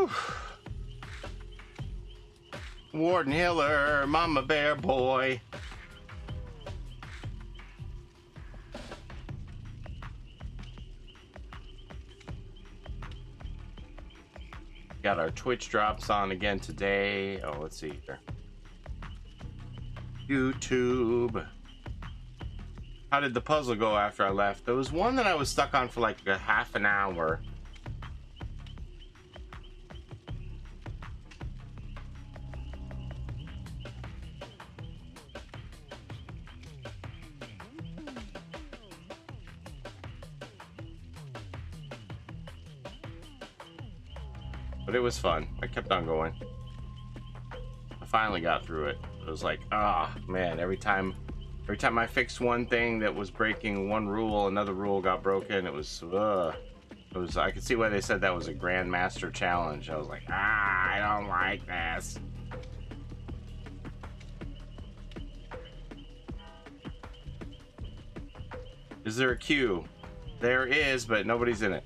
Whew. Warden Hiller, Mama Bear Boy. Got our Twitch drops on again today. Oh, let's see here. YouTube. How did the puzzle go after I left? There was one that I was stuck on for like a half an hour. But it was fun. I kept on going. I finally got through it. It was like, ah, man, every time I fixed one thing that was breaking one rule, another rule got broken. It was, I could see why they said that was a Grandmaster challenge. I was like, ah, I don't like this. Is there a queue? There is, but nobody's in it.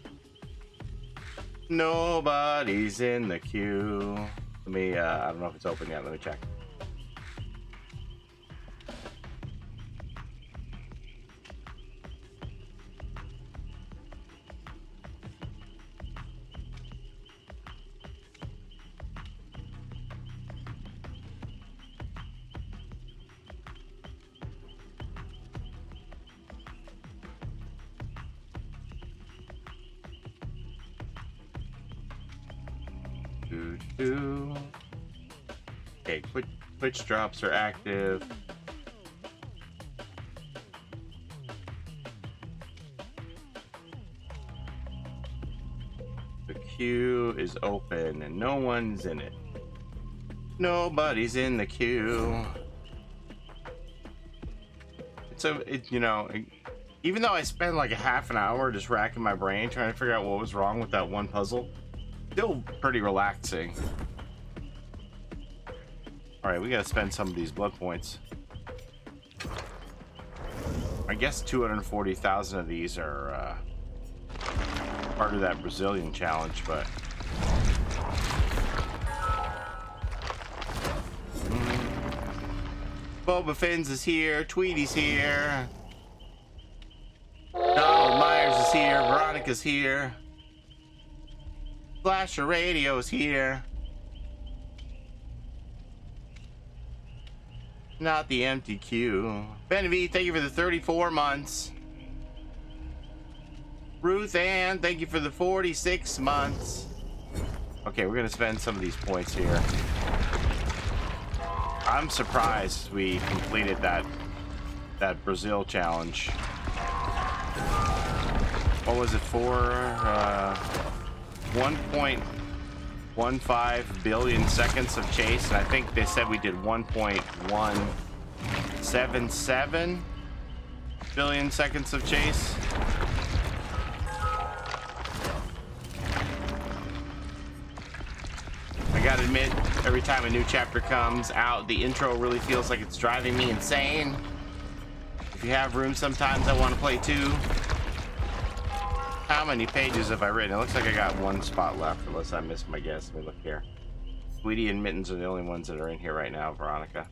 Nobody's in the queue. Let me, I don't know if it's open yet. Let me check. Okay, Twitch drops are active. The queue is open and no one's in it. Nobody's in the queue. You know, even though I spent like a half an hour just racking my brain trying to figure out what was wrong with that one puzzle, still pretty relaxing. All right, we gotta spend some of these blood points. I guess 240,000 of these are part of that Brazilian challenge, but Boba Fins is here, Tweety's here, Donald Myers is here, Veronica's here, Slasher Radio's here. Not the empty queue. Benavi, thank you for the 34 months. Ruth Ann, thank you for the 46 months. Okay, we're gonna spend some of these points here. I'm surprised we completed that Brazil challenge. What was it for? 1.15 billion seconds of chase, and I think they said we did 1.177 billion seconds of chase. I gotta admit, every time a new chapter comes out, the intro really feels like it's driving me insane. If you have room, sometimes I want to play too. How many pages have I written? It looks like I got one spot left, unless I missed my guess. Let me look here. Sweetie and Mittens are the only ones that are in here right now, Veronica.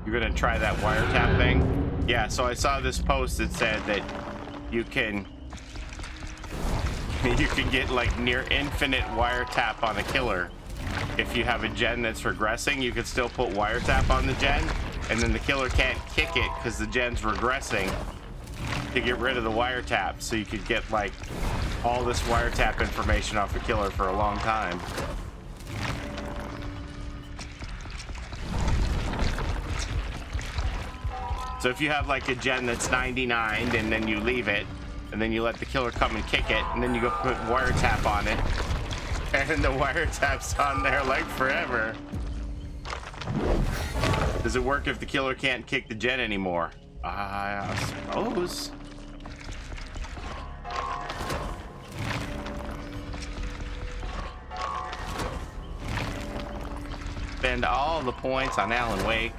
You're gonna try that wiretap thing? Yeah, so I saw this post that said that you can get like near infinite wiretap on a killer. If you have a gen that's regressing, you can still put wiretap on the gen, and then the killer can't kick it because the gen's regressing to get rid of the wiretap. So you could get like all this wiretap information off a killer for a long time. So if you have like a gen that's 99 and then you leave it, and then you let the killer come and kick it, and then you go put wiretap on it, and the wiretap's on there like forever. Does it work if the killer can't kick the gen anymore? I suppose. spend all the points on Alan Wake.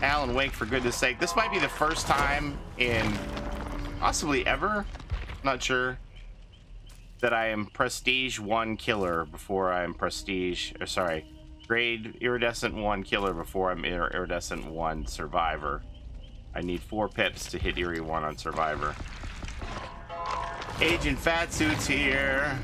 Alan Wake, for goodness sake. This might be the first time in possibly ever, not sure, that I am Prestige 1 killer before I am Prestige, or sorry, Grade Iridescent 1 killer before I'm Iridescent 1 Survivor. I need 4 pips to hit Eerie 1 on Survivor. Agent Fatsuit's here.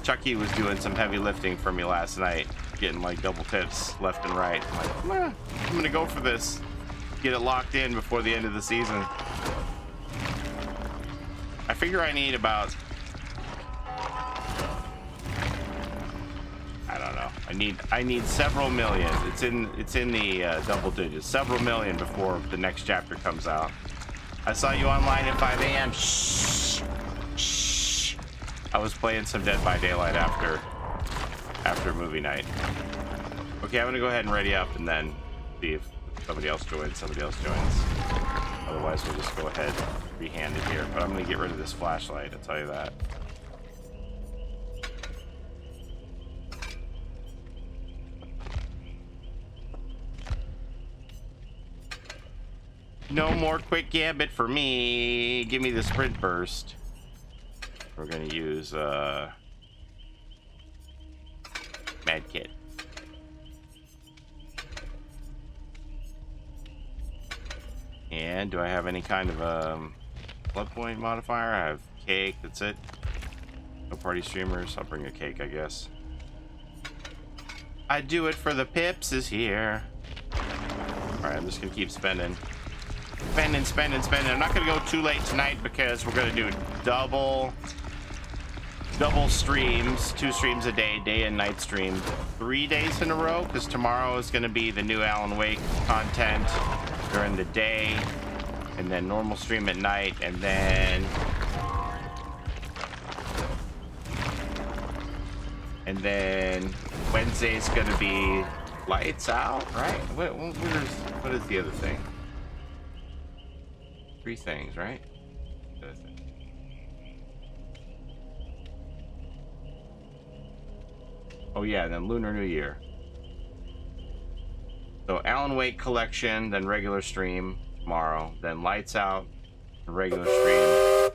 Chucky was doing some heavy lifting for me last night, getting like double tips left and right. I'm like, I'm gonna go for this. Get it locked in before the end of the season. I figure I need about, I don't know. I need several million. It's in the double digits. Several million before the next chapter comes out. I saw you online at 5 a.m. Shh. Shh. I was playing some Dead by Daylight after movie night. Okay, I'm gonna go ahead and ready up and then see if somebody else joins. Otherwise, we'll just go ahead free-handed here. But I'm gonna get rid of this flashlight, I'll tell you that. No more quick gambit for me. Give me the sprint burst. We're gonna use med kit. And do I have any kind of blood point modifier? I have cake, that's it. No party streamers. I'll bring a cake, I guess. I do it for the pips is here. Alright, I'm just gonna keep spending. Spending. I'm not gonna go too late tonight because we're gonna do double streams, 2 streams a day, day and night stream, 3 days in a row, because tomorrow is gonna be the new Alan Wake content during the day, and then normal stream at night, and then Wednesday's gonna be lights out, right? What is the other thing? 3 things, right? Oh yeah, and then Lunar New Year. So Alan Wake collection, then regular stream tomorrow, then lights out, regular stream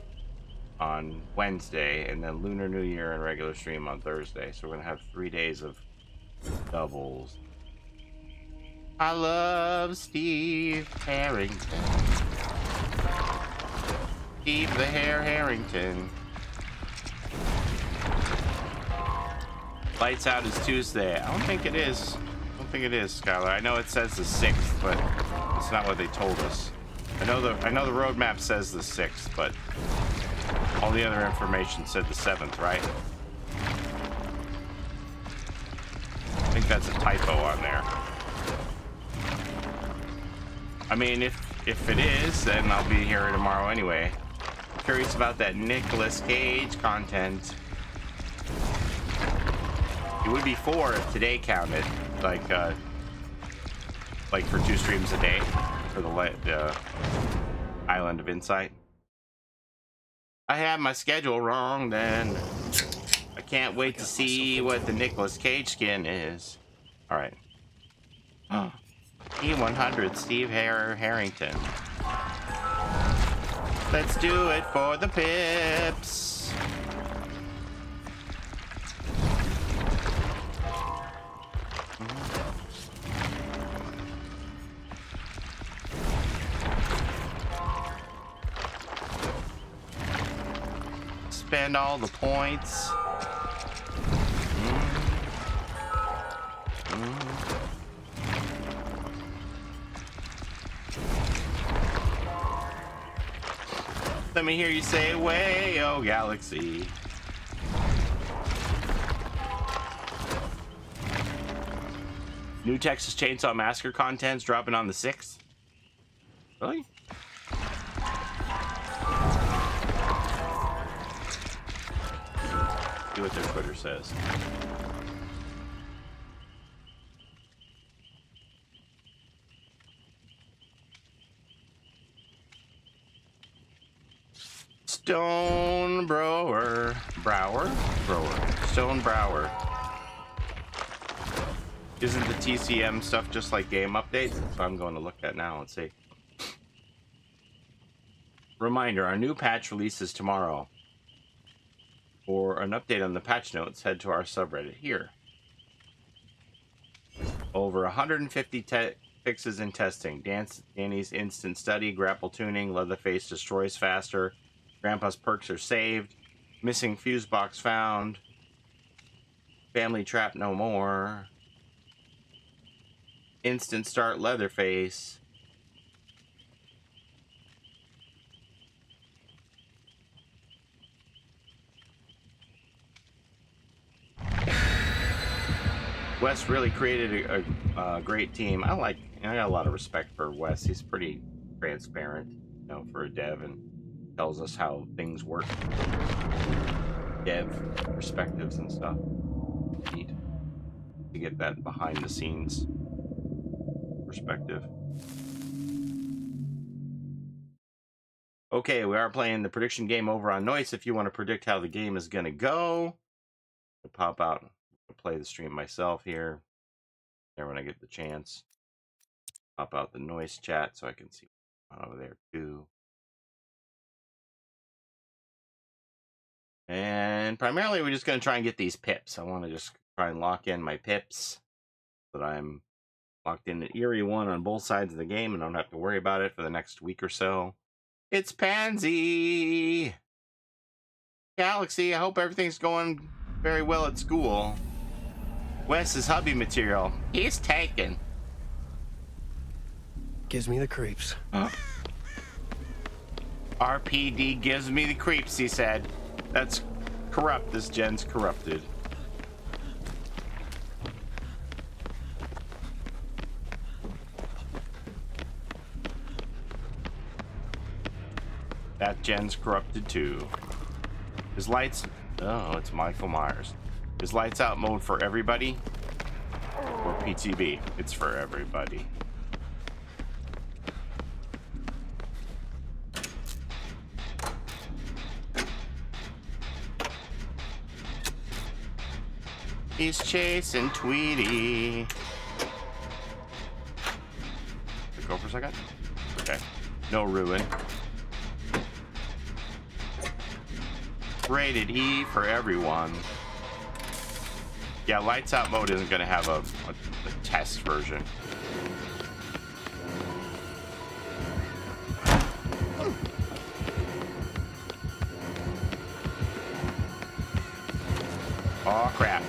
on Wednesday, and then Lunar New Year and regular stream on Thursday. So we're gonna have 3 days of doubles. I love Steve Harrington. Steve the Hair Harrington. Lights out is Tuesday. I don't think it is. Skylar. I know it says the 6th, but it's not what they told us. I know the roadmap says the 6th, but all the other information said the 7th, right? I think that's a typo on there. I mean, if it is, then I'll be here tomorrow anyway. I'm curious about that Nicolas Cage content. It would be 4 if today counted, like for 2 streams a day for the Island of Insight. I have my schedule wrong then. I can't wait to see what the Nicolas Cage skin is. All right. E100 Steve Harrington. Let's do it for the pips. Spend all the points. Let me hear you say, way, oh galaxy. New Texas Chainsaw Massacre content's dropping on the 6th. Really? See what their Twitter says. Stone Brower. Stone Brower. Isn't the TCM stuff just like game updates? That's what I'm going to look at now and see. Reminder, our new patch releases tomorrow. For an update on the patch notes, head to our subreddit here. Over 150 fixes in testing. Danny's instant study, grapple tuning, Leatherface destroys faster, Grandpa's perks are saved, missing fuse box found, family trap no more, instant start Leatherface. Wes really created a great team. I got a lot of respect for Wes. He's pretty transparent, you know, for a dev, and tells us how things work. Dev perspectives and stuff. Neat to get that behind the scenes perspective. Okay, we are playing the prediction game over on Noise. If you want to predict how the game is gonna go, I'll pop out and play the stream myself here. There when I get the chance. Pop out the Noise chat so I can see what's over there too. And primarily we're just going to try and get these pips. I want to just try and lock in my pips so that I'm locked in an eerie one on both sides of the game and don't have to worry about it for the next week or so. It's Pansy! Galaxy, I hope everything's going very well at school. Wes's hubby material. He's taken. Gives me the creeps. RPD gives me the creeps, he said. That's corrupt. This gen's corrupted. That gen's corrupted too. His lights... Oh, it's Michael Myers. Is lights out mode for everybody? Or PTB? It's for everybody. He's chasing Tweety. Go for a second. Okay. No ruin. Rated E for everyone. Yeah, lights out mode isn't going to have a test version. Oh crap.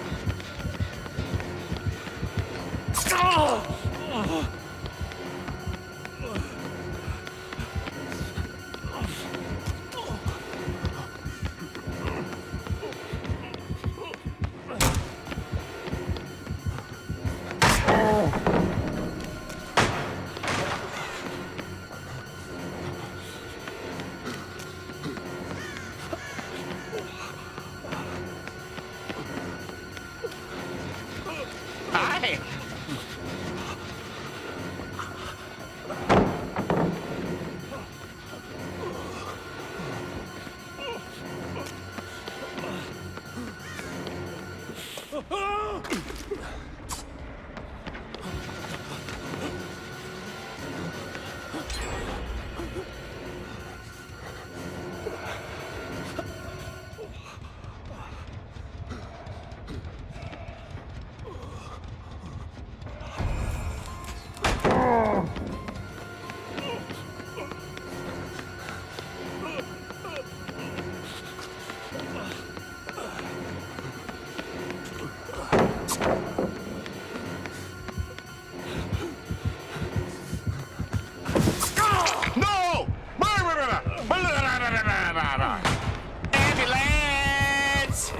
Hi. Ambulance!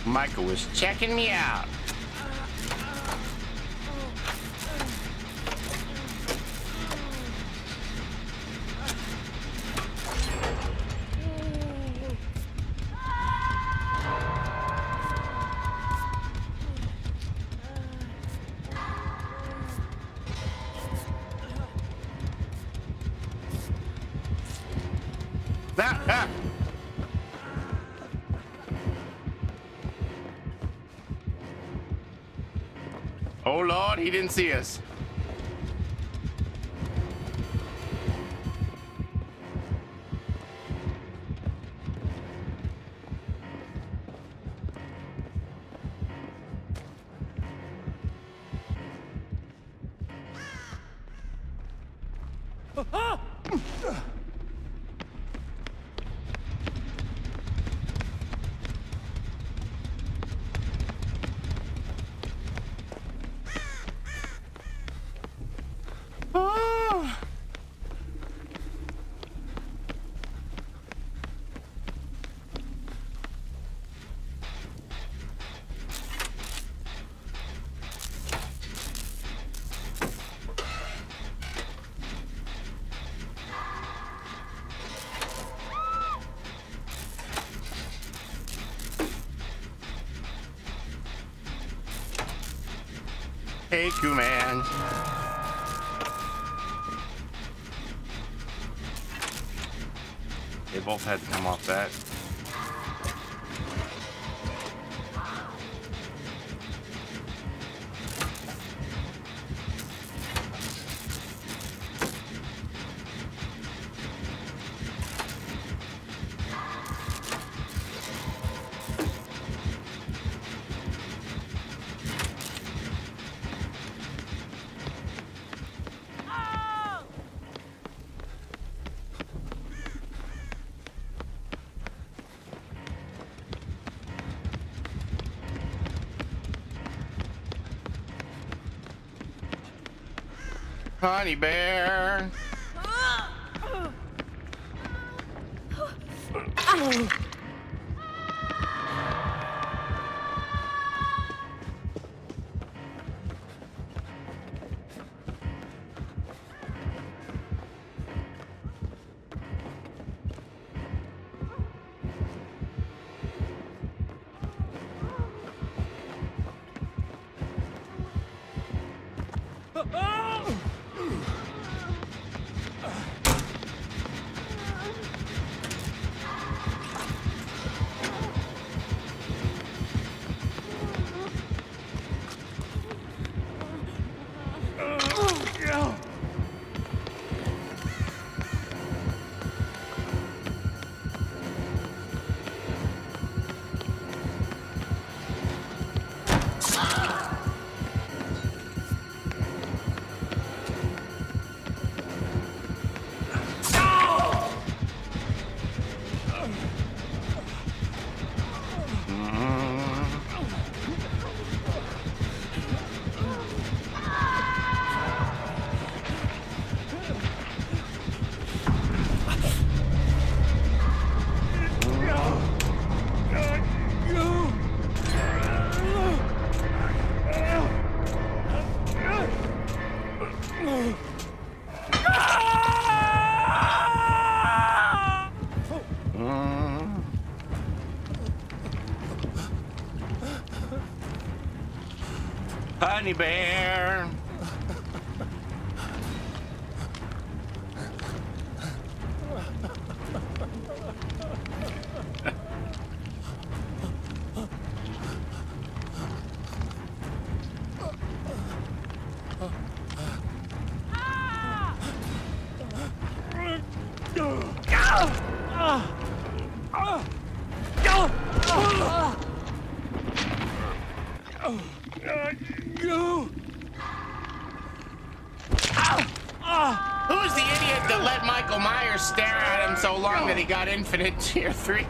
Michael was checking me out. Ah. Oh Lord, he didn't see us. Hey, Q-Man. They both had to come off that. Honey bear. Honey bear. Who's the idiot that let Michael Myers stare at him so long that he got infinite tier 3?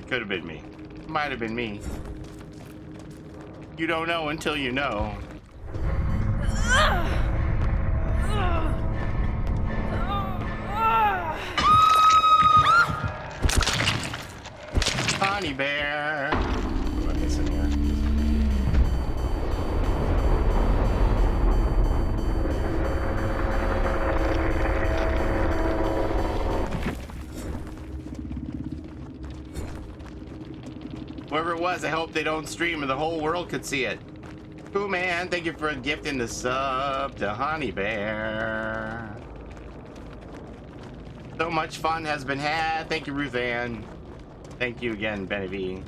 Could have been me. Might have been me. You don't know until you know. Honey bear. What am I missing here? Whoever it was, I hope they don't stream or the whole world could see it. Cool, man. Thank you for gifting the sub to Honey Bear. So much fun has been had. Thank you, Ruth Ann. Thank you again, Benny V.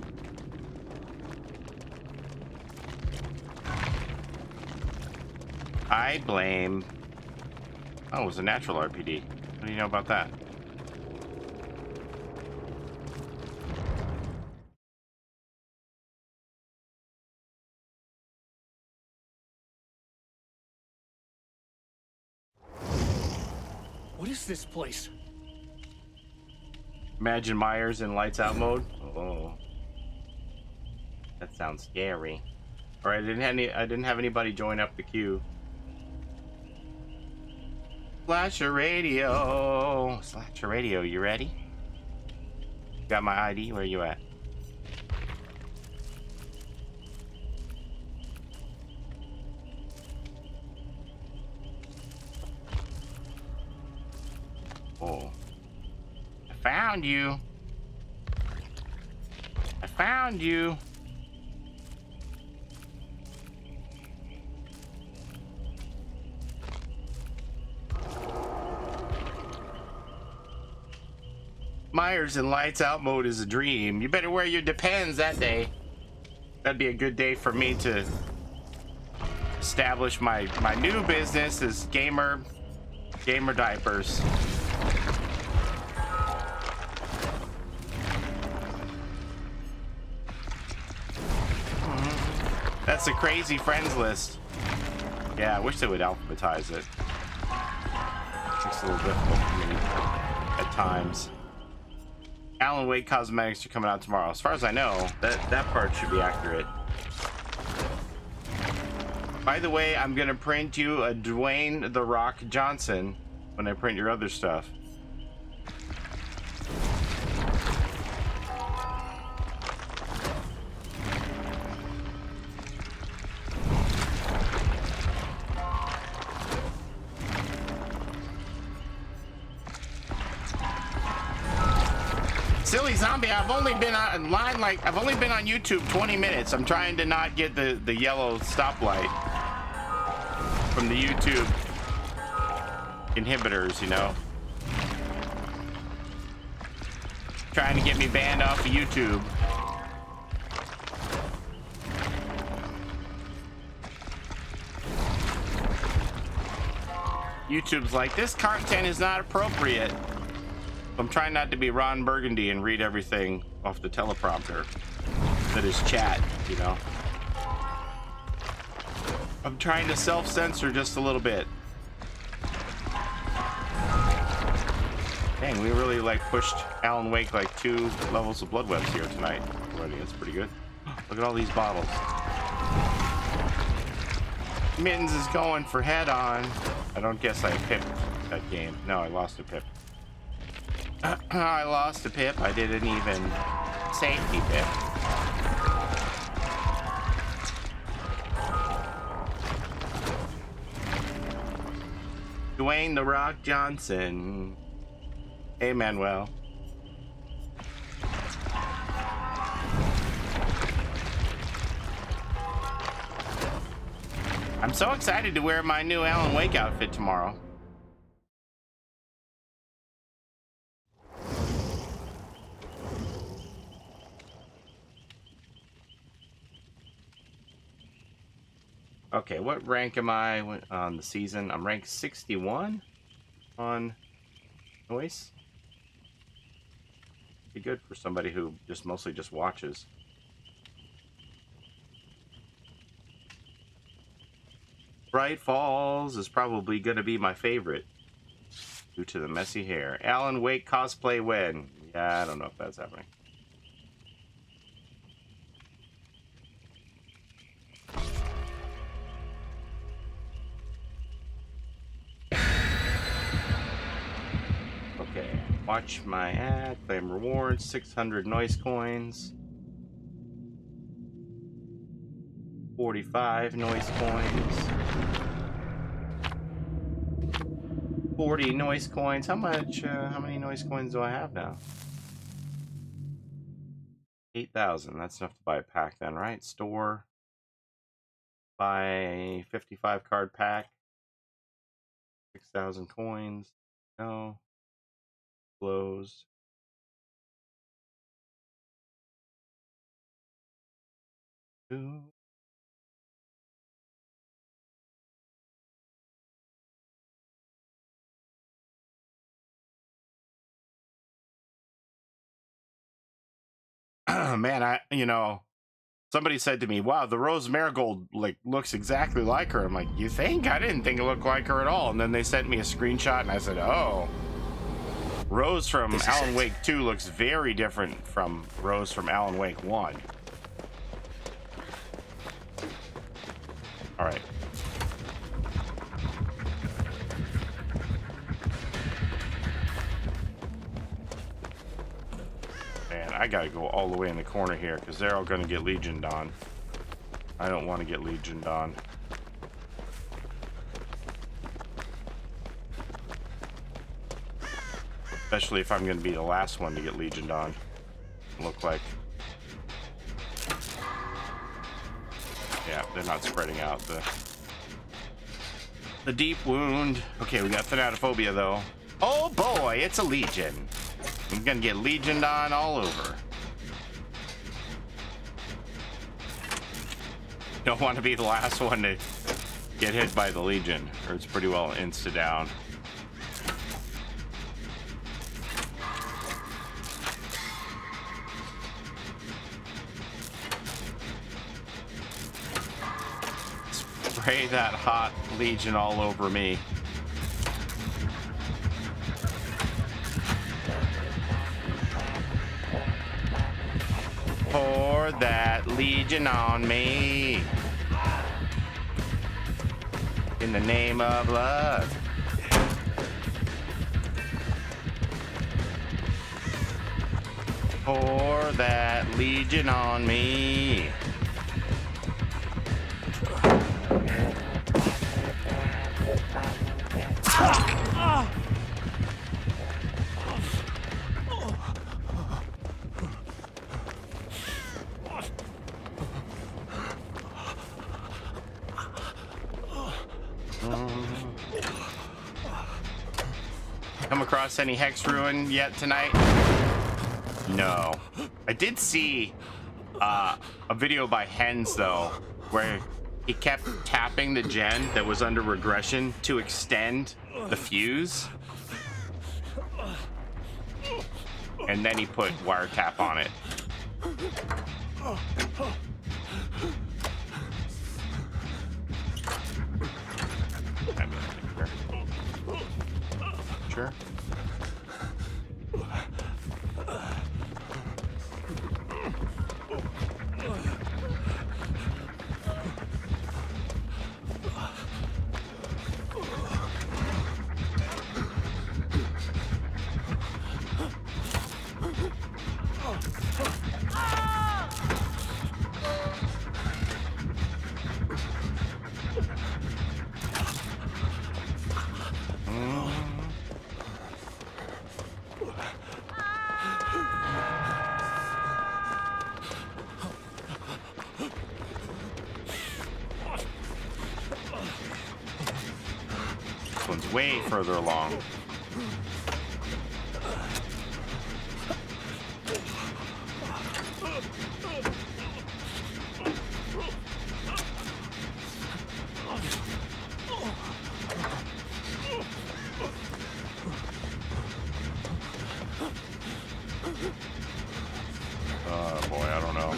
I blame... Oh, it was a natural RPD. What do you know about that? What is this place? Imagine Myers in lights out mode. Oh, that sounds scary. All right, I didn't have anybody join up the queue. Slasher Radio, Slasher Radio, you ready? Got my ID? Where you at? Oh, I found you. I found you. Myers in lights out mode is a dream. You better wear your Depends that day. That'd be a good day for me to establish my new business as gamer diapers. That's a crazy friends list. Yeah, I wish they would alphabetize it. It's a little difficult for me at times. Alan Wake Cosmetics are coming out tomorrow. As far as I know, that part should be accurate. By the way, I'm gonna print you a Dwayne "The Rock" Johnson when I print your other stuff. Silly Zombie, I've only been online I've only been on YouTube 20 minutes. I'm trying to not get the yellow stoplight from the YouTube inhibitors, you know. Trying to get me banned off of YouTube. YouTube's like, this content is not appropriate. I'm trying not to be Ron Burgundy and read everything off the teleprompter that is chat, you know. I'm trying to self-censor just a little bit. Dang, we really like pushed Alan Wake like 2 levels of blood webs here tonight already. That's pretty good. Look at all these bottles. Mittens is going for head on. I don't guess I pipped that game. No, I lost a pip. I lost a pip. I didn't even safety pip. Dwayne "The Rock" Johnson. Hey, Manuel. I'm so excited to wear my new Alan Wake outfit tomorrow. Okay, what rank am I on the season? I'm ranked 61 on noise. Be good for somebody who just mostly just watches. Bright Falls is probably going to be my favorite due to the messy hair. Alan Wake cosplay win. Yeah, I don't know if that's happening. Okay, watch my ad, claim rewards, 600 noise coins, 45 noise coins, 40 noise coins. How many noise coins do I have now? 8,000. That's enough to buy a pack then, right? Store, buy 55 card pack, 6,000 coins. No. Close. Ooh. Man, somebody said to me, wow, the Rose Marigold looks exactly like her. I'm like, you think? I didn't think it looked like her at all. And then they sent me a screenshot and I said, oh, Rose from Alan Wake 2 looks very different from Rose from Alan Wake 1. All right. Man, I gotta go all the way in the corner here because they're all gonna get legioned on. I don't want to get legioned on. Especially if I'm gonna be the last one to get legioned on. Look like. Yeah, they're not spreading out the deep wound. Okay, we got Thanatophobia though. Oh boy, it's a legion. I'm gonna get legioned on all over. Don't want to be the last one to get hit by the legion, or it's pretty well insta down. Spray that hot legion all over me. Pour that legion on me. In the name of love. Pour that legion on me. Come across any Hex Ruin yet tonight? No. I did see a video by Hens though, where he kept tapping the gen that was under regression to extend the fuse. And then he put wiretap on it. Sure. one's way further along. Oh boy, I don't know.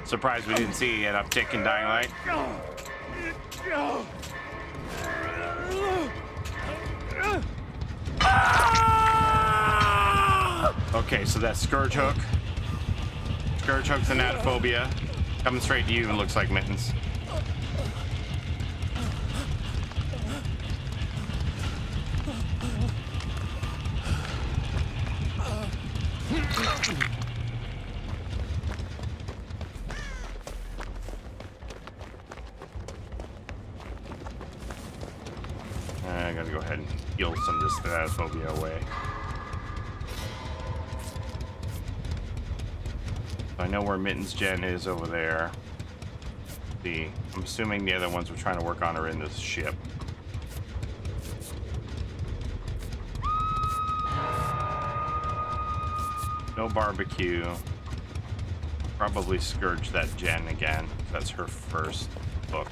Surprised we didn't see an uptick in dying light. Okay, so that's Scourge Hook. Scourge Hook's anatophobia. Coming straight to you and looks like Mittens. I gotta go ahead and heal some of this thanatophobia away. I know where Mittens' gen is over there. I'm assuming the other ones we're trying to work on are in this ship. No barbecue. Probably Scourge that gen again. That's her first hook.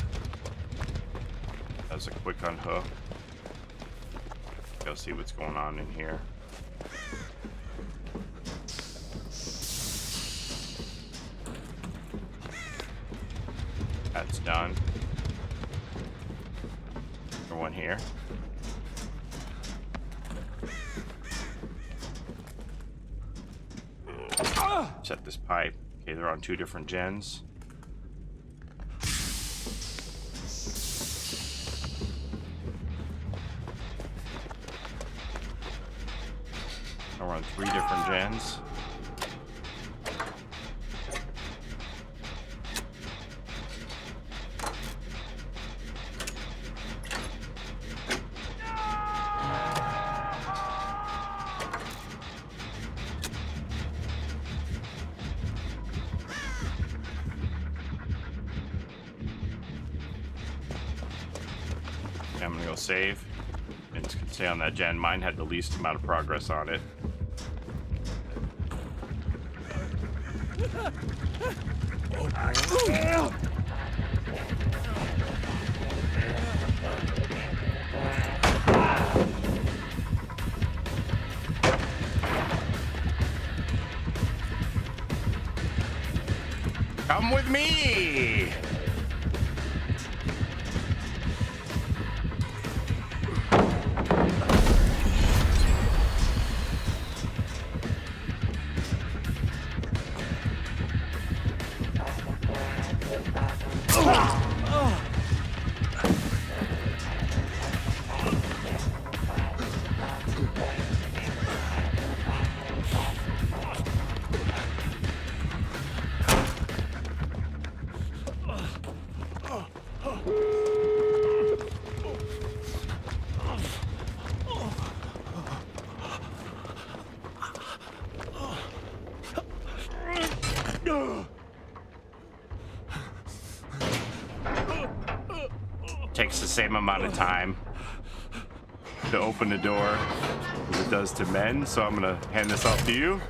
That's a quick unhook. Go see what's going on in here. That's done. Another one here. Set this pipe. Okay, they're on 2 different gens. We're on 3 different gens. I'm gonna go save. And it's gonna stay on that gen. Mine had the least amount of progress on it. Come with me! Takes the same amount of time to open the door as it does to men, so I'm gonna hand this off to you.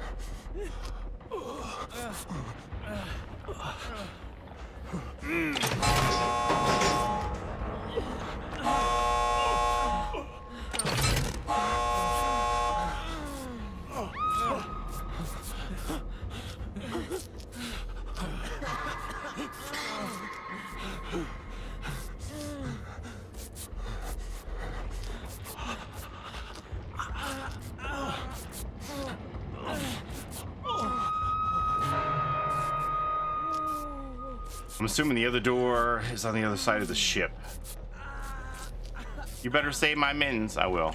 I'm assuming the other door is on the other side of the ship. You better save my mittens. I will.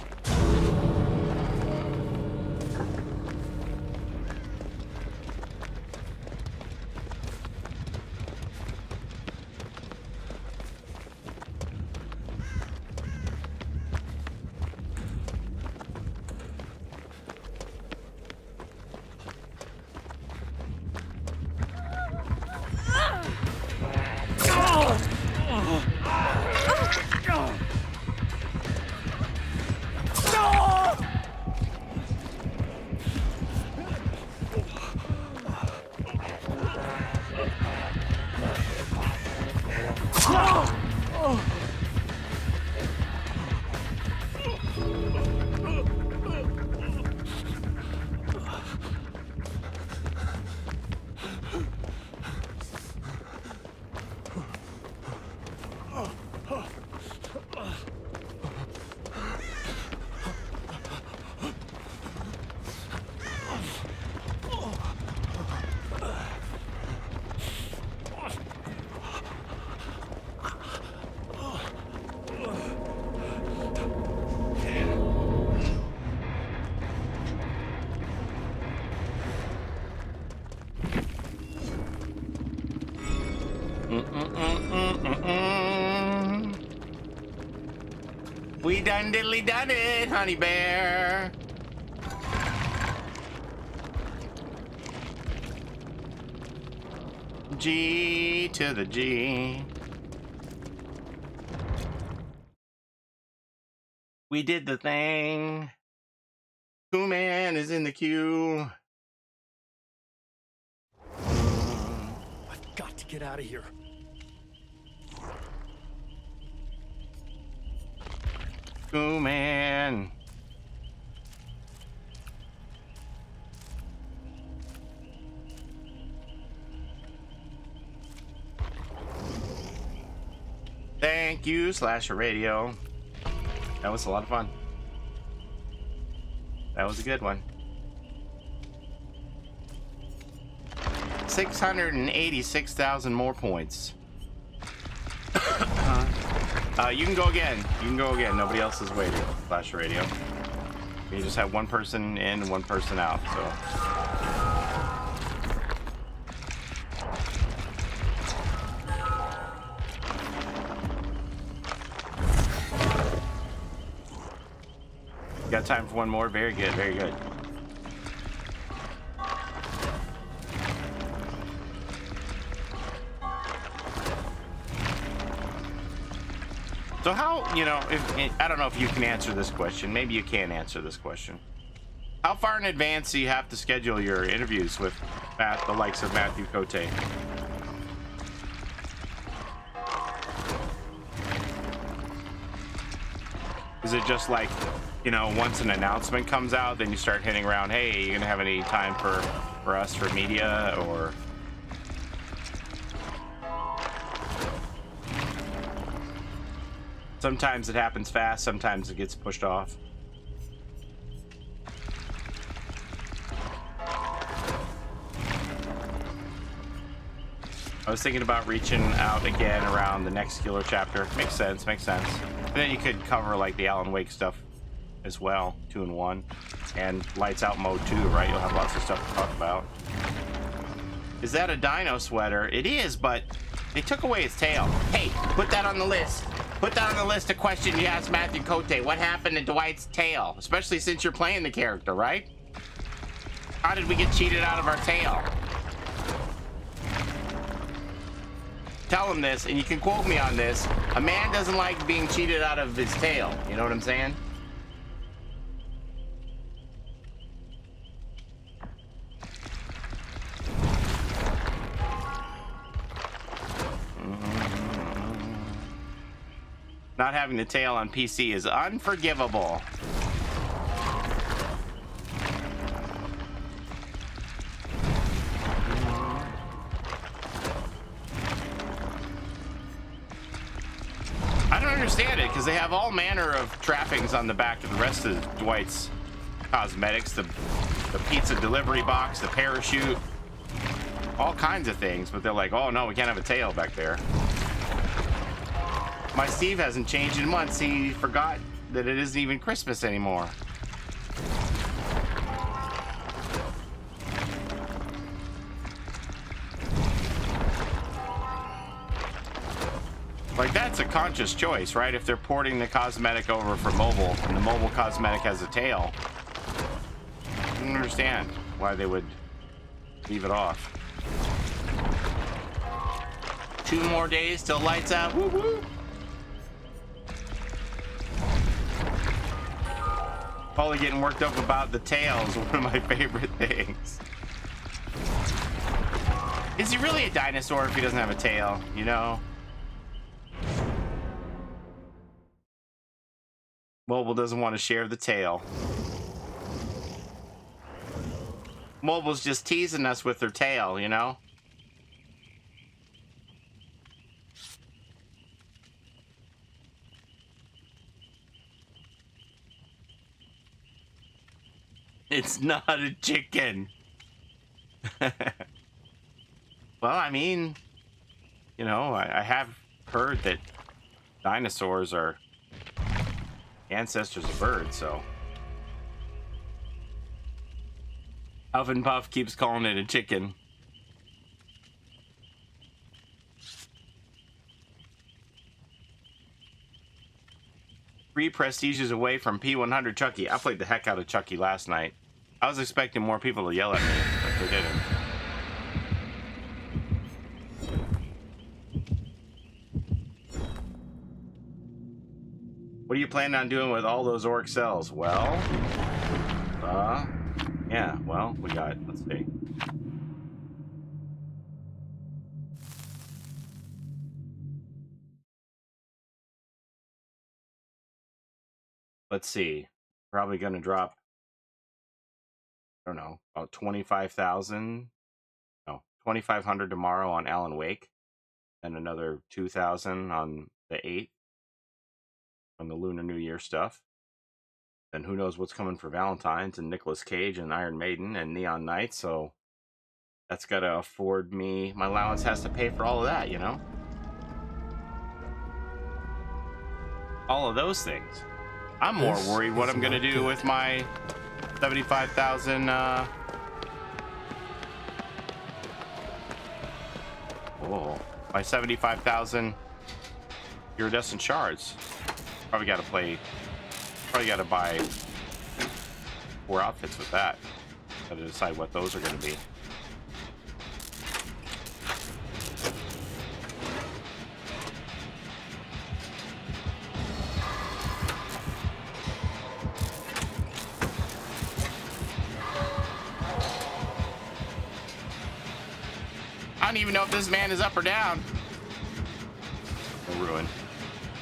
We done diddly done it, honey bear. G to the G. We did the thing. Cool man is in the queue. I've got to get out of here. Cool man. Thank you, Slasher Radio. That was a lot of fun. That was a good one. 686,000 more points. You can go again. You can go again. Nobody else is waiting. Slasher Radio. You just have one person in and one person out. So. Got time for one more? Very good, very good. So how, you know, I don't know if you can answer this question. Maybe you can answer this question. How far in advance do you have to schedule your interviews with the likes of Matthew Cote? Is it just like, you know, once an announcement comes out, then you start hitting around, hey, you gonna have any time for us for media, or? Sometimes it happens fast, sometimes it gets pushed off. I was thinking about reaching out again around the next killer chapter. Makes sense, makes sense. And then you could cover like the Alan Wake stuff as well, 2 in 1, and Lights Out mode 2, right? You'll have lots of stuff to talk about. Is that a dino sweater? It is, but they took away his tail. Hey, put that on the list. Put that on the list of questions you asked Matthew Cote. What happened to Dwight's tail? Especially since you're playing the character, right? How did we get cheated out of our tail? Tell him this, and you can quote me on this. A man doesn't like being cheated out of his tail. You know what I'm saying? Mm-hmm. Not having the tail on PC is unforgivable. I don't understand it, because they have all manner of trappings on the back of the rest of Dwight's cosmetics. The pizza delivery box, the parachute, all kinds of things, but they're like, oh no, we can't have a tail back there. My Steve hasn't changed in months. He forgot that it isn't even Christmas anymore. Like, that's a conscious choice, right? If they're porting the cosmetic over for mobile and the mobile cosmetic has a tail, I don't understand why they would leave it off. 2 more days till lights out. Woo woo. Paulie getting worked up about the tail is one of my favorite things. Is he really a dinosaur if he doesn't have a tail, you know? Mobile doesn't want to share the tail. Mobile's just teasing us with their tail, you know? It's not a chicken. Well, I mean, you know, I have heard that dinosaurs are ancestors of birds, so. Huff and Puff keeps calling it a chicken. Three prestiges away from P100 Chucky. I played the heck out of Chucky last night. I was expecting more people to yell at me, but they didn't. What are you planning on doing with all those orc cells? Well, yeah, well, we got, let's see. Let's see. Probably going to drop, I don't know, about 25,000. No, 2,500 tomorrow on Alan Wake, and another 2,000 on the 8th on the Lunar New Year stuff. And who knows what's coming for Valentine's and Nicolas Cage and Iron Maiden and Neon Knight. So that's got to afford me. My allowance has to pay for all of that, you know? All of those things. I'm more worried what I'm going to do with my 75,000 my 75,000 iridescent shards. Probably got to buy 4 outfits with that. Got to decide what those are going to be. I don't even know if this man is up or down. Ruin.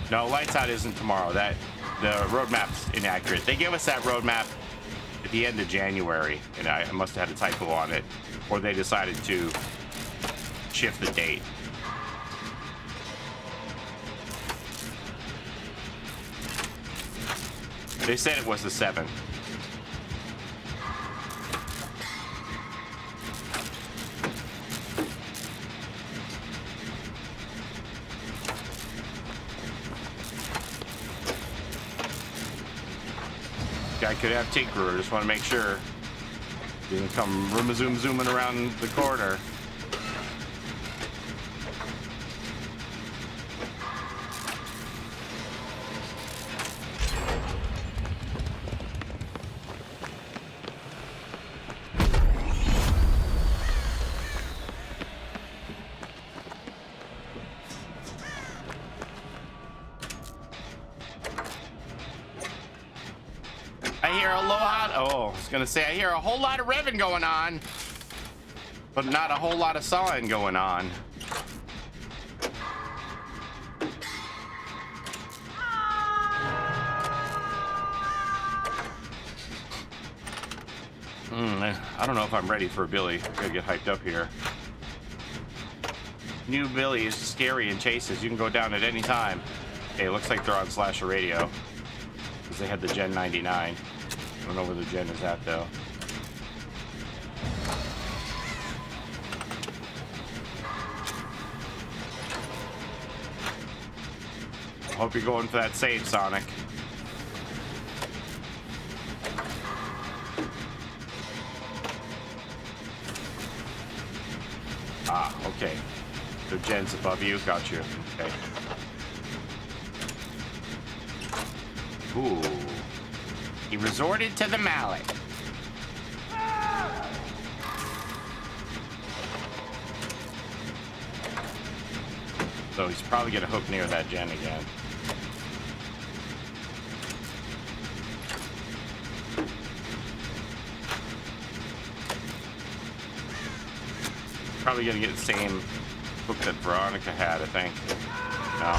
No, lights out isn't tomorrow. That the roadmap's inaccurate. They gave us that roadmap at the end of January, and I must have had a typo on it, or they decided to shift the date. They said it was the 7th. I could have Tinkerer, just want to make sure. Didn't come zooming around the corner. Gonna say I hear a whole lot of revving going on, but not a whole lot of sawing going on. I don't know if I'm ready for a Billy. I gotta get hyped up here. New Billy is scary and chases. You can go down at any time. Okay, looks like they're on Slasher Radio. Because they had the Gen 99. I don't know where the Gen is at, though. Hope you're going for that save, Sonic. Ah, okay. So Jen's above you. Got you. Okay. Ooh. He resorted to the mallet. So he's probably gonna hook near that Gen again. Probably gonna get the same hook that Veronica had, I think. No.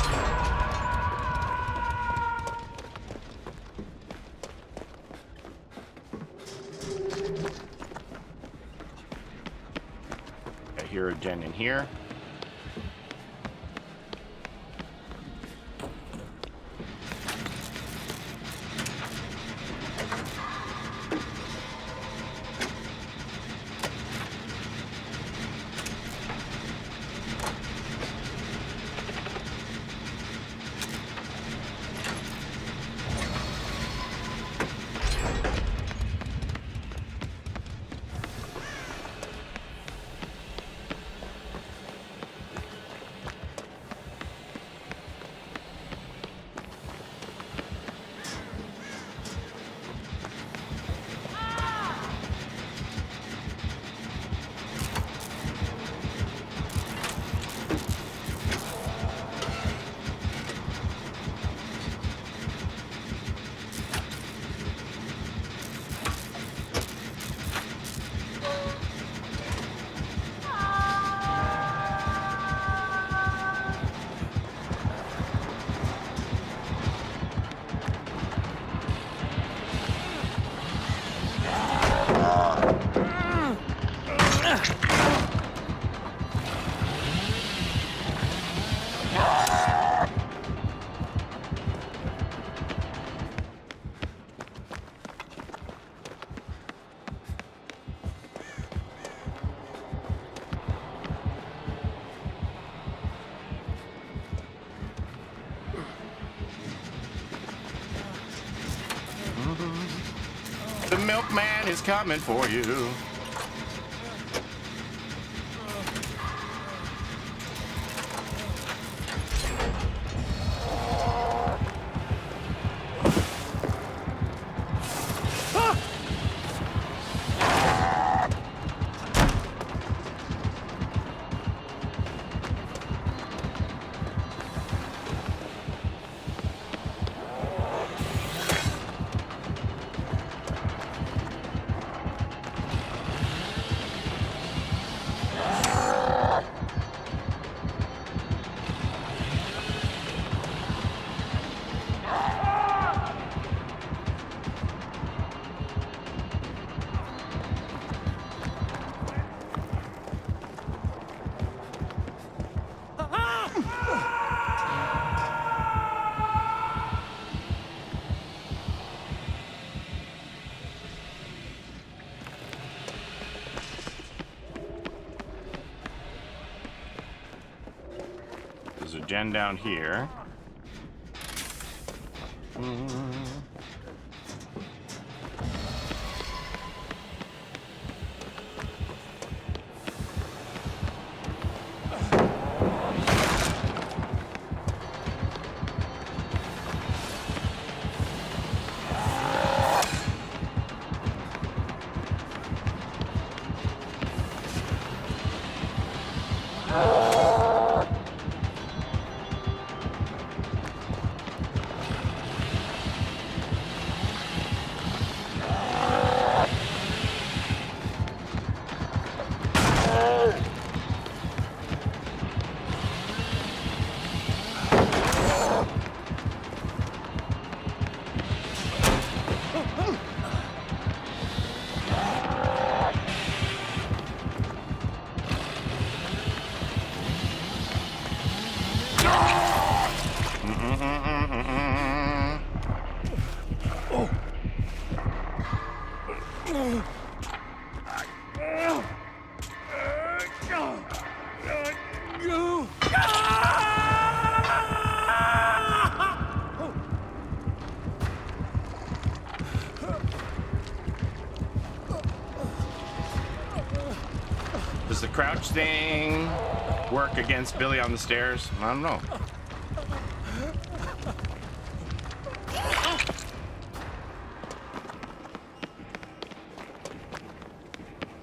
I hear a Gen in here. The milkman is coming for you. There's a Gen down here. Does the crouch thing work against Billy on the stairs? I don't know.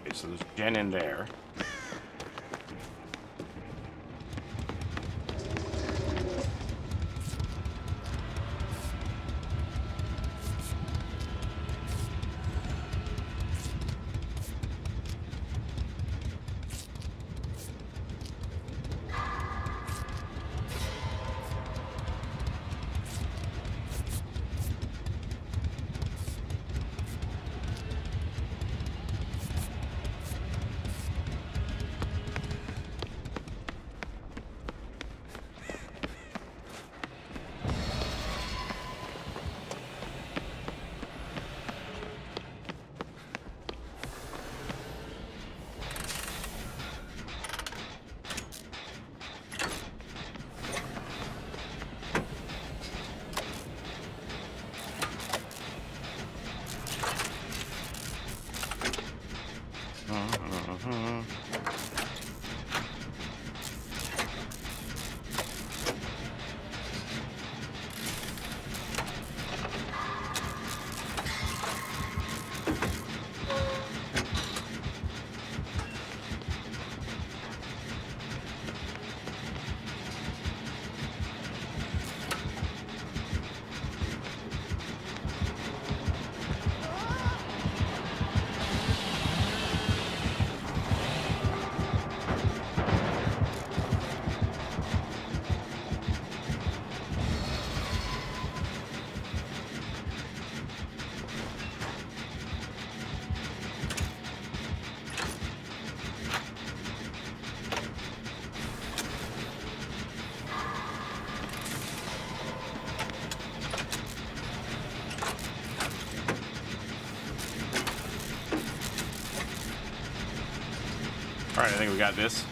Okay, so there's Jen in there. All right, I think we got this.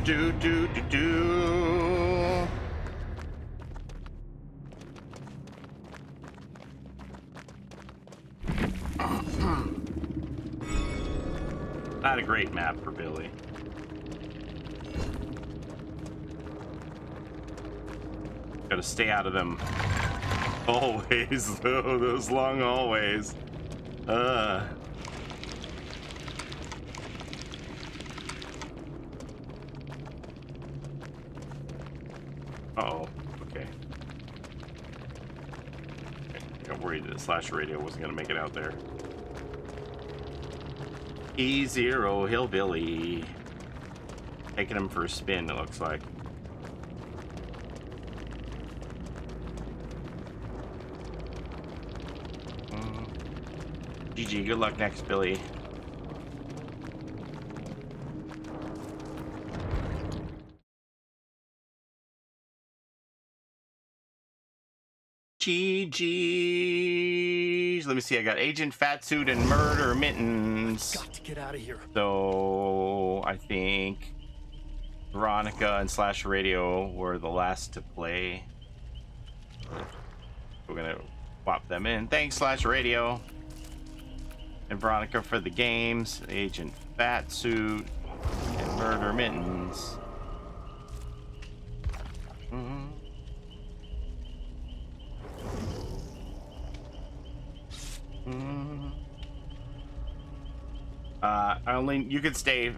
Do. Not a great map for Billy. Gotta stay out of them hallways, though, those long hallways. Uh-oh, okay. I got worried that the slasher radio wasn't gonna make it out there. E0 Hillbilly. Taking him for a spin, it looks like. GG, good luck next, Billy. GG's. Let me see. I got Agent Fatsuit and Murder Mittens. Got to get out of here. So I think Veronica and Slash Radio were the last to play. We're gonna swap them in. Thanks, Slash Radio and Veronica for the games. Agent Fatsuit and Murder Mittens. You could stay,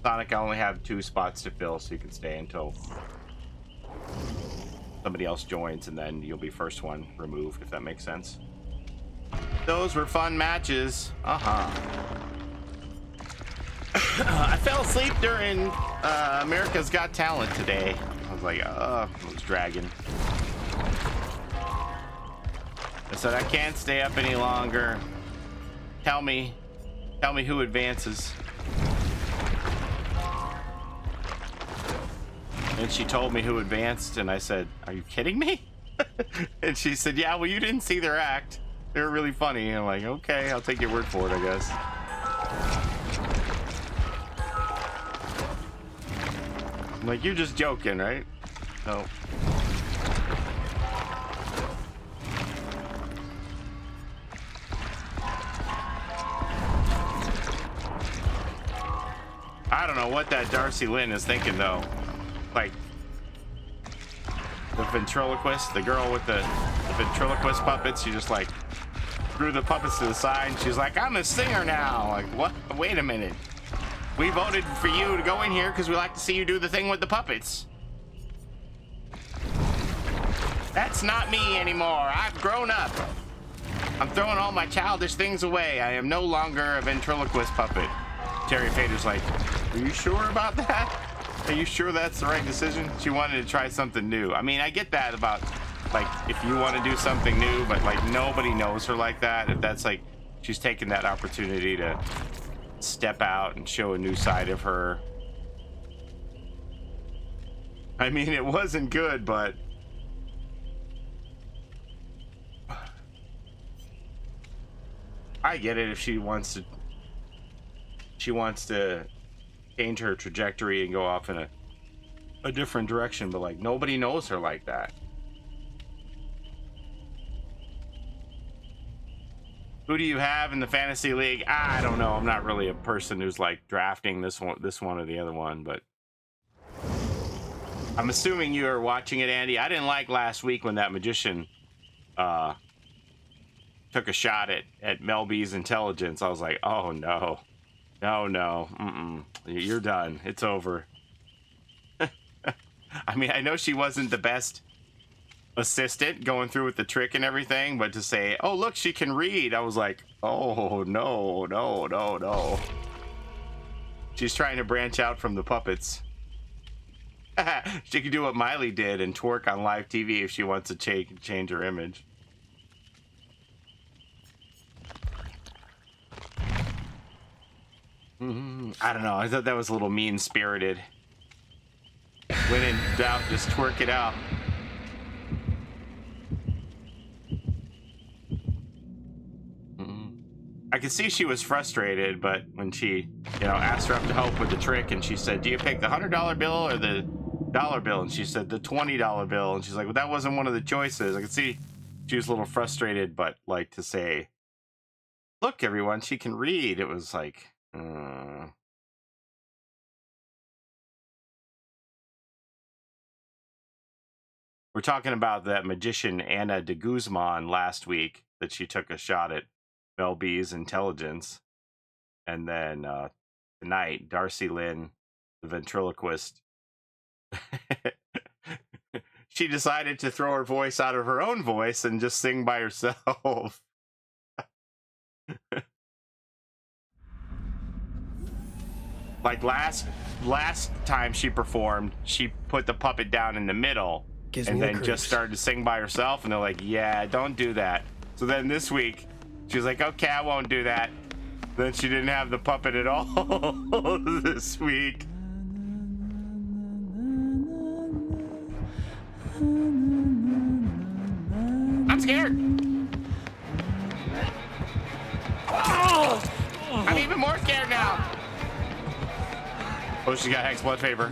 Sonic. I only have 2 spots to fill, so you can stay until somebody else joins, and then you'll be first one removed, if that makes sense. Those were fun matches. I fell asleep during America's Got Talent today. I was like, I was dragging. I said, I can't stay up any longer. Tell me who advances. And she told me who advanced, and I said, are you kidding me? And she said, yeah, well, you didn't see their act. They were really funny. And I'm like, okay, I'll take your word for it, I guess. I'm like, you're just joking, right? No. I don't know what that Darcy Lynn is thinking, though. Like, the ventriloquist, the girl with the ventriloquist puppets, she just like threw the puppets to the side, and she's like, I'm a singer now. Like, what? Wait a minute. We voted for you to go in here because we like to see you do the thing with the puppets. That's not me anymore. I've grown up. I'm throwing all my childish things away. I am no longer a ventriloquist puppet. Terry Fader's like, are you sure about that? Are you sure that's the right decision? She wanted to try something new. I mean, I get that about, like, if you want to do something new, but, like, nobody knows her like that. If that's, like, she's taking that opportunity to step out and show a new side of her. I mean, it wasn't good, but... I get it if she wants to... change her trajectory and go off in a different direction, but like nobody knows her like that. Who do you have in the fantasy league? I don't know. I'm not really a person who's like drafting this one or the other one, but I'm assuming you are watching it, Andy. I didn't like last week when that magician took a shot at Mel B's intelligence. I was like, oh no. No, you're done. It's over. I mean, I know she wasn't the best assistant going through with the trick and everything, but to say, oh, look, she can read. I was like, oh, no. She's trying to branch out from the puppets. She could do what Miley did and twerk on live TV if she wants to change her image. I don't know. I thought that was a little mean-spirited. When in doubt, just twerk it out. I could see she was frustrated, but when she, asked her up to help with the trick, and she said, do you pick the $100 bill or the dollar bill? And she said, the $20 bill. And she's like, well, that wasn't one of the choices. I could see she was a little frustrated, but like to say, look, everyone, she can read. It was like... We're talking about that magician Anna de Guzman last week, that she took a shot at Mel B's intelligence. And then tonight, Darcy Lynn, the ventriloquist, she decided to throw her voice out of her own voice and just sing by herself. Like last time she performed, she put the puppet down in the middle and then just started to sing by herself, and they're like, yeah, don't do that. So then this week She's like, okay, I won't do that. Then she didn't have the puppet at all this week. I'm scared. I'm even more scared now. Oh, she got Hex Blood Favor.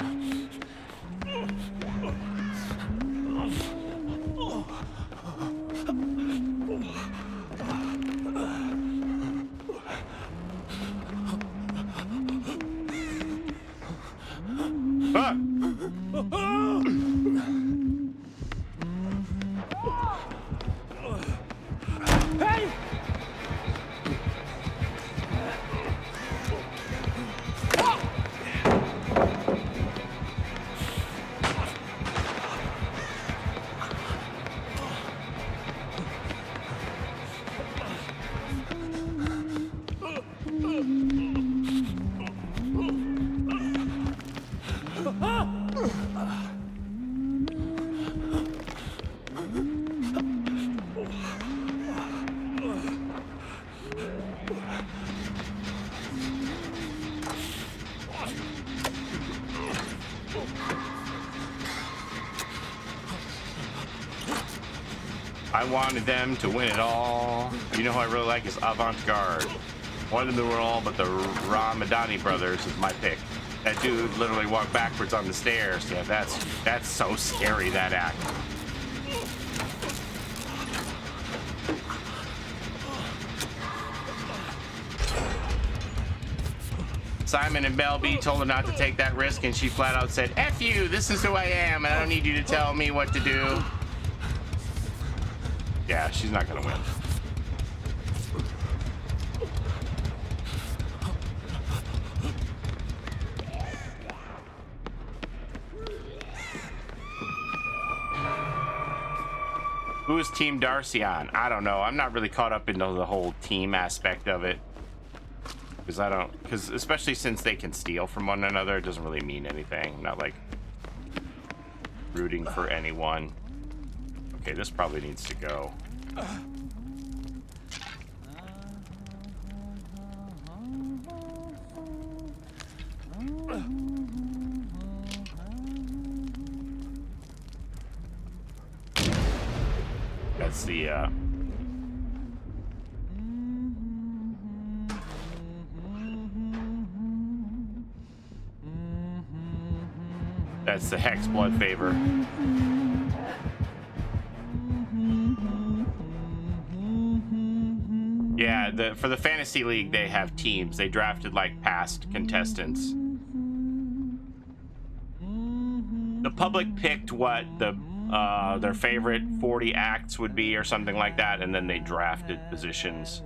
Ah! Hey! I wanted them to win it all. You know who I really like is Avant-Garde. Wanted them to win all, but the Ramadani brothers is my pick. That dude literally walked backwards on the stairs. Yeah, that's so scary, that act. Simon and Bell B told her not to take that risk, and she flat out said, F you, this is who I am, and I don't need you to tell me what to do. Yeah, she's not gonna win. Who is Team Darcy on? I don't know. I'm not really caught up into the whole team aspect of it. Because especially since they can steal from one another, it doesn't really mean anything. Not like rooting for anyone. Okay, this probably needs to go. That's the that's the Hex Blood Favor. Yeah, for the Fantasy League, they have teams. They drafted like past contestants. The public picked what their favorite 40 acts would be or something like that, and then they drafted positions.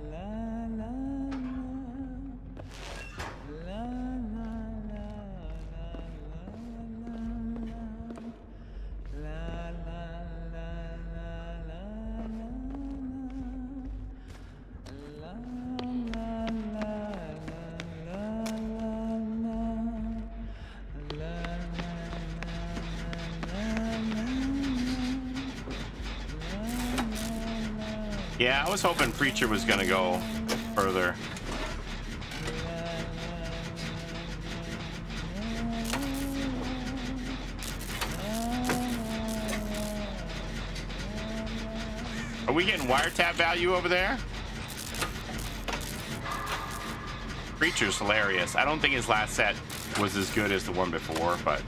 Yeah, I was hoping Preacher was gonna go further. Are we getting wiretap value over there? Preacher's hilarious. I don't think his last set was as good as the one before, but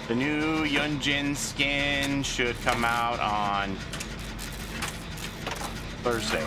the new Yunjin skin should come out on Thursday.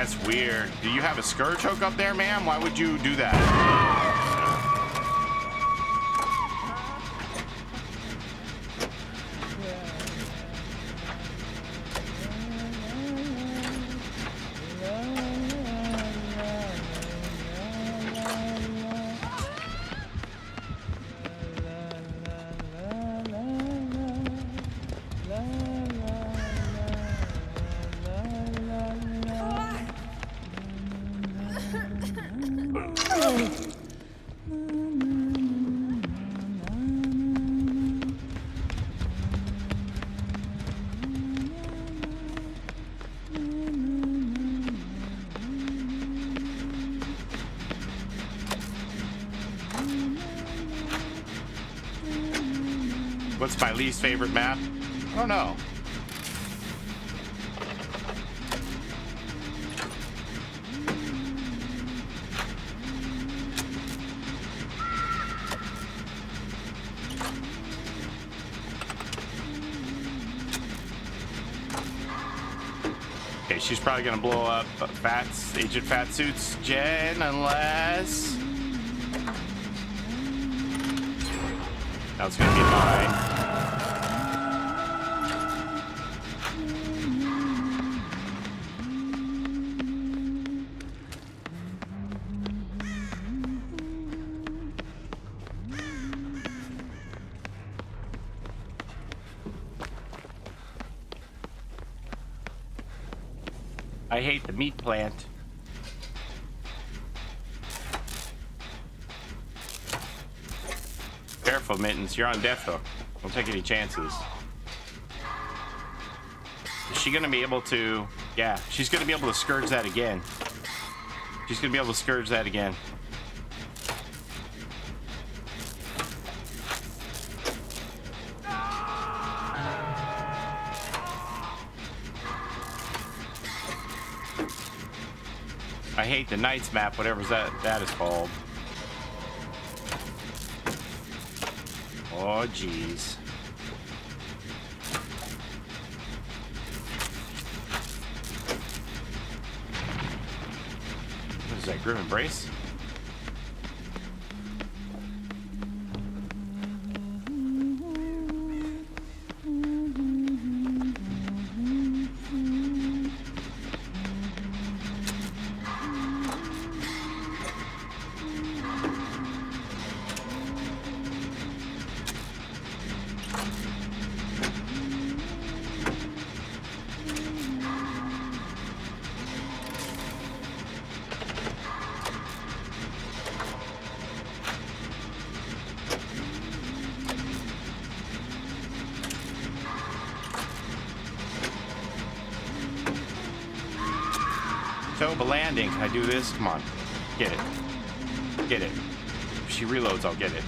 That's weird. Do you have a scourge hook up there, ma'am? Why would you do that? What's my least favorite map? I don't know. Okay, she's probably gonna blow up Agent Fat Suit's Jen, unless... That's gonna be mine. I hate the meat plant. Careful, Mittens. You're on death hook. Don't take any chances. Is she gonna be able to... Yeah, she's gonna be able to scourge that again. She's gonna be able to scourge that again. I hate the Knights map, whatever that is called. Oh, jeez. What is that, Grim Embrace? Toba landing. Can I do this? Come on. Get it. Get it. If she reloads, I'll get it.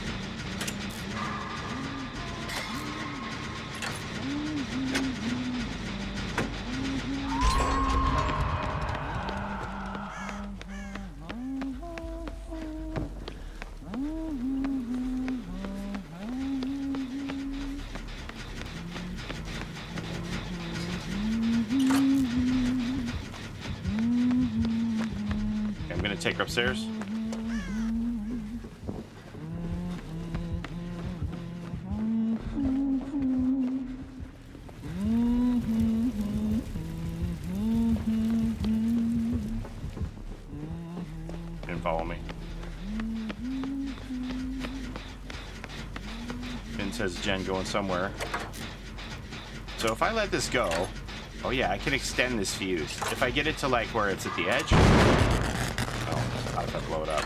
Take her upstairs. Didn't follow me. Ben says Jen going somewhere. So if I let this go, oh yeah, I can extend this fuse. If I get it to like where it's at the edge. Not if I blow it up.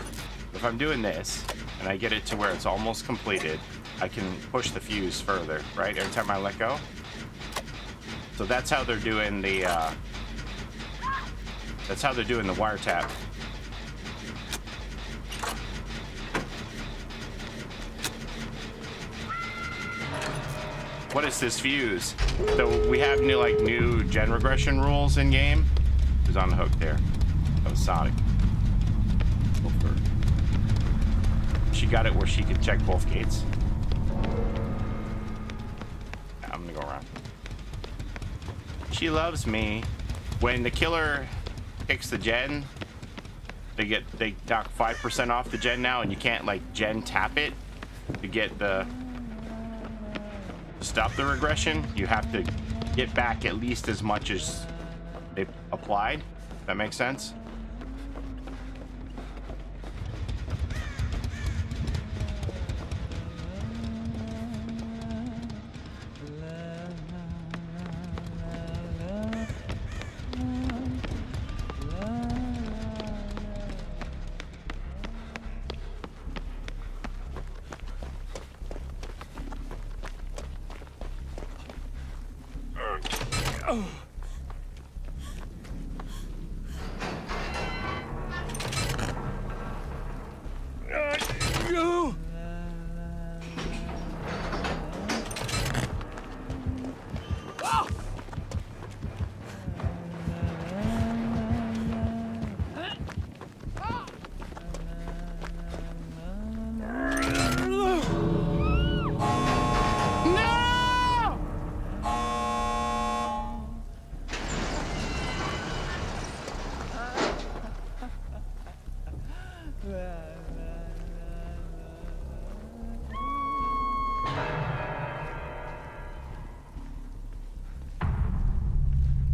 If I'm doing this and I get it to where it's almost completed, I can push the fuse further, right? Every time I let go. So that's how they're doing the wiretap. What is this fuse? So we have new gen regression rules in game. Who's on the hook there? That was Sonic. She got it where she could check both gates. I'm gonna go around. She loves me. When the killer kicks the gen, they knock 5% off the gen now, and you can't like gen tap it to get to stop the regression. You have to get back at least as much as they applied. That makes sense.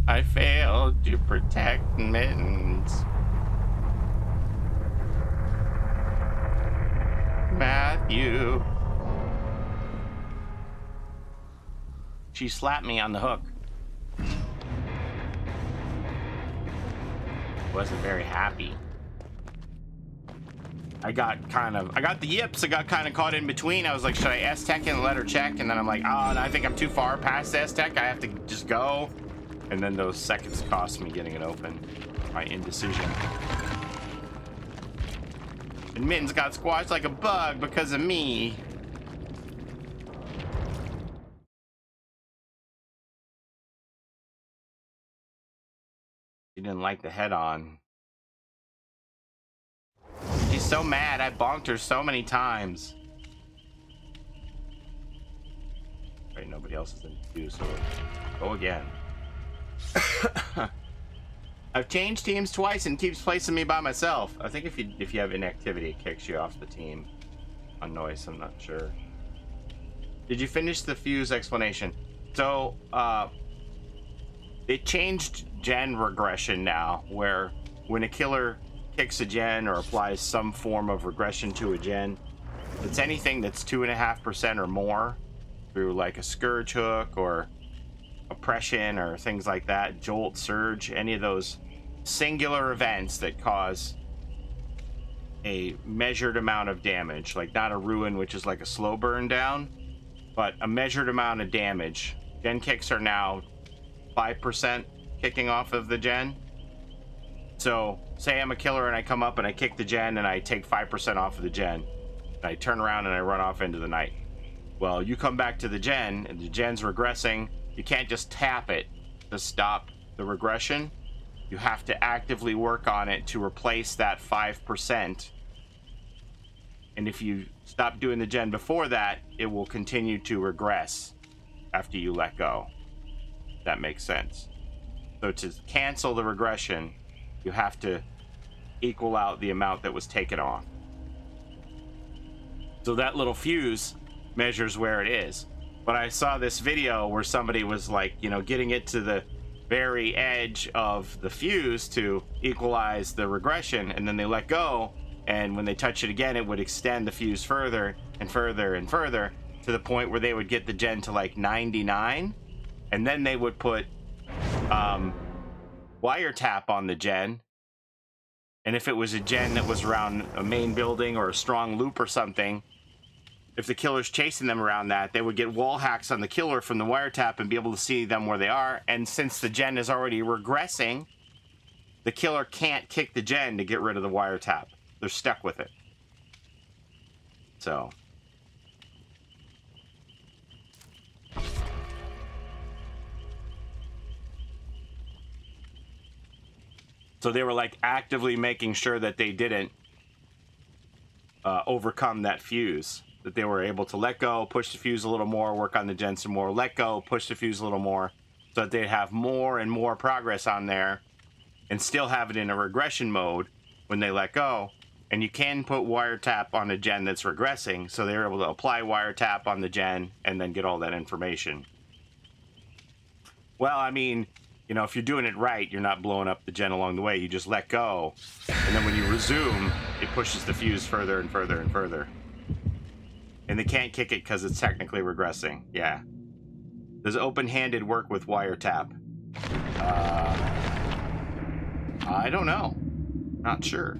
I failed to protect Mittens. Matthew. She slapped me on the hook. Wasn't very happy. I got the yips. I got kind of caught in between. I was like, should I S-Tech and let her check? And then I'm like, oh, I think I'm too far past S-Tech. I have to just go. And then those seconds cost me getting it open. My indecision. And Mittens got squashed like a bug because of me. She didn't like the head-on. She's so mad. I bonked her so many times. Right, nobody else is in the queue, so go again. I've changed teams twice and keeps placing me by myself. I think if you have inactivity, it kicks you off the team. On noise, I'm not sure. Did you finish the fuse explanation? So, it changed gen regression now, where when a killer kicks a gen or applies some form of regression to a gen, it's anything that's 2.5% or more through like a scourge hook or oppression or things like that, jolt, surge, any of those singular events that cause a measured amount of damage, like not a ruin, which is like a slow burn down, but a measured amount of damage. Gen kicks are now 5% kicking off of the gen. So say I'm a killer and I come up and I kick the gen and I take 5% off of the gen, and I turn around and I run off into the night. Well, you come back to the gen and the gen's regressing. You can't just tap it to stop the regression. You have to actively work on it to replace that 5%. And if you stop doing the gen before that, it will continue to regress after you let go. That makes sense. So to cancel the regression, you have to equal out the amount that was taken off. So that little fuse measures where it is. But I saw this video where somebody was like, you know, getting it to the very edge of the fuse to equalize the regression, and then they let go, and when they touch it again, it would extend the fuse further and further and further to the point where they would get the gen to like 99, and then they would put wiretap on the gen. And if it was a gen that was around a main building or a strong loop or something, if the killer's chasing them around that, they would get wall hacks on the killer from the wiretap and be able to see them where they are. And since the gen is already regressing, the killer can't kick the gen to get rid of the wiretap. They're stuck with it. So they were like actively making sure that they didn't overcome that fuse. That they were able to let go, push the fuse a little more, work on the gen some more, let go, push the fuse a little more, so that they'd have more and more progress on there and still have it in a regression mode when they let go. And you can put wiretap on a gen that's regressing, so they're able to apply wiretap on the gen and then get all that information. Well, I mean, you know, if you're doing it right, you're not blowing up the gen along the way. You just let go, and then when you resume, it pushes the fuse further and further and further. And they can't kick it because it's technically regressing. Yeah. Does open-handed work with wiretap? I don't know. Not sure.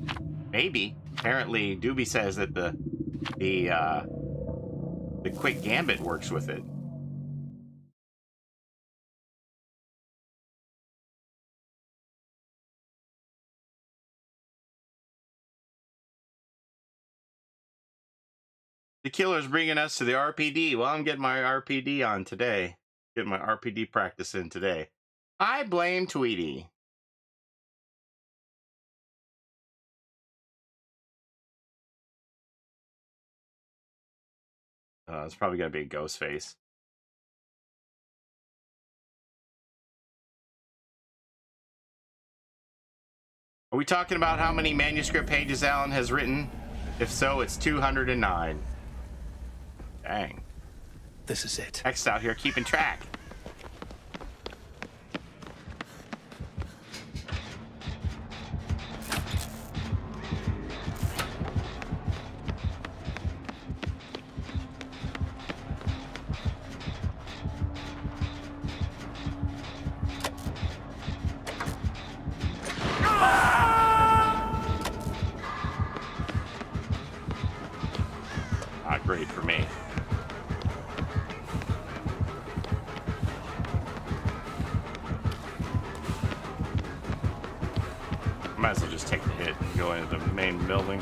Maybe. Apparently, Doobie says that the quick gambit works with it. The killer's bringing us to the RPD. Well, I'm getting my RPD on today. Getting my RPD practice in today. I blame Tweety. It's probably going to be a ghost face. Are we talking about how many manuscript pages Alan has written? If so, it's 209. Dang. This is it. X out here keeping track. Not great for me. Might as well just take the hit and go into the main building.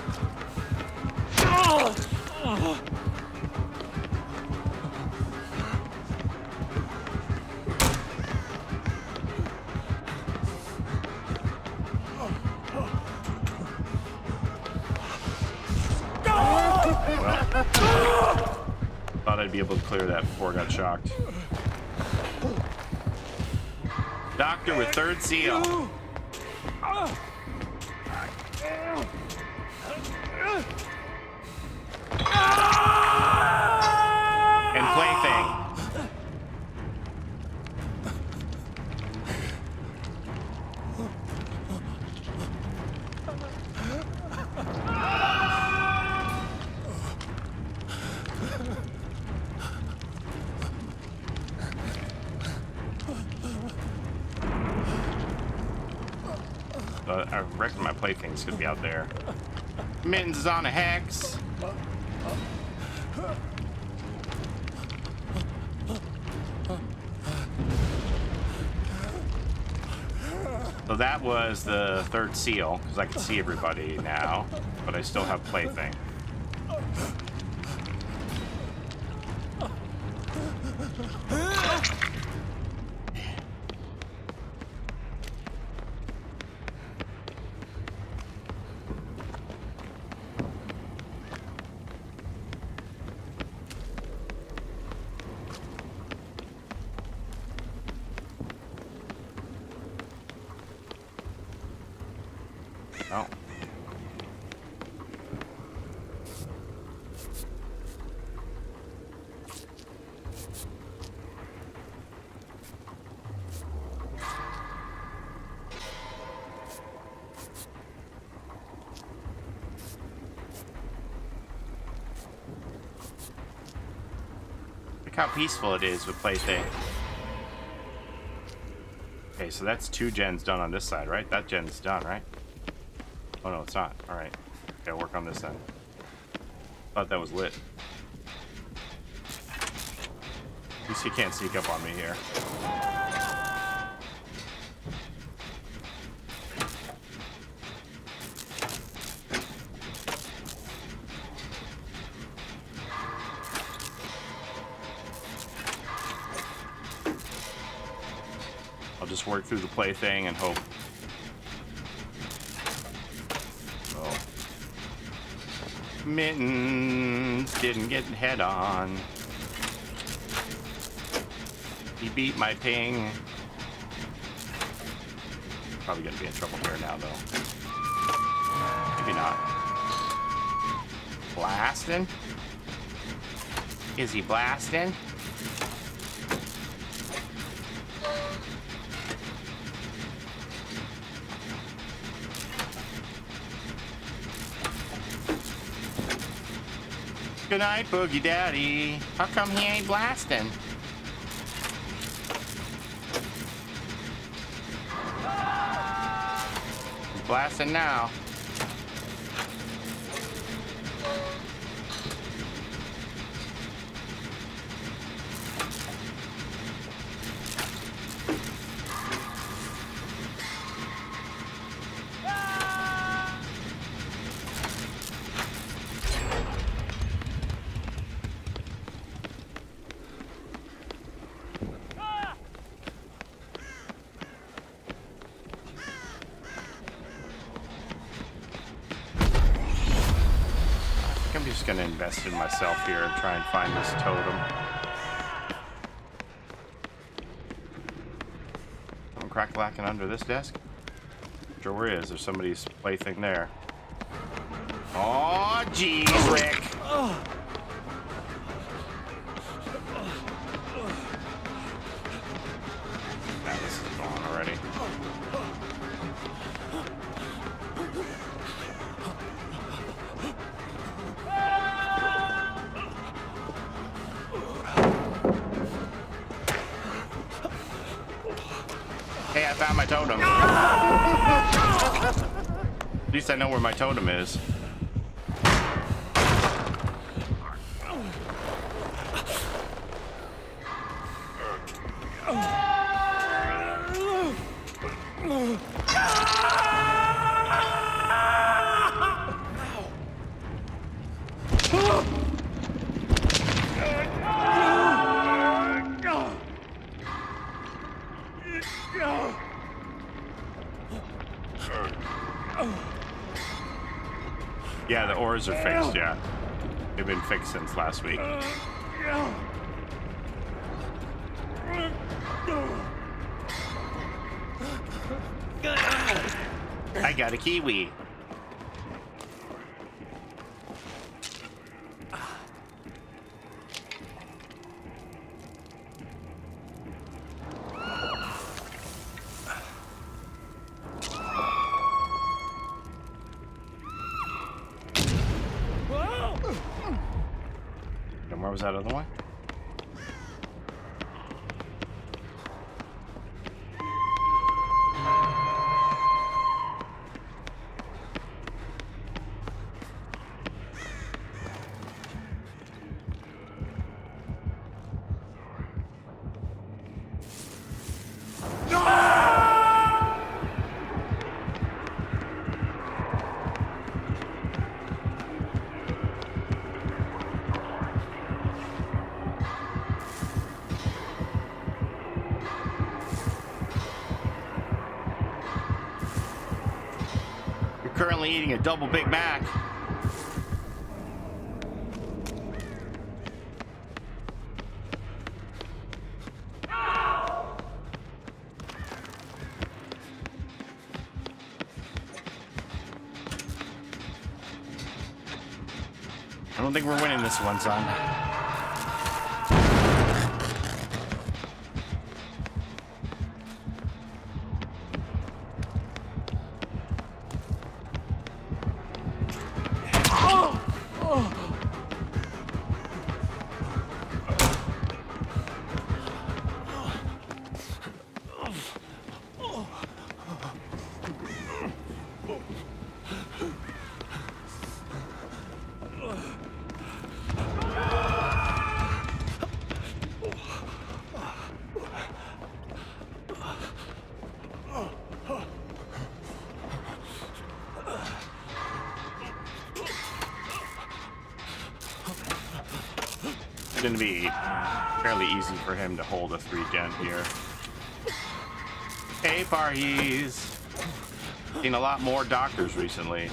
Thought I'd be able to clear that before I got shocked. Doctor with third seal. And plaything. I reckon my plaything's gonna be out there. Mittens is on a hex. So that was the third seal, because I can see everybody now, but I still have plaything. Oh. Look how peaceful it is with plaything. Okay, so that's 2 gens done on this side, right? That gen's done, right? Oh no, it's not. Alright. Gotta work on this then. Thought that was lit. At least you can't sneak up on me here. I'll just work through the plaything and hope. Mittens didn't get head on. He beat my ping. probably gonna be in trouble here now, though. Maybe not. Blasting? Is he blasting? Good night, Boogie Daddy. How come he ain't blasting? He's blasting now. I'm just gonna invest in myself here and try and find this totem. I'm crack-lacking under this desk? Sure is. There's somebody's plaything there. Oh, jeez, Rick. Now this is gone already. Hey, I found my totem. At least I know where my totem is. Yeah, the oars are fixed, yeah. They've been fixed since last week. I got a kiwi. And where was that other one? Currently eating a double Big Mac. I don't think we're winning this one, son. It's going to be fairly easy for him to hold a 3-gen here. Hey, Parhees. Seen a lot more doctors recently.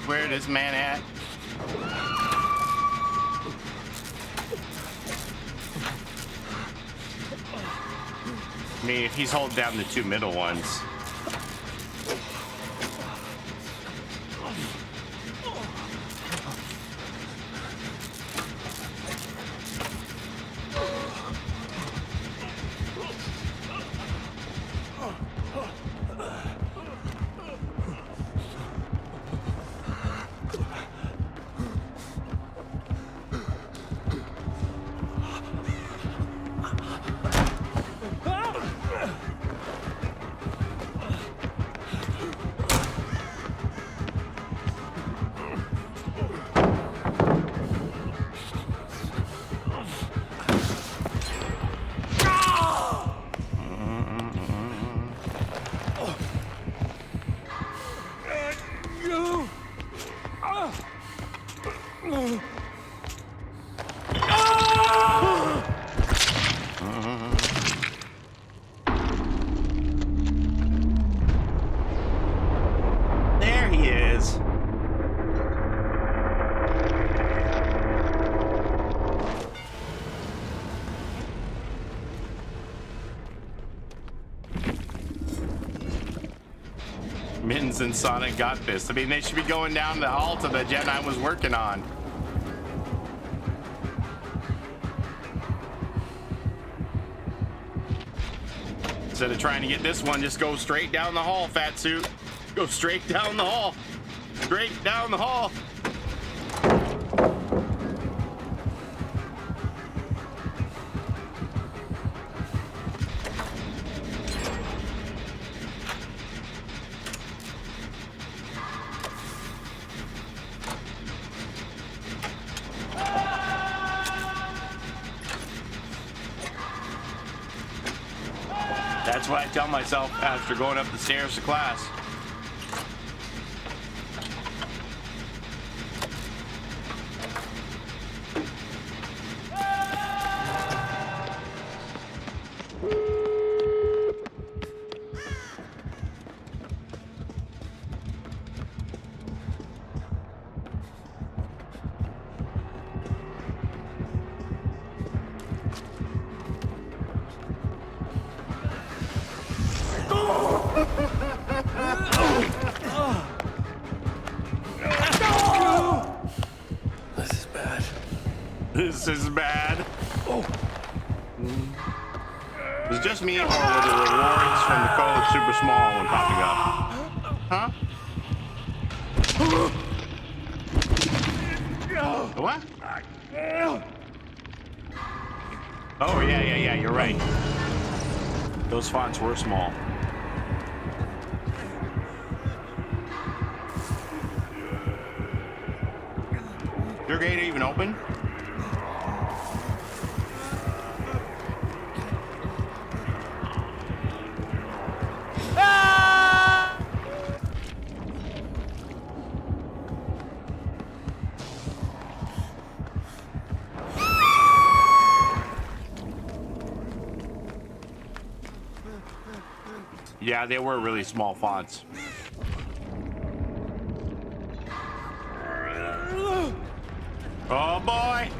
Where this man at? I mean, if he's holding down the 2 middle ones. There he is. Mittens and Sonic got this. I mean, they should be going down the hall to the gen I was working on. Instead of trying to get this one, just go straight down the hall, fat suit. Go straight down the hall. Straight down the hall. That's what I tell myself after going up the stairs to class. This is bad. Oh. Was it just me, or were the rewards from the code super small when popping up? Huh? What? Oh, yeah, you're right. Those fonts were small. Your gate even open? Yeah, they were really small fonts. Oh boy!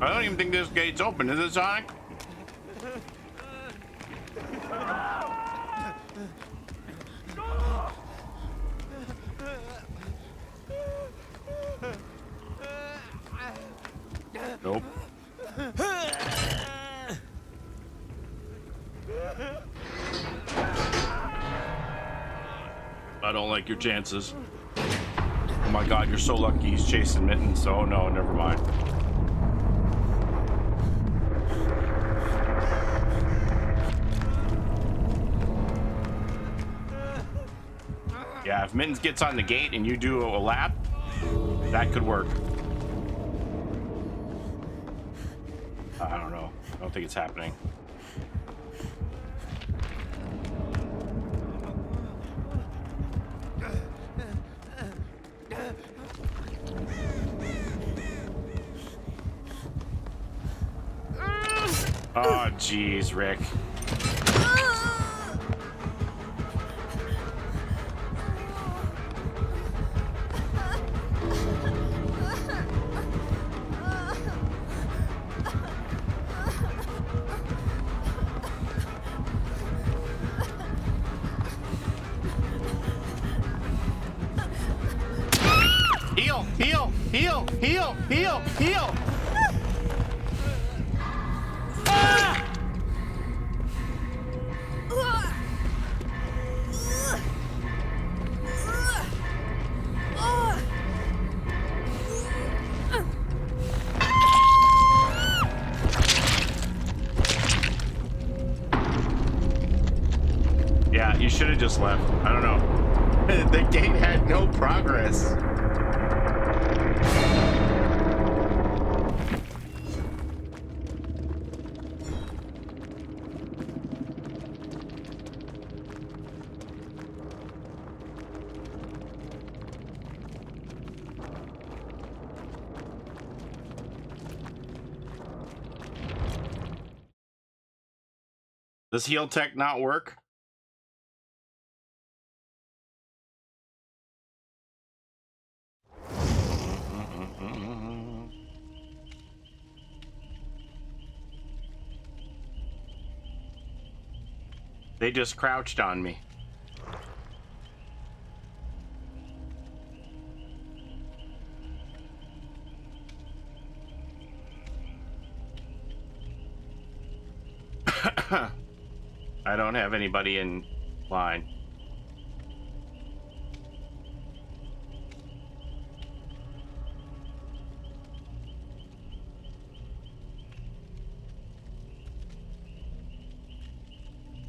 I don't even think this gate's open, is it, Sonic? Nope. I don't like your chances. Oh my god, you're so lucky he's chasing Mittens. Oh no, never mind. Yeah, if Mittens gets on the gate and you do a lap, that could work. I don't know. I don't think it's happening. Oh, jeez, Rick. Heal, heal, heal, heal, heal, heal. Ah! Yeah, you should have just left. I don't know. The gate had no progress. Does heal tech not work? They just crouched on me. I don't have anybody in line.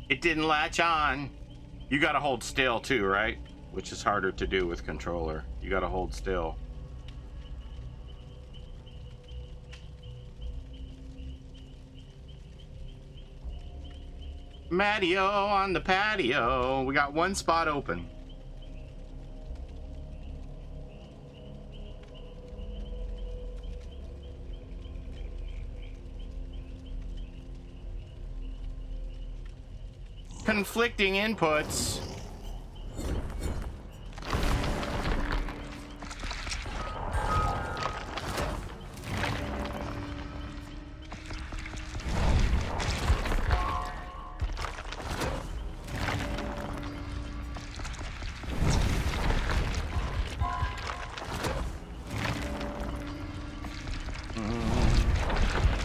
It didn't latch on. You gotta hold still too, right? Which is harder to do with controller. You gotta hold still. Mattio on the patio. We got one spot open. Conflicting inputs.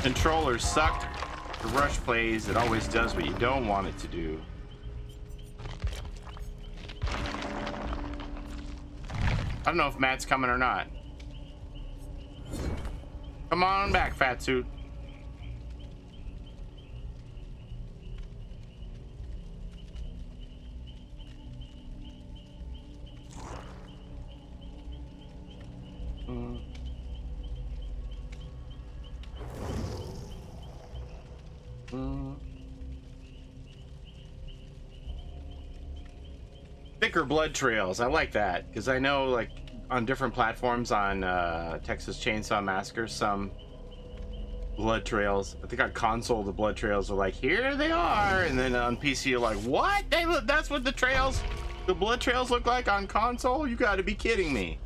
Controller sucked. The rush plays. It always does what you don't want it to do. I don't know if Matt's coming or not. Come on back, fat suit. Thicker blood trails. I like that because I know, like, on different platforms on Texas Chainsaw Massacre, some blood trails. I think on console the blood trails are like, here they are, and then on PC you're like, what? They look. That's what the blood trails look like on console? You got to be kidding me.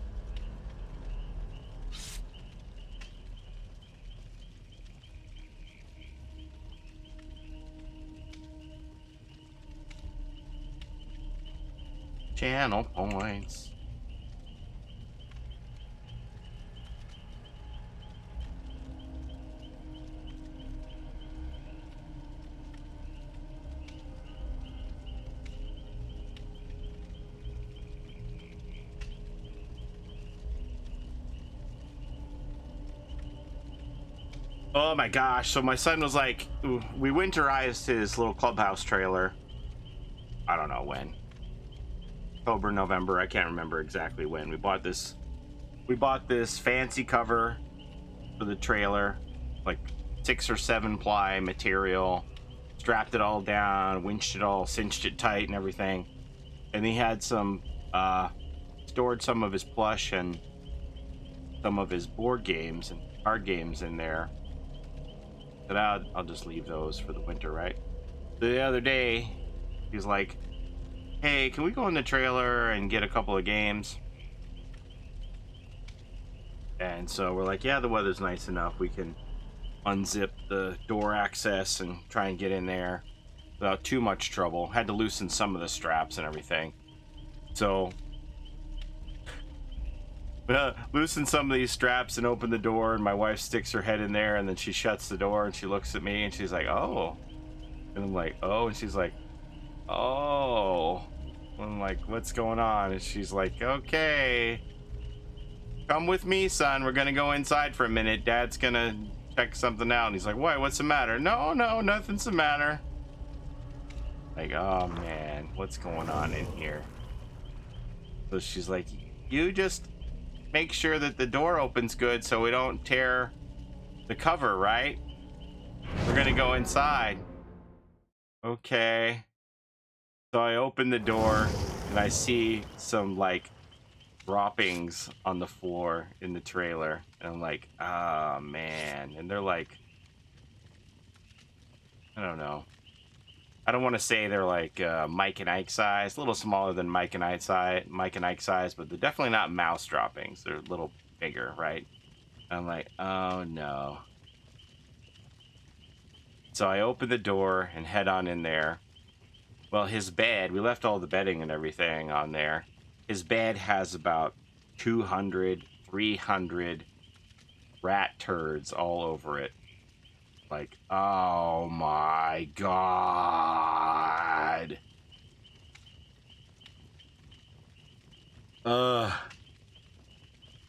Channel points. Oh my gosh. So my son was like, we winterized his little clubhouse trailer. I don't know when. October, November, I can't remember exactly when. We bought this fancy cover for the trailer, like 6 or 7 ply material, strapped it all down, winched it all, cinched it tight and everything. And he had some stored some of his plush and some of his board games and card games in there. But I'll just leave those for the winter, right? The other day, he's like, hey, can we go in the trailer and get a couple of games? And so we're like, yeah, the weather's nice enough. We can unzip the door access and try and get in there without too much trouble. Had to loosen some of the straps and everything. So loosen some of these straps and open the door, and my wife sticks her head in there, and then she shuts the door and she looks at me and she's like, oh. And I'm like, oh. And she's like, oh. I'm like, what's going on? And she's like, okay, come with me, son. We're gonna go inside for a minute. Dad's gonna check something out. And he's like, what? What's the matter? No, nothing's the matter. Like, oh man, what's going on in here? So she's like, you just make sure that the door opens good so we don't tear the cover, right? We're gonna go inside. Okay. So I open the door and I see some like droppings on the floor in the trailer, and I'm like, ah, man. And they're like, I don't know, I don't want to say they're like Mike and Ike size, a little smaller than Mike and Ike size, but they're definitely not mouse droppings. They're a little bigger, right? I'm like, oh no. So I open the door and head on in there. Well, his bed, we left all the bedding and everything on there. His bed has about 200, 300 rat turds all over it. Like, oh my God.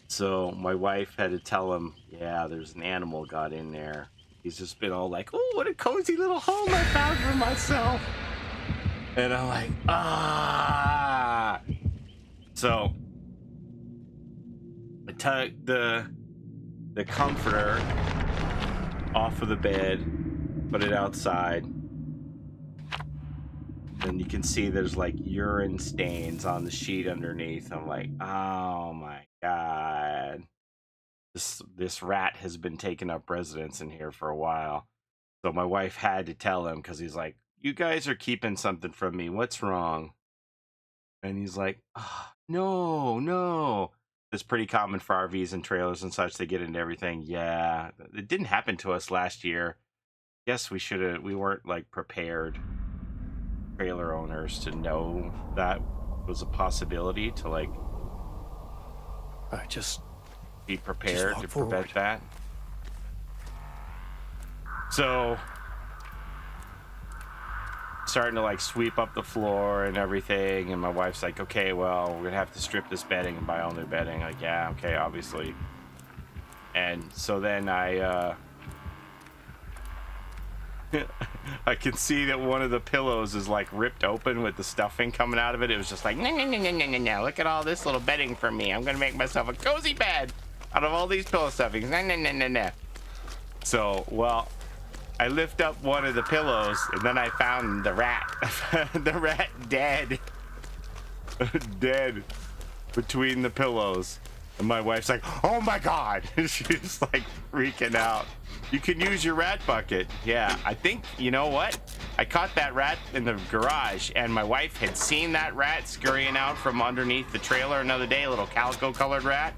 So my wife had to tell him, yeah, there's an animal got in there. He's just been all like, oh, what a cozy little home I found for myself. And I'm like, ah. So I took the comforter off of the bed, put it outside, and you can see there's like urine stains on the sheet underneath. I'm like, oh my God. This rat has been taking up residence in here for a while. So my wife had to tell him, because he's like, you guys are keeping something from me. What's wrong? And he's like, oh, no. It's pretty common for RVs and trailers and such. They get into everything. Yeah, it didn't happen to us last year. Yes, we weren't like prepared, trailer owners, to know that was a possibility, to like be prepared to prevent that. So starting to like sweep up the floor and everything, and my wife's like, okay, well, we're gonna have to strip this bedding and buy all new bedding. Like, yeah, okay, obviously. And so then I I can see that one of the pillows is like ripped open with the stuffing coming out of it. It was just like, no, look at all this little bedding for me. I'm gonna make myself a cozy bed out of all these pillow stuffings. No. So, well, I lift up one of the pillows, and then I found the rat. The rat dead. Dead between the pillows. And my wife's like, oh my God. She's like freaking out. You can use your rat bucket. Yeah, I think, you know what? I caught that rat in the garage, and my wife had seen that rat scurrying out from underneath the trailer another day, a little calico colored rat.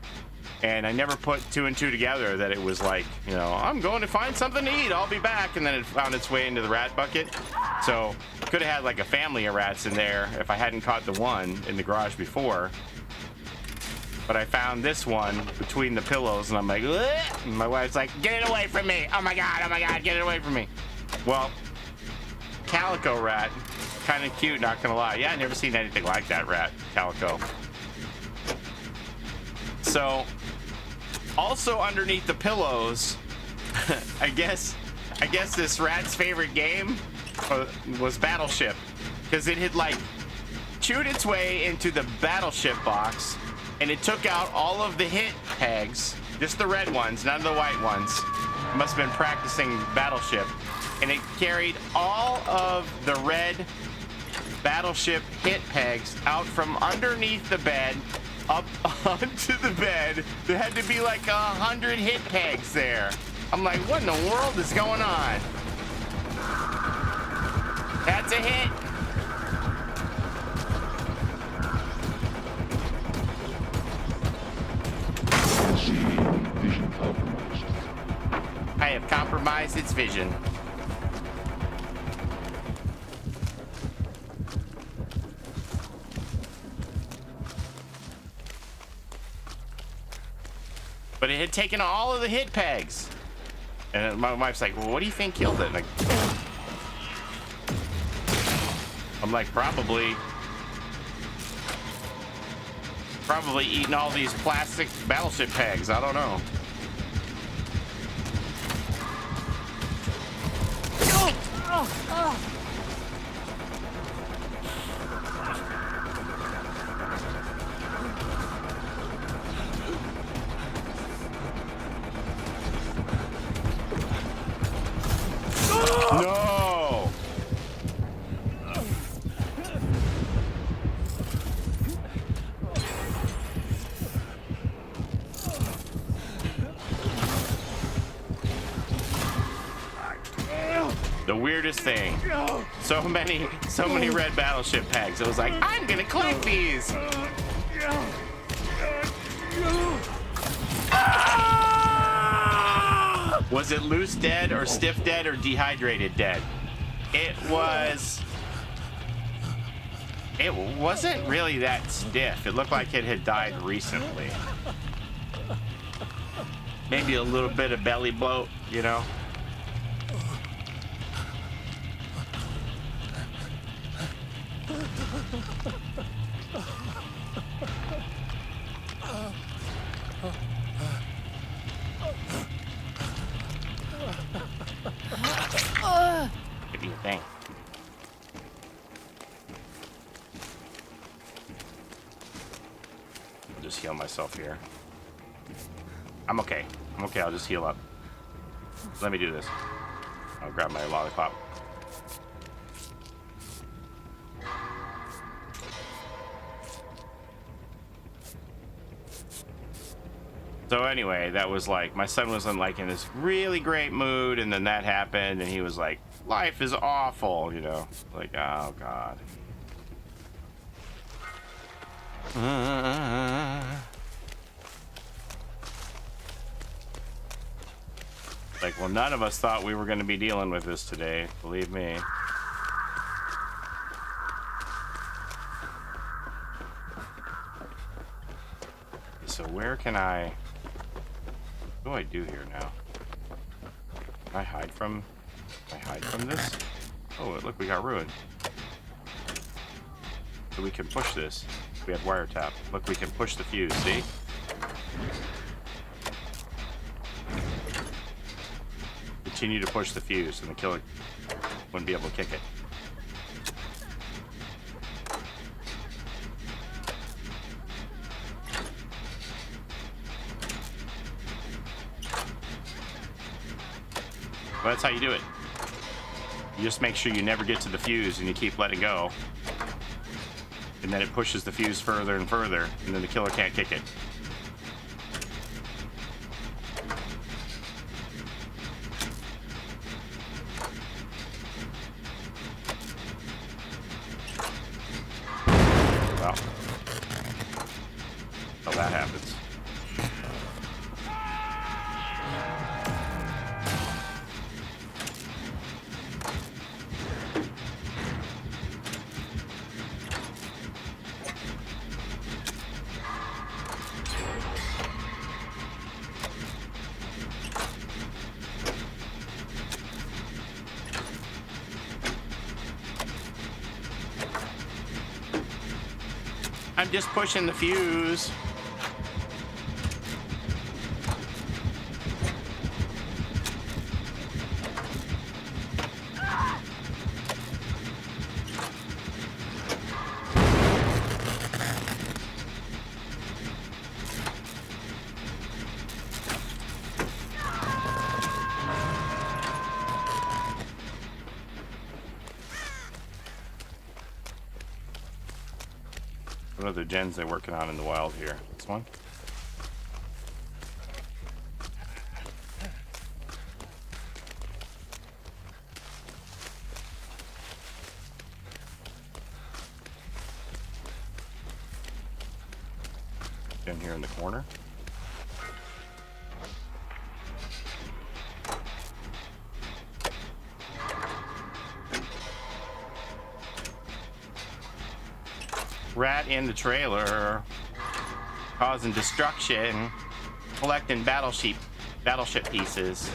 And I never put two and two together that it was like, you know, I'm going to find something to eat, I'll be back. And then it found its way into the rat bucket. So could have had like a family of rats in there if I hadn't caught the one in the garage before. But I found this one between the pillows, and I'm like, ugh! And my wife's like, get it away from me. Oh my God, get it away from me. Well, calico rat, kind of cute, not gonna lie. Yeah, I never seen anything like that rat, calico. So also underneath the pillows, I guess this rat's favorite game was Battleship, because it had like chewed its way into the Battleship box, and it took out all of the hit pegs, just the red ones, none of the white ones. It must have been practicing Battleship, and it carried all of the red Battleship hit pegs out from underneath the bed up onto the bed. There had to be like 100 hit pegs there. I'm like, what in the world is going on? That's a hit. Vision compromised. I have compromised its vision. But it had taken all of the hit pegs. And my wife's like, well, what do you think killed it? Like, I'm like, probably eating all these plastic battleship pegs. I don't know. No! The weirdest thing. So many red battleship pegs. It was like, I'm gonna collect these. Was it loose dead or stiff dead or dehydrated dead? It wasn't really that stiff. It looked like it had died recently. Maybe a little bit of belly bloat, you know? Give me a thing. I'll just heal myself here. I'm okay. I'm okay. I'll just heal up. Let me do this. I'll grab my lollipop. So anyway, that was like, my son was in like in this really great mood, and then that happened, and he was like, life is awful, you know? Like, oh God. Like, well, none of us thought we were going to be dealing with this today, believe me. So where can I... What do I do here now? Can I hide from this? Oh, look, we got ruined. So we can push this. We have wiretap. Look, we can push the fuse, see? Continue to push the fuse, and the killer wouldn't be able to kick it. Well, that's how you do it. You just make sure you never get to the fuse, and you keep letting go. And then it pushes the fuse further and further, and then the killer can't kick it. Well, how that happens. I'm just pushing the fuse. What other gens they're working on in the wild here? This one? in here in the corner. Rat in the trailer, causing destruction, collecting battleship pieces.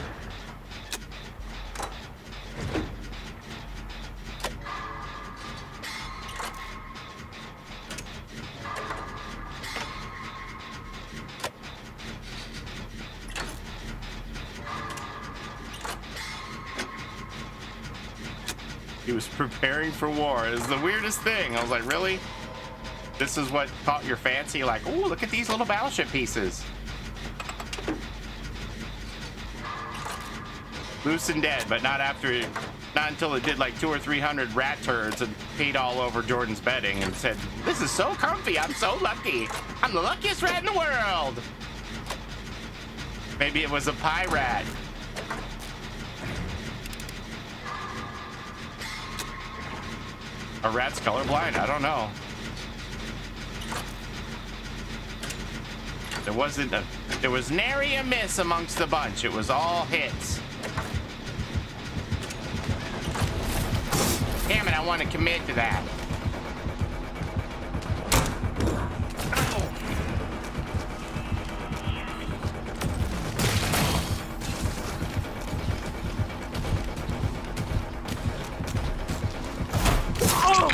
He was preparing for war. It's the weirdest thing. I was like, really? This is what caught your fancy? Like, oh, look at these little battleship pieces. Loose and dead, but not until it did like 200 or 300 rat turds and peed all over Jordan's bedding and said, this is so comfy, I'm so lucky. I'm the luckiest rat in the world. Maybe it was a pie rat. A rat's colorblind? I don't know. There was nary a miss amongst the bunch. It was all hits. Damn it, I want to commit to that.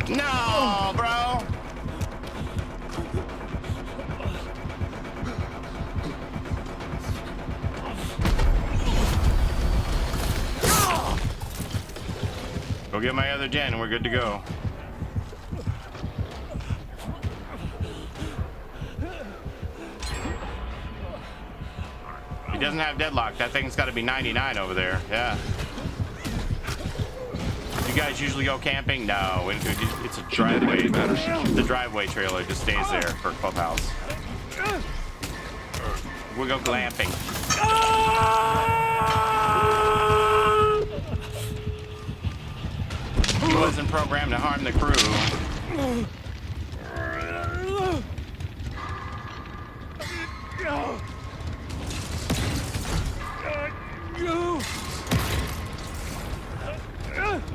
No, bro. Go get my other gen and we're good to go. He doesn't have deadlock. That thing's got to be 99 over there. Yeah. You guys usually go camping? No, it's a driveway. The driveway trailer just stays there for clubhouse. We'll go glamping. He wasn't programmed to harm the crew.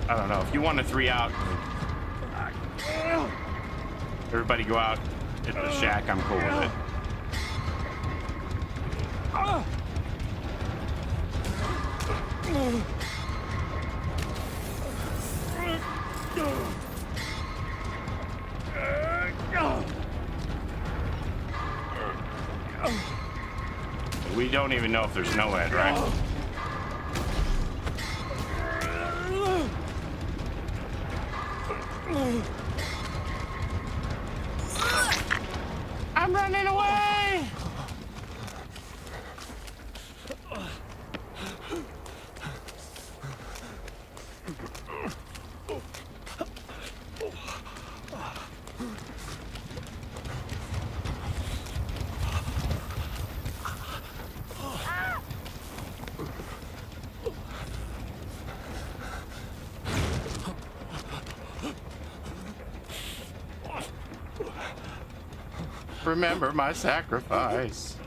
I don't know. If you want a 3 out, everybody go out at the shack. I'm cool with it. We don't even know if there's no head, right? I'm running away! Remember my sacrifice.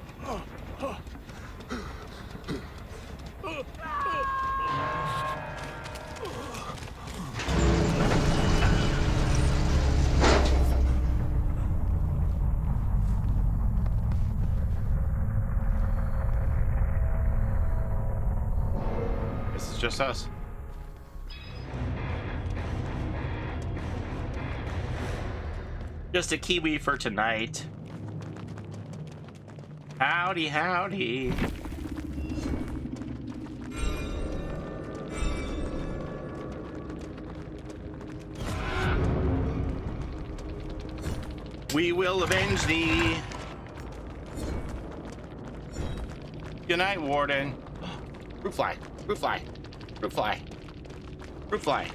This is just us. Just a Kiwi for tonight. Howdy, howdy. We will avenge thee. Good night, Warden. Fruit fly, fruit fly, fruit fly, fruit fly.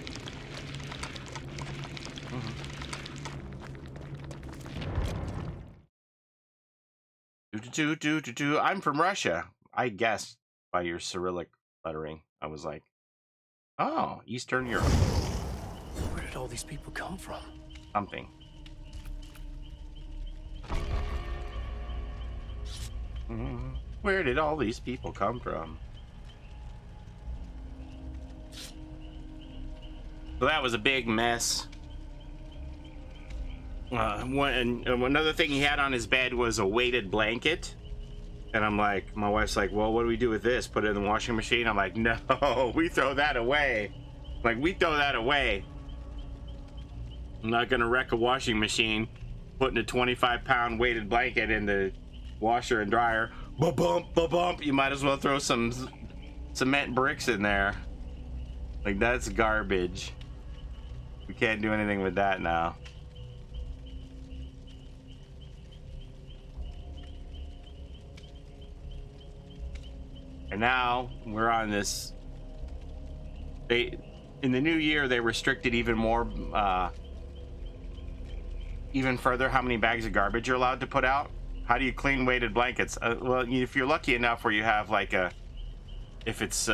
I'm from Russia. I guessed by your Cyrillic lettering. I was like, oh, Eastern Europe. Where did all these people come from? Something. Where did all these people come from? So that was a big mess. Another thing he had on his bed was a weighted blanket. And I'm like, my wife's like, well, what do we do with this? Put it in the washing machine? I'm like, no, we throw that away. Like, we throw that away. I'm not gonna wreck a washing machine putting a 25-pound weighted blanket in the washer and dryer. Ba-bump, ba-bump. You might as well throw some cement bricks in there. Like, that's garbage. We can't do anything with that now. And now we're on this. In the new year, they restricted even more, even further, how many bags of garbage you're allowed to put out. How do you clean weighted blankets? Well, if you're lucky enough where you have like if it's you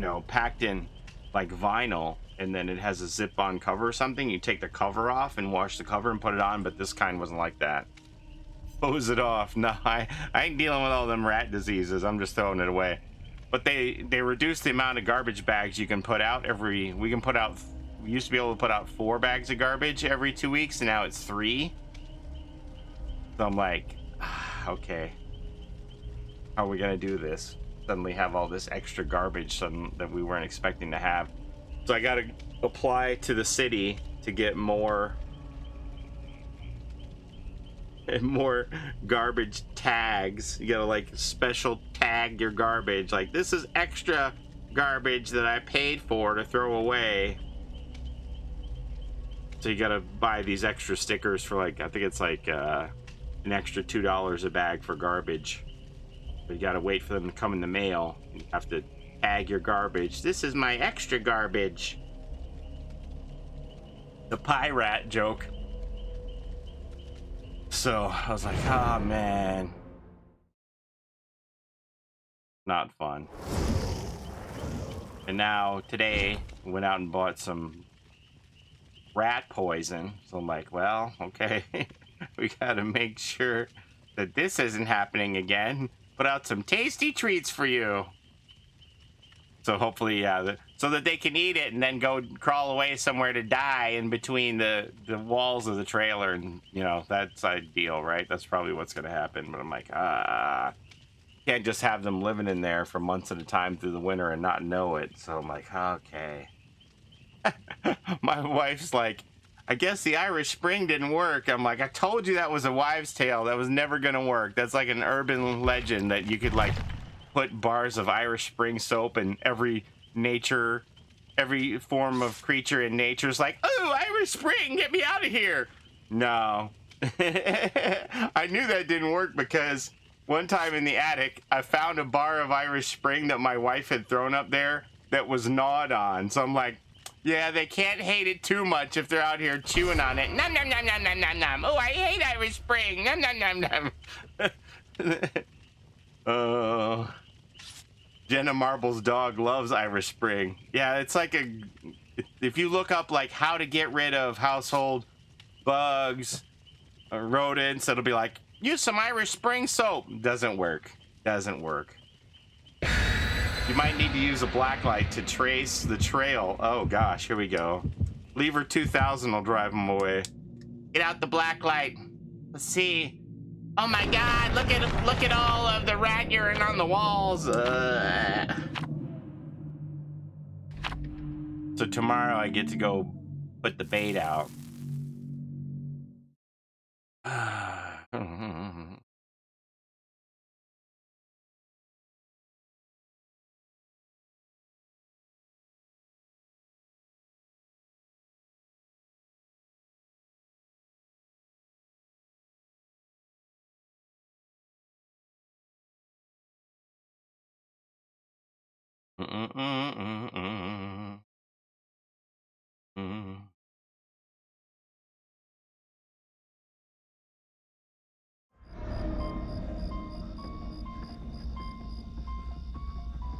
know, packed in like vinyl and then it has a zip-on cover or something, you take the cover off and wash the cover and put it on. But this kind wasn't like that. Hose it off. No, I ain't dealing with all them rat diseases. I'm just throwing it away. But they reduced the amount of garbage bags you can put out every. We used to be able to put out 4 bags of garbage every 2 weeks, and now it's 3. So I'm like, okay, how are we gonna do this? Suddenly have all this extra garbage that we weren't expecting to have. So I gotta apply to the city to get more garbage tags. You gotta like special tag your garbage, like this is extra garbage that I paid for to throw away. So you gotta buy these extra stickers for like, I think it's like an extra $2 a bag for garbage. But you gotta wait for them to come in the mail. You have to tag your garbage. This is my extra garbage. The pie rat joke. So I was like, oh man, not fun. And now today we went out and bought some rat poison. So I'm like, well, okay, we gotta make sure that this isn't happening again. Put out some tasty treats for you. So hopefully, yeah, so that they can eat it and then go crawl away somewhere to die in between the walls of the trailer. And, you know, that's ideal, right? That's probably what's going to happen. But I'm like, can't just have them living in there for months at a time through the winter and not know it. So I'm like, okay. My wife's like, I guess the Irish Spring didn't work. I'm like, I told you that was a wives' tale. That was never going to work. That's like an urban legend that you could, like, put bars of Irish Spring soap in every form of creature in nature's like, oh, Irish Spring, get me out of here. No. I knew that didn't work because one time in the attic, I found a bar of Irish Spring that my wife had thrown up there that was gnawed on. So I'm like, yeah, they can't hate it too much if they're out here chewing on it. Nom, nom, nom, nom, nom, nom, nom. Oh, I hate Irish Spring. Nom, nom, nom, nom. Jenna Marble's dog loves Irish Spring. Yeah, it's like if you look up like how to get rid of household bugs or rodents, it'll be like, use some Irish Spring soap. Doesn't work. Doesn't work. You might need to use a blacklight to trace the trail. Oh gosh, here we go. Lever 2000 will drive them away. Get out the blacklight. Let's see. Oh my God! Look at all of the rat urine on the walls. So tomorrow I get to go put the bait out.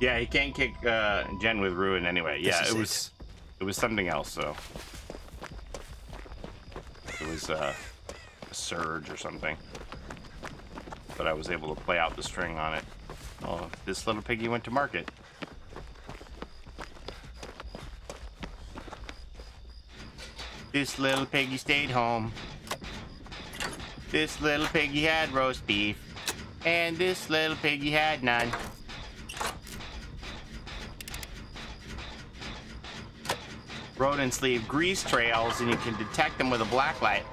Yeah, he can't kick Jen with Ruin anyway. Yeah, it was something else. So it was a surge or something. but I was able to play out the string on it. Oh, this little piggy went to market. This little piggy stayed home. This little piggy had roast beef. And this little piggy had none. Rodents leave grease trails and you can detect them with a black light.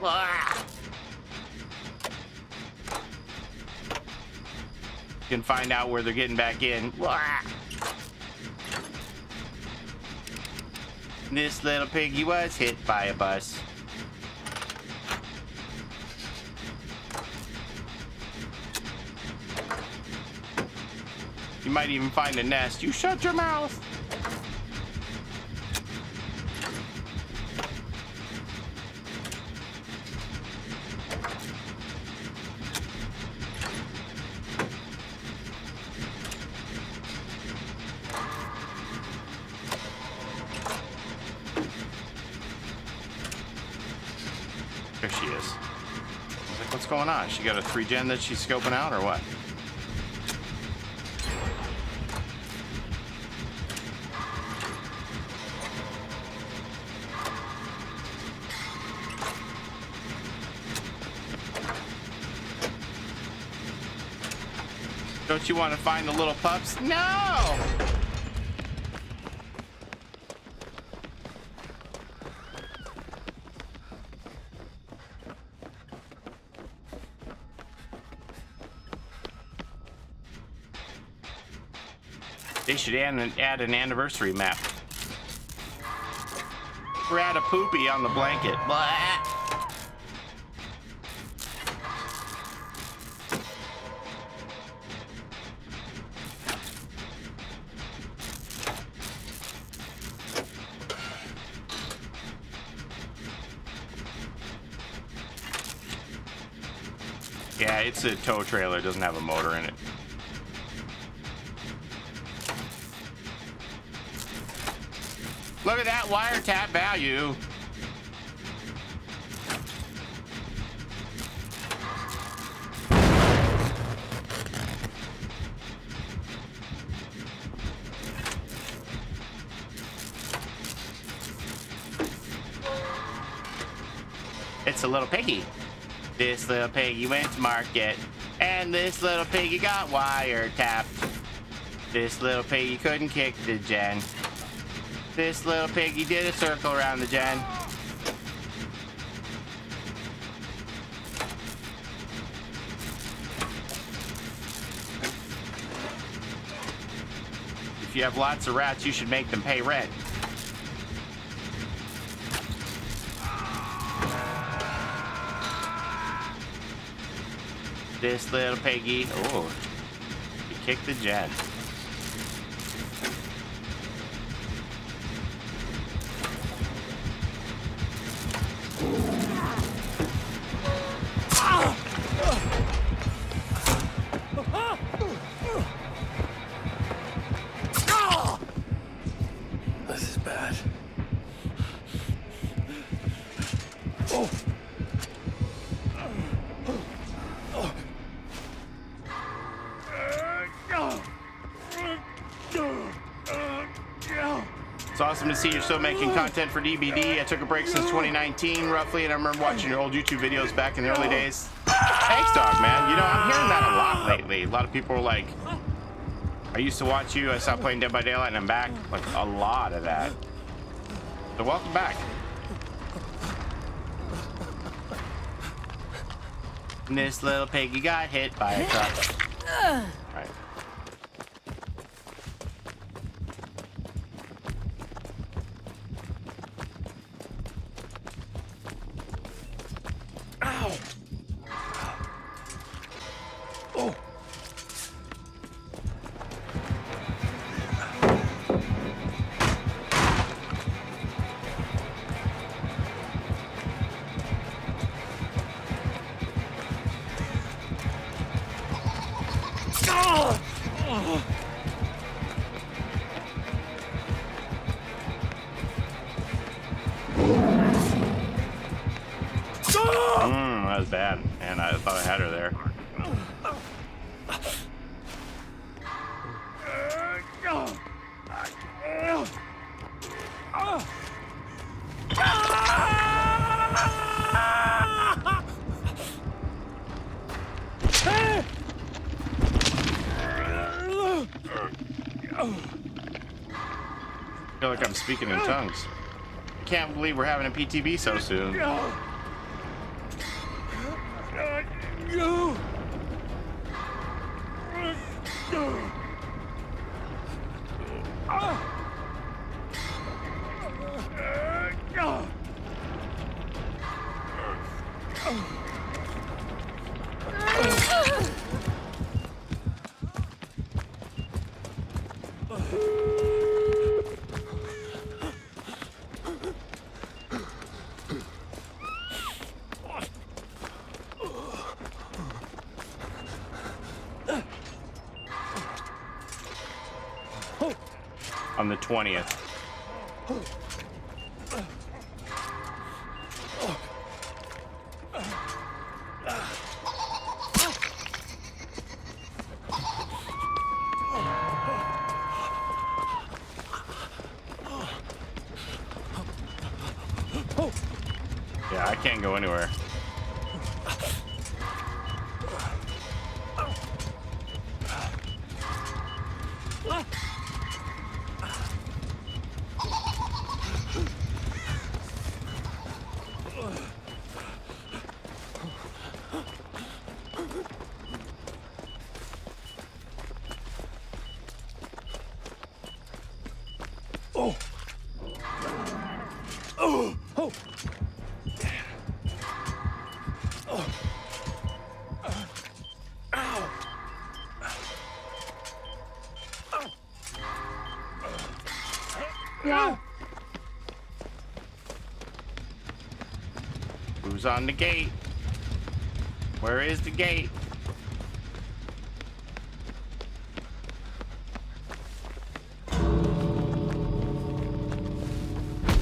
You can find out where they're getting back in. This little piggy was hit by a bus. You might even find a nest. You shut your mouth. There she is. I was like, what's going on? She got a 3-gen that she's scoping out or what? Don't you want to find the little pups? No! They should add an anniversary map. We're at a poopy on the blanket. Blah. Yeah, it's a tow trailer. It doesn't have a motor in it. Look at that wiretap value. It's a little piggy. This little piggy went to market, and this little piggy got wiretapped. This little piggy couldn't kick the gen. This little piggy did a circle around the gen. If you have lots of rats, you should make them pay rent. This little piggy, oh, he kicked the gen. This is bad. Oh. It's awesome to see you're still making content for DBD. I took a break since 2019, roughly, and I remember watching your old YouTube videos back in the early days. Thanks, dog, man. You know, I'm hearing that a lot lately. A lot of people are like, I used to watch you, I stopped playing Dead by Daylight, and I'm back. Like, a lot of that. So welcome back. And this little piggy got hit by a truck. All right. Ow! Oh! That was bad, and I thought I had her there. I feel like I'm speaking in tongues. Can't believe we're having a PTB so soon. On the 20th. Yeah, I can't go anywhere. Who's on the gate? Where is the gate?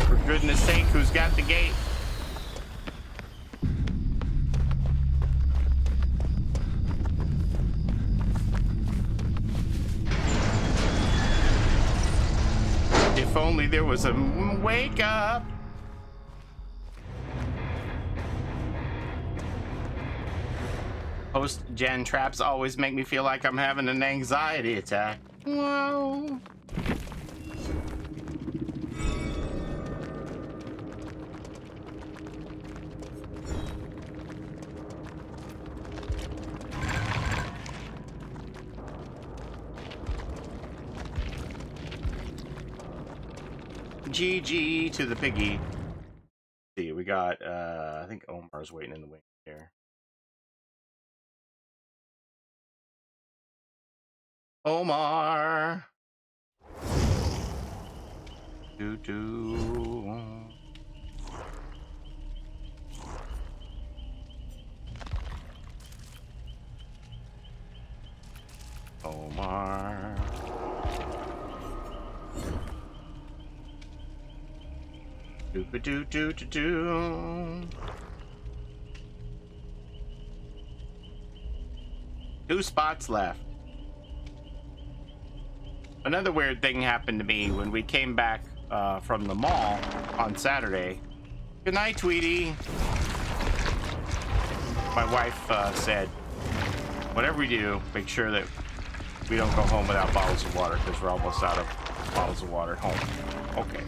For goodness sake, who's got the gate? If only there was a wake up. Post-gen traps always make me feel like I'm having an anxiety attack. Whoa. GG to the piggy. Let's see, we got I think Omar's waiting in the wing here. Omar. Doo-doo. Omar. Doo-ba-doo-doo-doo-doo. 2 spots left. Another weird thing happened to me when we came back from the mall on Saturday. Good night, Tweety. My wife said, whatever we do, make sure that we don't go home without bottles of water because we're almost out of bottles of water at home. Okay.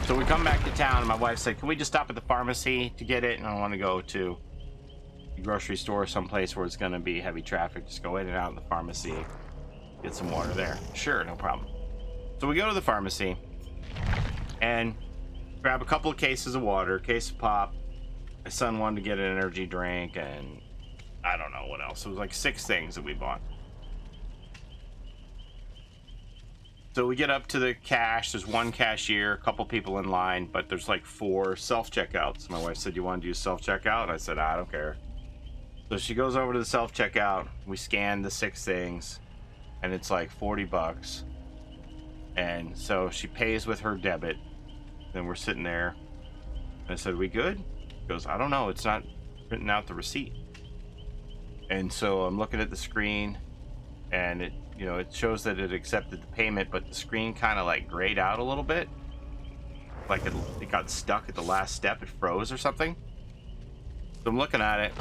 So we come back to town and my wife said, can we just stop at the pharmacy to get it? And I want to go to the grocery store someplace where it's going to be heavy traffic. Just go in and out of the pharmacy. Get some water there. Sure, no problem. So we go to the pharmacy and grab a couple of cases of water, case of pop. My son wanted to get an energy drink and I don't know what else. It was like 6 things that we bought. So we get up to the cash. There's 1 cashier, a couple people in line, but there's like 4 self-checkouts. My wife said, you want to do self-checkout? And I said, I don't care. So she goes over to the self-checkout. We scan the 6 things. And it's like $40. And so she pays with her debit. Then we're sitting there. And I said, we good? She goes, I don't know. It's not printing out the receipt. And so I'm looking at the screen. And it, you know, it shows that it accepted the payment. But the screen kind of like grayed out a little bit. Like it got stuck at the last step. It froze or something. So I'm looking at it.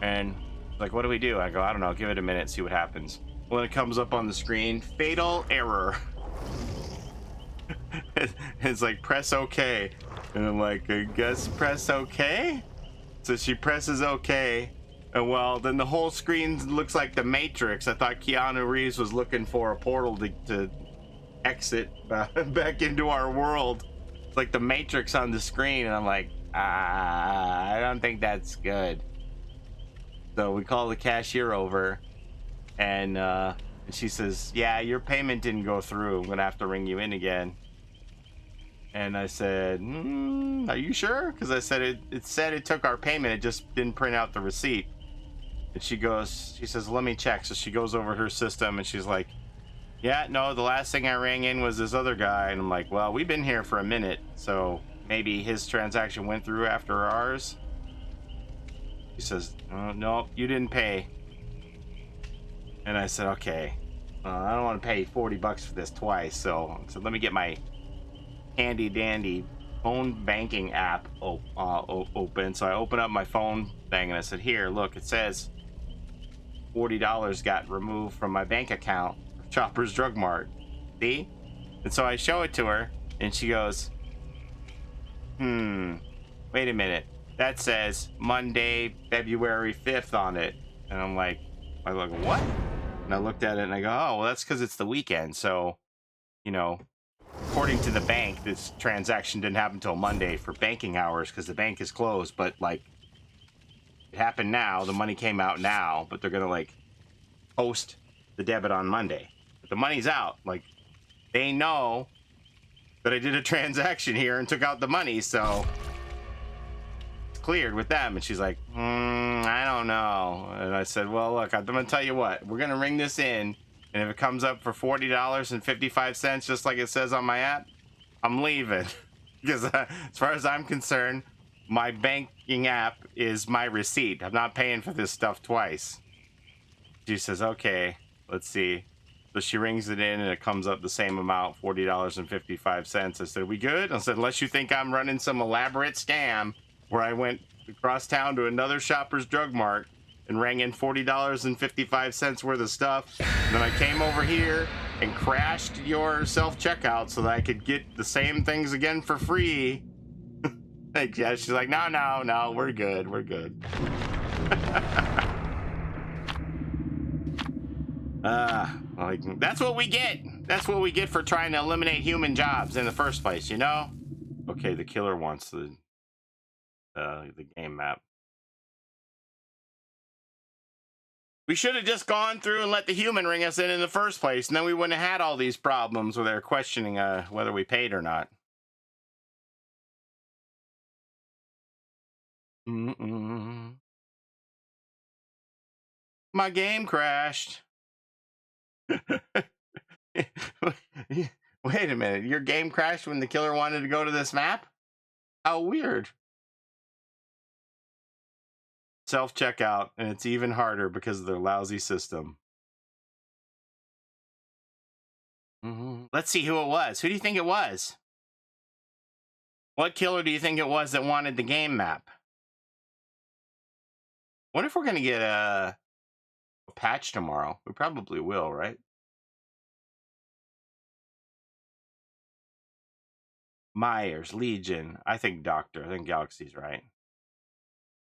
And like, what do we do? I go, I don't know. Give it a minute. See what happens. when it comes up on the screen, fatal error. It's like, press OK. And I'm like, I guess press OK? So she presses OK. And well, then the whole screen looks like the Matrix. I thought Keanu Reeves was looking for a portal to exit back into our world. It's like the Matrix on the screen. And I'm like, I don't think that's good. So we call the cashier over. And she says, yeah, your payment didn't go through. I'm going to have to ring you in again. And I said, are you sure? Because I said it said it took our payment. It just didn't print out the receipt. And she says, let me check. So she goes over her system and she's like, yeah, no, the last thing I rang in was this other guy. And I'm like, well, we've been here for a minute. So maybe his transaction went through after ours. She says, no, you didn't pay. And I said, okay, I don't want to pay $40 for this twice. So let me get my handy dandy phone banking app open. So I open up my phone thing and I said, here, look, it says $40 got removed from my bank account, Chopper's Drug Mart. See? And so I show it to her and she goes, wait a minute. That says Monday, February 5th on it. And I'm like, what? And I looked at it and I go, oh, well, that's because it's the weekend. So, you know, according to the bank, this transaction didn't happen until Monday for banking hours because the bank is closed. But, like, it happened now. The money came out now, but they're going to, like, post the debit on Monday. But the money's out. Like, they know that I did a transaction here and took out the money, so it's cleared with them. And she's like, I don't know. And I said, well, look, I'm going to tell you what. We're going to ring this in. And if it comes up for $40.55, just like it says on my app, I'm leaving. Because as far as I'm concerned, my banking app is my receipt. I'm not paying for this stuff twice. She says, okay, let's see. So she rings it in and it comes up the same amount, $40.55. I said, we good? I said, unless you think I'm running some elaborate scam where I went across town to another Shopper's Drug Mart and rang in $40.55 worth of stuff. And then I came over here and crashed your self-checkout so that I could get the same things again for free. Like, yeah, she's like, no, we're good. Like, that's what we get. That's what we get for trying to eliminate human jobs in the first place, you know? Okay, the killer wants the game map. We should have just gone through and let the human ring us in the first place, and then we wouldn't have had all these problems where they're questioning whether we paid or not. My game crashed. Wait a minute. Your game crashed when the killer wanted to go to this map? How weird. Self-checkout, and it's even harder because of their lousy system. Let's see who it was. Who do you think it was? What killer do you think it was that wanted the game map? What if we're going to get a patch tomorrow? We probably will, right? Myers, Legion. I think Doctor. I think Galaxy's right.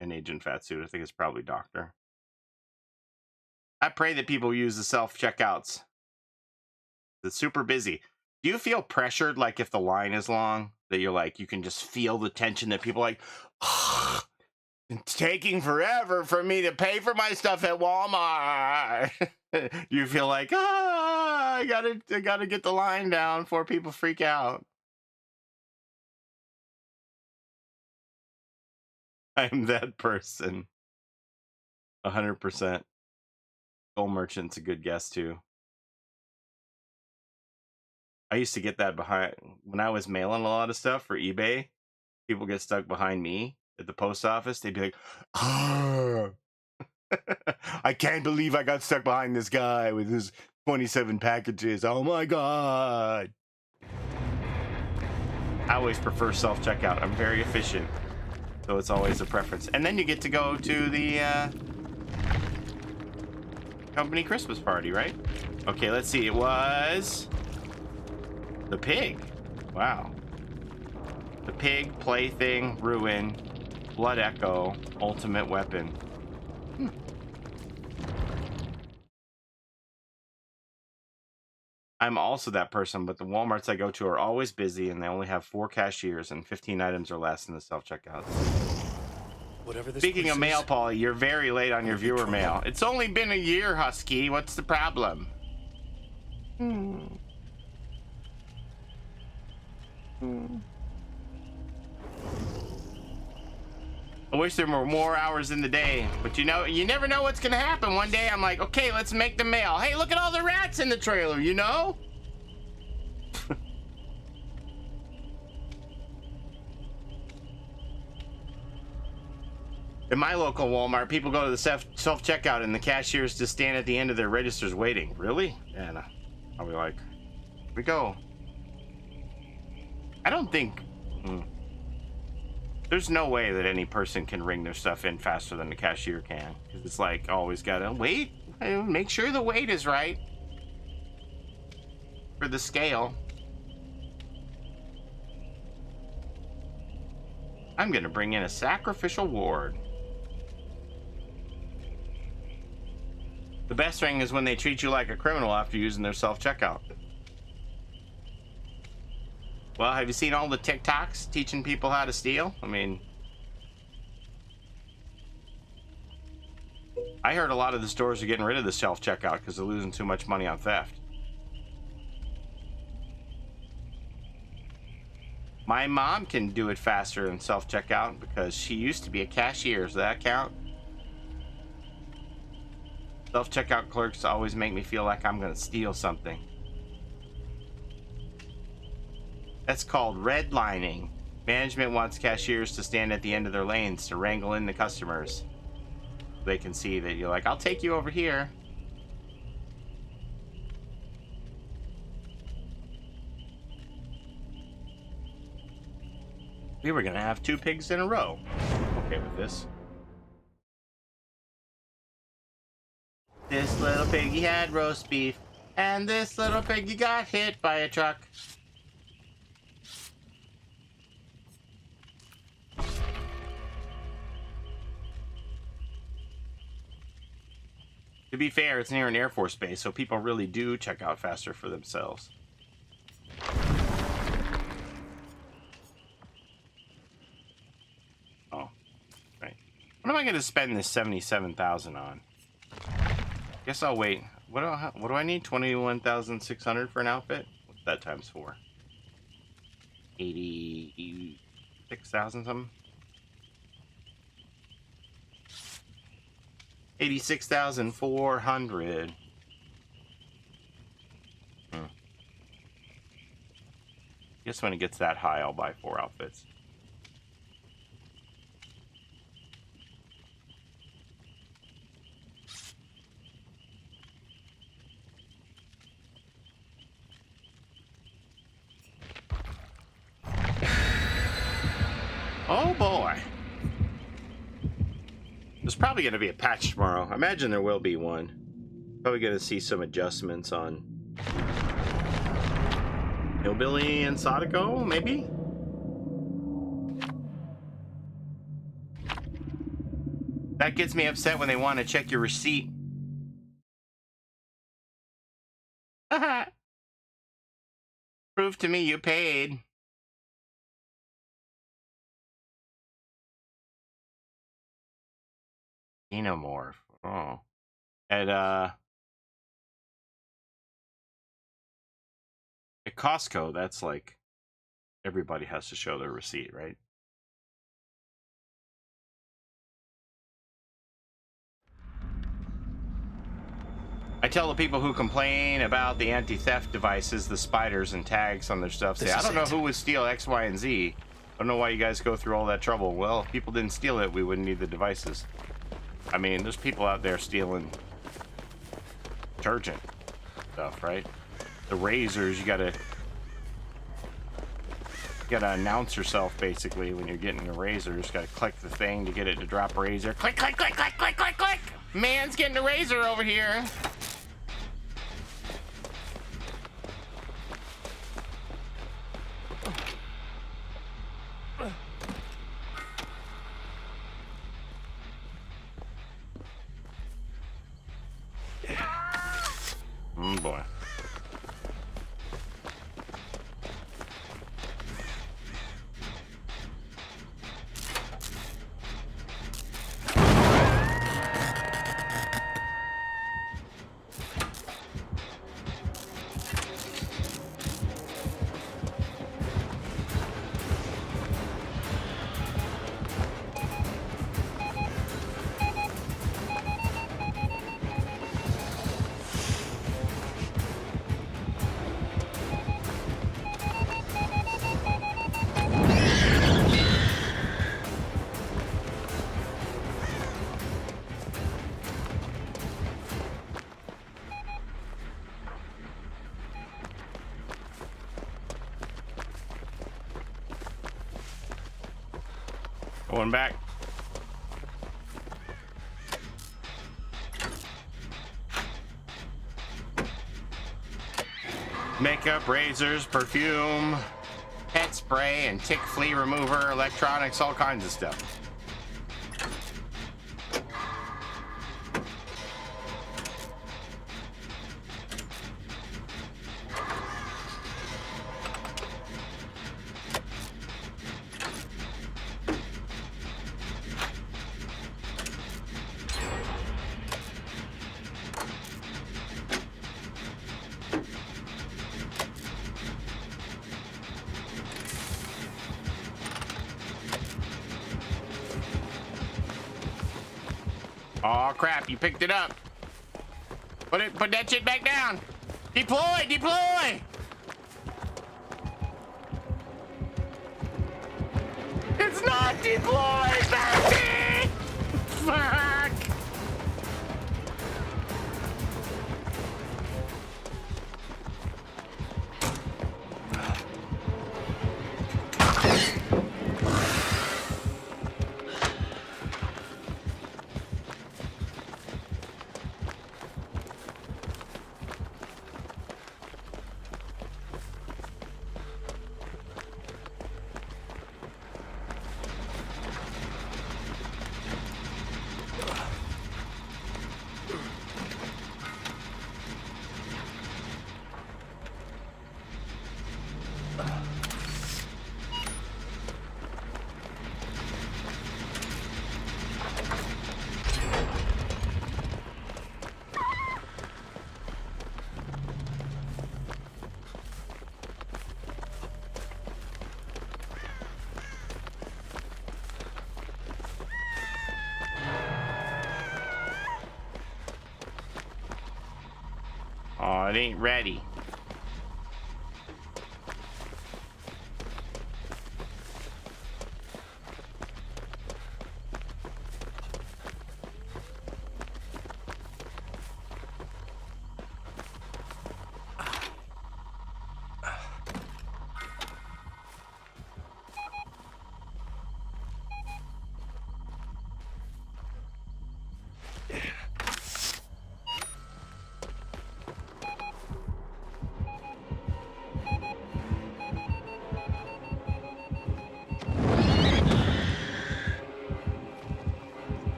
And Agent Fatsuit. I think it's probably Doctor. I pray that people use the self-checkouts. It's super busy. Do you feel pressured, like if the line is long, that you're like, you can just feel the tension that people are like, it's taking forever for me to pay for my stuff at Walmart. You feel like, I gotta get the line down before people freak out. I'm that person. 100%. Gold Merchant's a good guess too. I used to get that behind when I was mailing a lot of stuff for eBay. People get stuck behind me at the post office. They'd be like, I can't believe I got stuck behind this guy with his 27 packages. Oh my God. I always prefer self-checkout. I'm very efficient. So it's always a preference. And then you get to go to the company Christmas party, right? Okay, let's see. It was the pig. Wow. The pig, plaything, ruin, blood echo, ultimate weapon. I'm also that person, but the Walmarts I go to are always busy and they only have 4 cashiers and 15 items or less in the self-checkout. Whatever this Speaking of place mail, is, Paulie, you're very late on your viewer mail. It's only been a year, Husky. What's the problem? I wish there were more hours in the day, but you know, you never know what's gonna happen. One day I'm like, okay, let's make the mail. Hey, look at all the rats in the trailer, you know? In my local Walmart, people go to the self-checkout and the cashiers just stand at the end of their registers waiting. Really? And I'll be like, here we go. I don't think... There's no way that any person can ring their stuff in faster than the cashier can. Because it's like, always gotta wait. Make sure the weight is right. For the scale. I'm gonna bring in a sacrificial ward. The best thing is when they treat you like a criminal after using their self-checkout. Well, have you seen all the TikToks teaching people how to steal? I mean, I heard a lot of the stores are getting rid of the self-checkout because they're losing too much money on theft. My mom can do it faster than self-checkout because she used to be a cashier. Does that count? Self-checkout clerks always make me feel like I'm gonna steal something. That's called redlining. Management wants cashiers to stand at the end of their lanes to wrangle in the customers. They can see that you're like, I'll take you over here. We were gonna have 2 pigs in a row. Okay with this. This little piggy had roast beef, and this little piggy got hit by a truck. To be fair, it's near an Air Force base, so people really do check out faster for themselves. Oh, right. What am I going to spend this $77,000 on? Guess I'll wait. What do I need? 21,600 for an outfit? What's that times 4? 86,000 something. 86,400. Guess when it gets that high, I'll buy 4 outfits. Oh boy. There's probably going to be a patch tomorrow. I imagine there will be one. Probably going to see some adjustments on Hillbilly and Sadako, maybe? That gets me upset when they want to check your receipt. Prove to me you paid. Xenomorph. Oh. At Costco, that's like everybody has to show their receipt, right? I tell the people who complain about the anti-theft devices, the spiders and tags on their stuff, say, I don't know who would steal X, Y, and Z. I don't know why you guys go through all that trouble. Well, if people didn't steal it, we wouldn't need the devices. I mean, there's people out there stealing detergent stuff, right? The razors, you gotta announce yourself basically when you're getting a razor. You just gotta click the thing to get it to drop razor. Click, click, click, click, click, click, click! Man's getting a razor over here. boy. Going back. Makeup, razors, perfume, pet spray, and tick flea remover, electronics, all kinds of stuff. Oh crap, you picked it up. Put that shit back down. Deploy, deploy! It's not deployed, Bertie! Fuck! Oh, it ain't ready.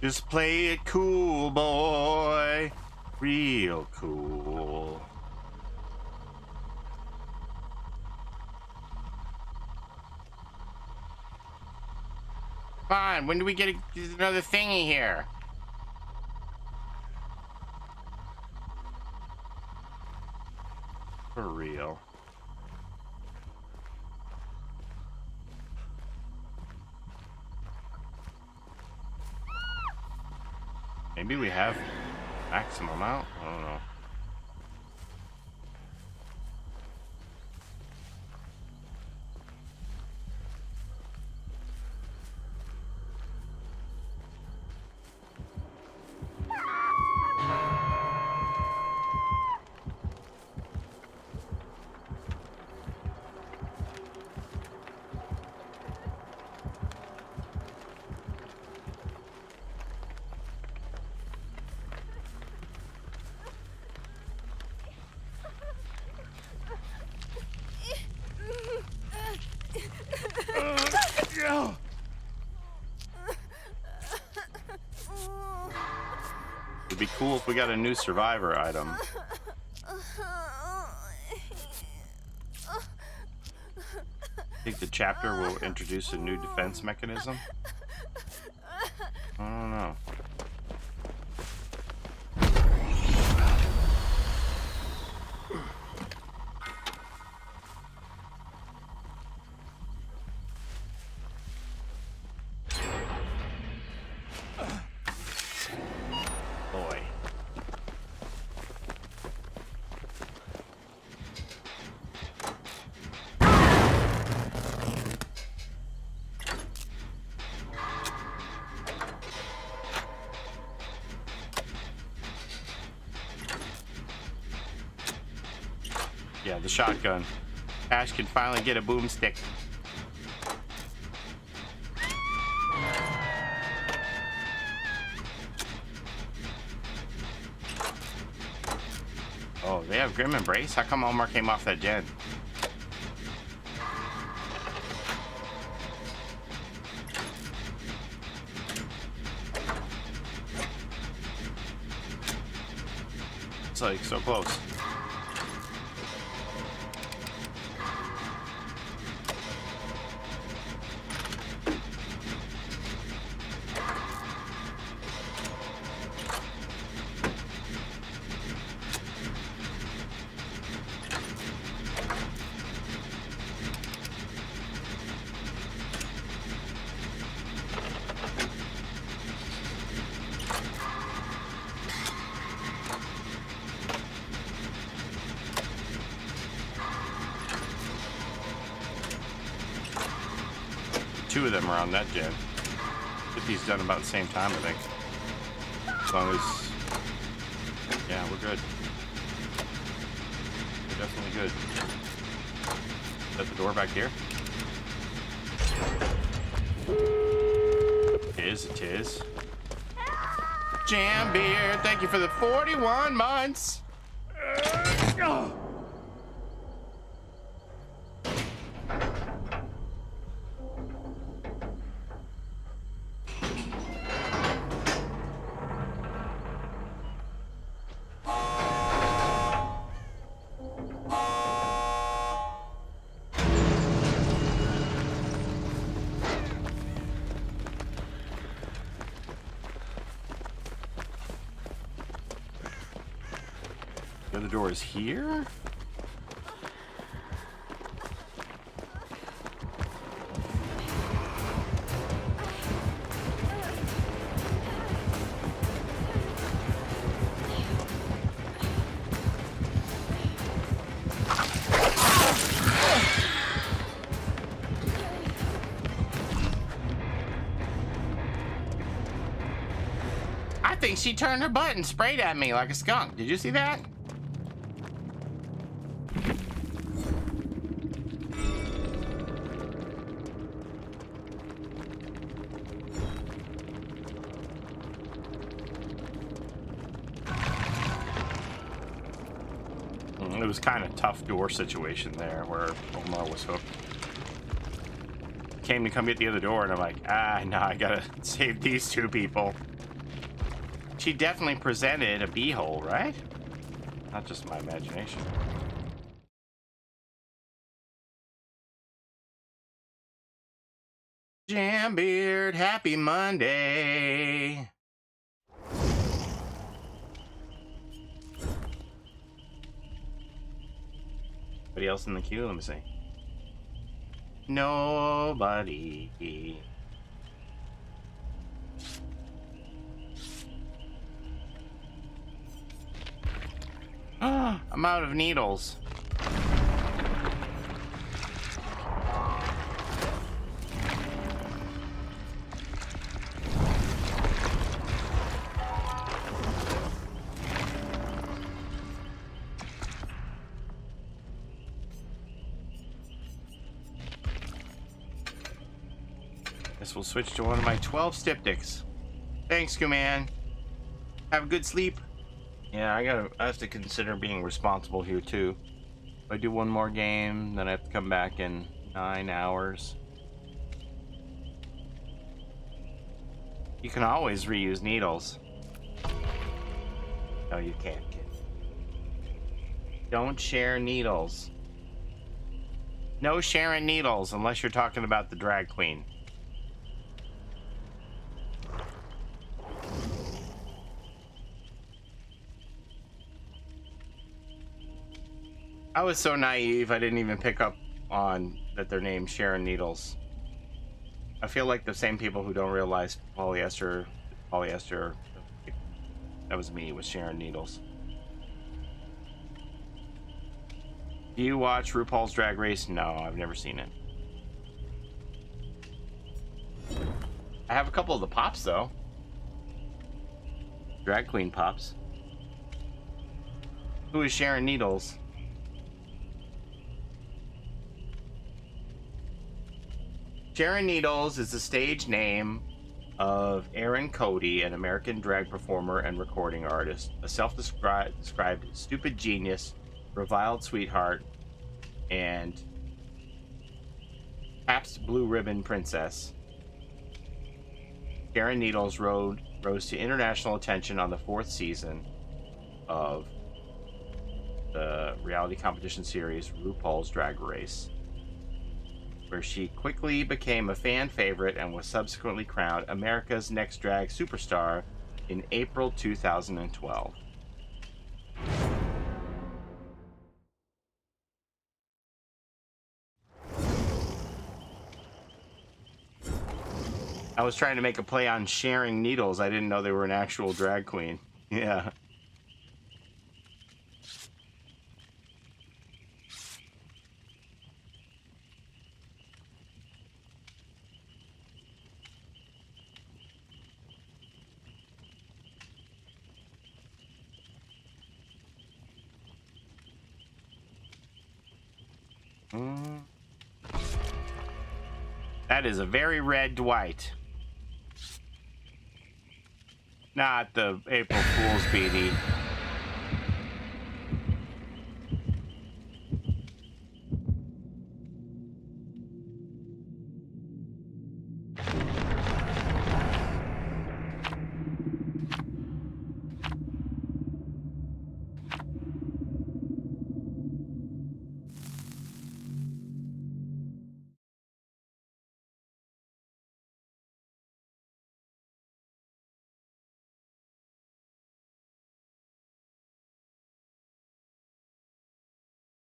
Just play it cool, boy. Real cool. Fine, when do we get another thingy here? For real. Maybe we have maximum out? I don't know. It'd be cool if we got a new survivor item. I think the chapter will introduce a new defense mechanism. I don't know. Boy. Yeah, the shotgun. Ash can finally get a boomstick. Oh, they have Grim Embrace? How come Omar came off that gen? It's like so close. Two of them are on that gen. 50's done about the same time, I think. As long as... yeah, we're good. We're definitely good. Is that the door back here? It is. Jam Beard, thank you for the 41 months! The other door is here? I think she turned her butt and sprayed at me like a skunk. Did you see that? It was kind of tough door situation there where Omar was hooked. Came to come get the other door and I'm like, no, I gotta save these two people. She definitely presented a beehole, right? Not just my imagination. Jambeard, happy Monday. Anybody else in the queue? Let me see. Nobody. I'm out of needles. Guess we'll switch to one of my 12 styptics. Thanks, Kuman. Have a good sleep. Yeah, I have to consider being responsible here too. If I do one more game, then I have to come back in 9 hours. You can always reuse needles. No, you can't, kid. Don't share needles. No sharing needles unless you're talking about the drag queen. I was so naive, I didn't even pick up on that they're named Sharon Needles. I feel like the same people who don't realize Paulie Esther, that was me with Sharon Needles. Do you watch RuPaul's Drag Race? No, I've never seen it. I have a couple of the pops, though. Drag queen pops. Who is Sharon Needles? Sharon Needles is the stage name of Erin Cody, an American drag performer and recording artist, a self-described stupid genius, reviled sweetheart, and Pabst Blue Ribbon princess. Sharon Needles rose to international attention on the 4th season of the reality competition series RuPaul's Drag Race, where she quickly became a fan favorite and was subsequently crowned America's Next Drag Superstar in April 2012. I was trying to make a play on sharing needles. I didn't know they were an actual drag queen. Yeah. That is a very red Dwight. Not the April Fool's beanie.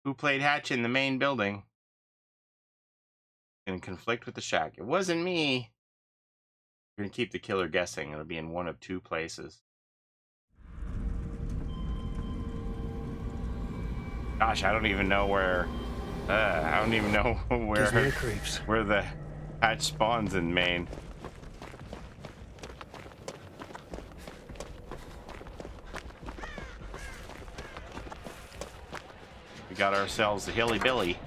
Who played Hatch in the main building? In conflict with the shack. It wasn't me. We're gonna keep the killer guessing. It'll be in one of 2 places. Gosh, I don't even know where. I don't even know where the hatch spawns in Maine. We got ourselves the Hillbilly.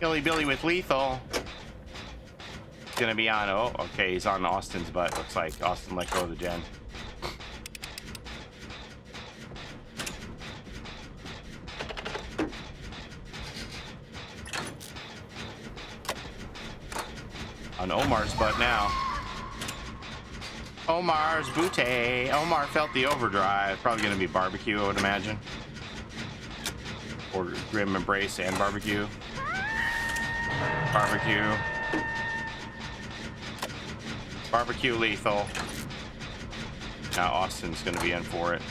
Hillbilly with lethal. He's gonna be on. Oh, okay, he's on Austin's butt. Looks like Austin let go of the gen. On Omar's butt now. Omar's booty. Omar felt the overdrive. Probably gonna be barbecue, I would imagine. Or grim embrace and barbecue. Barbecue. Barbecue lethal. Now Austin's gonna be in for it.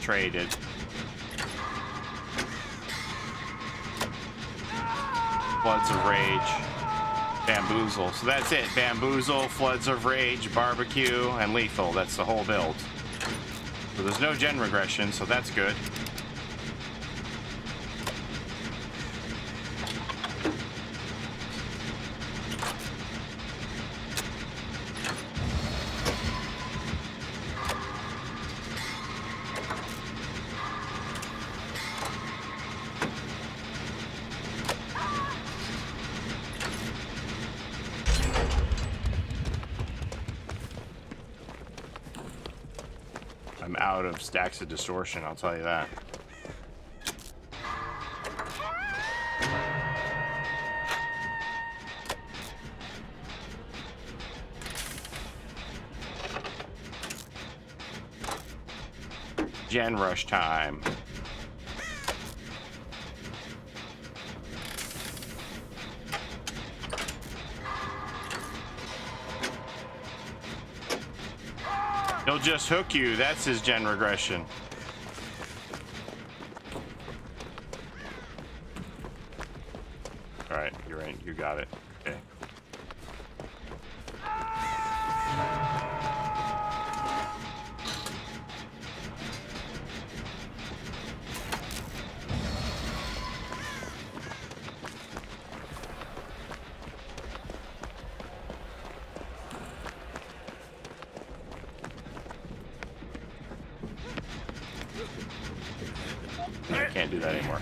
Traded. Floods of Rage. Bamboozle. So that's it. Bamboozle, Floods of Rage, Barbecue, and Lethal. That's the whole build. So there's no gen regression, so that's good. I'm out of stacks of distortion, I'll tell you that. Gen rush time. He'll just hook you. That's his gen regression. All right, you're in. You got it. Okay. I can't do that anymore.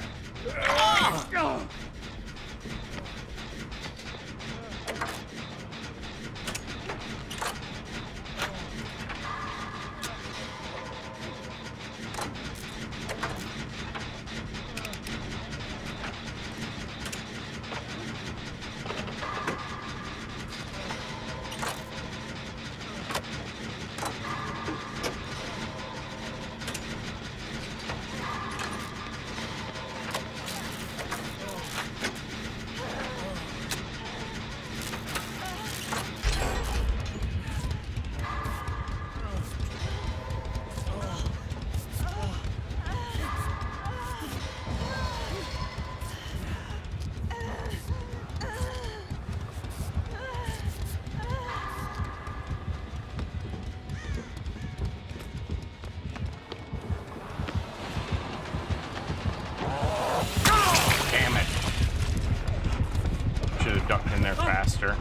Ducked in there faster.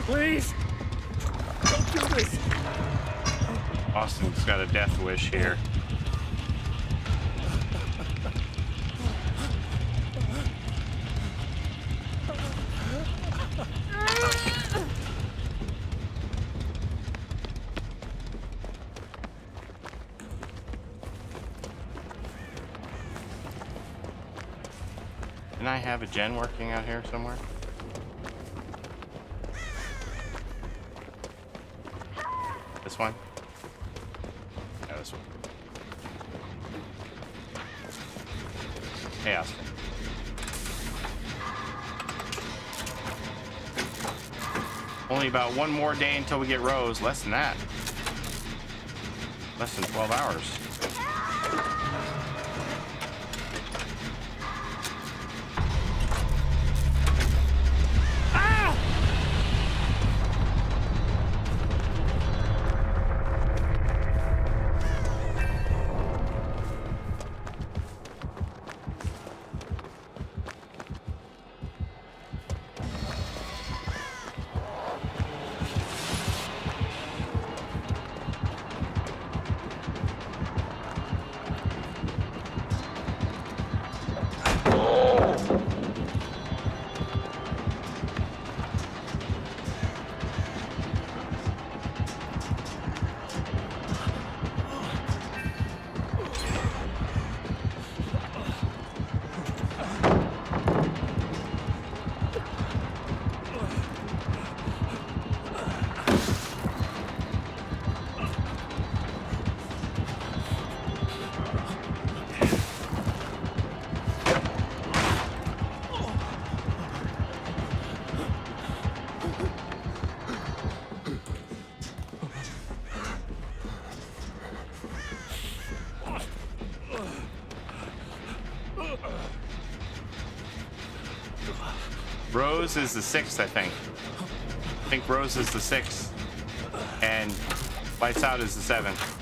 Please, don't do this. Austin's got a death wish here. Can I have a gen working out here somewhere? This one? Yeah, this one. Hey, Austin. Only about one more day until we get Rose. Less than that. Less than 12 hours. Rose is the 6th, I think. I think Rose is the 6th. And Lights Out is the 7th.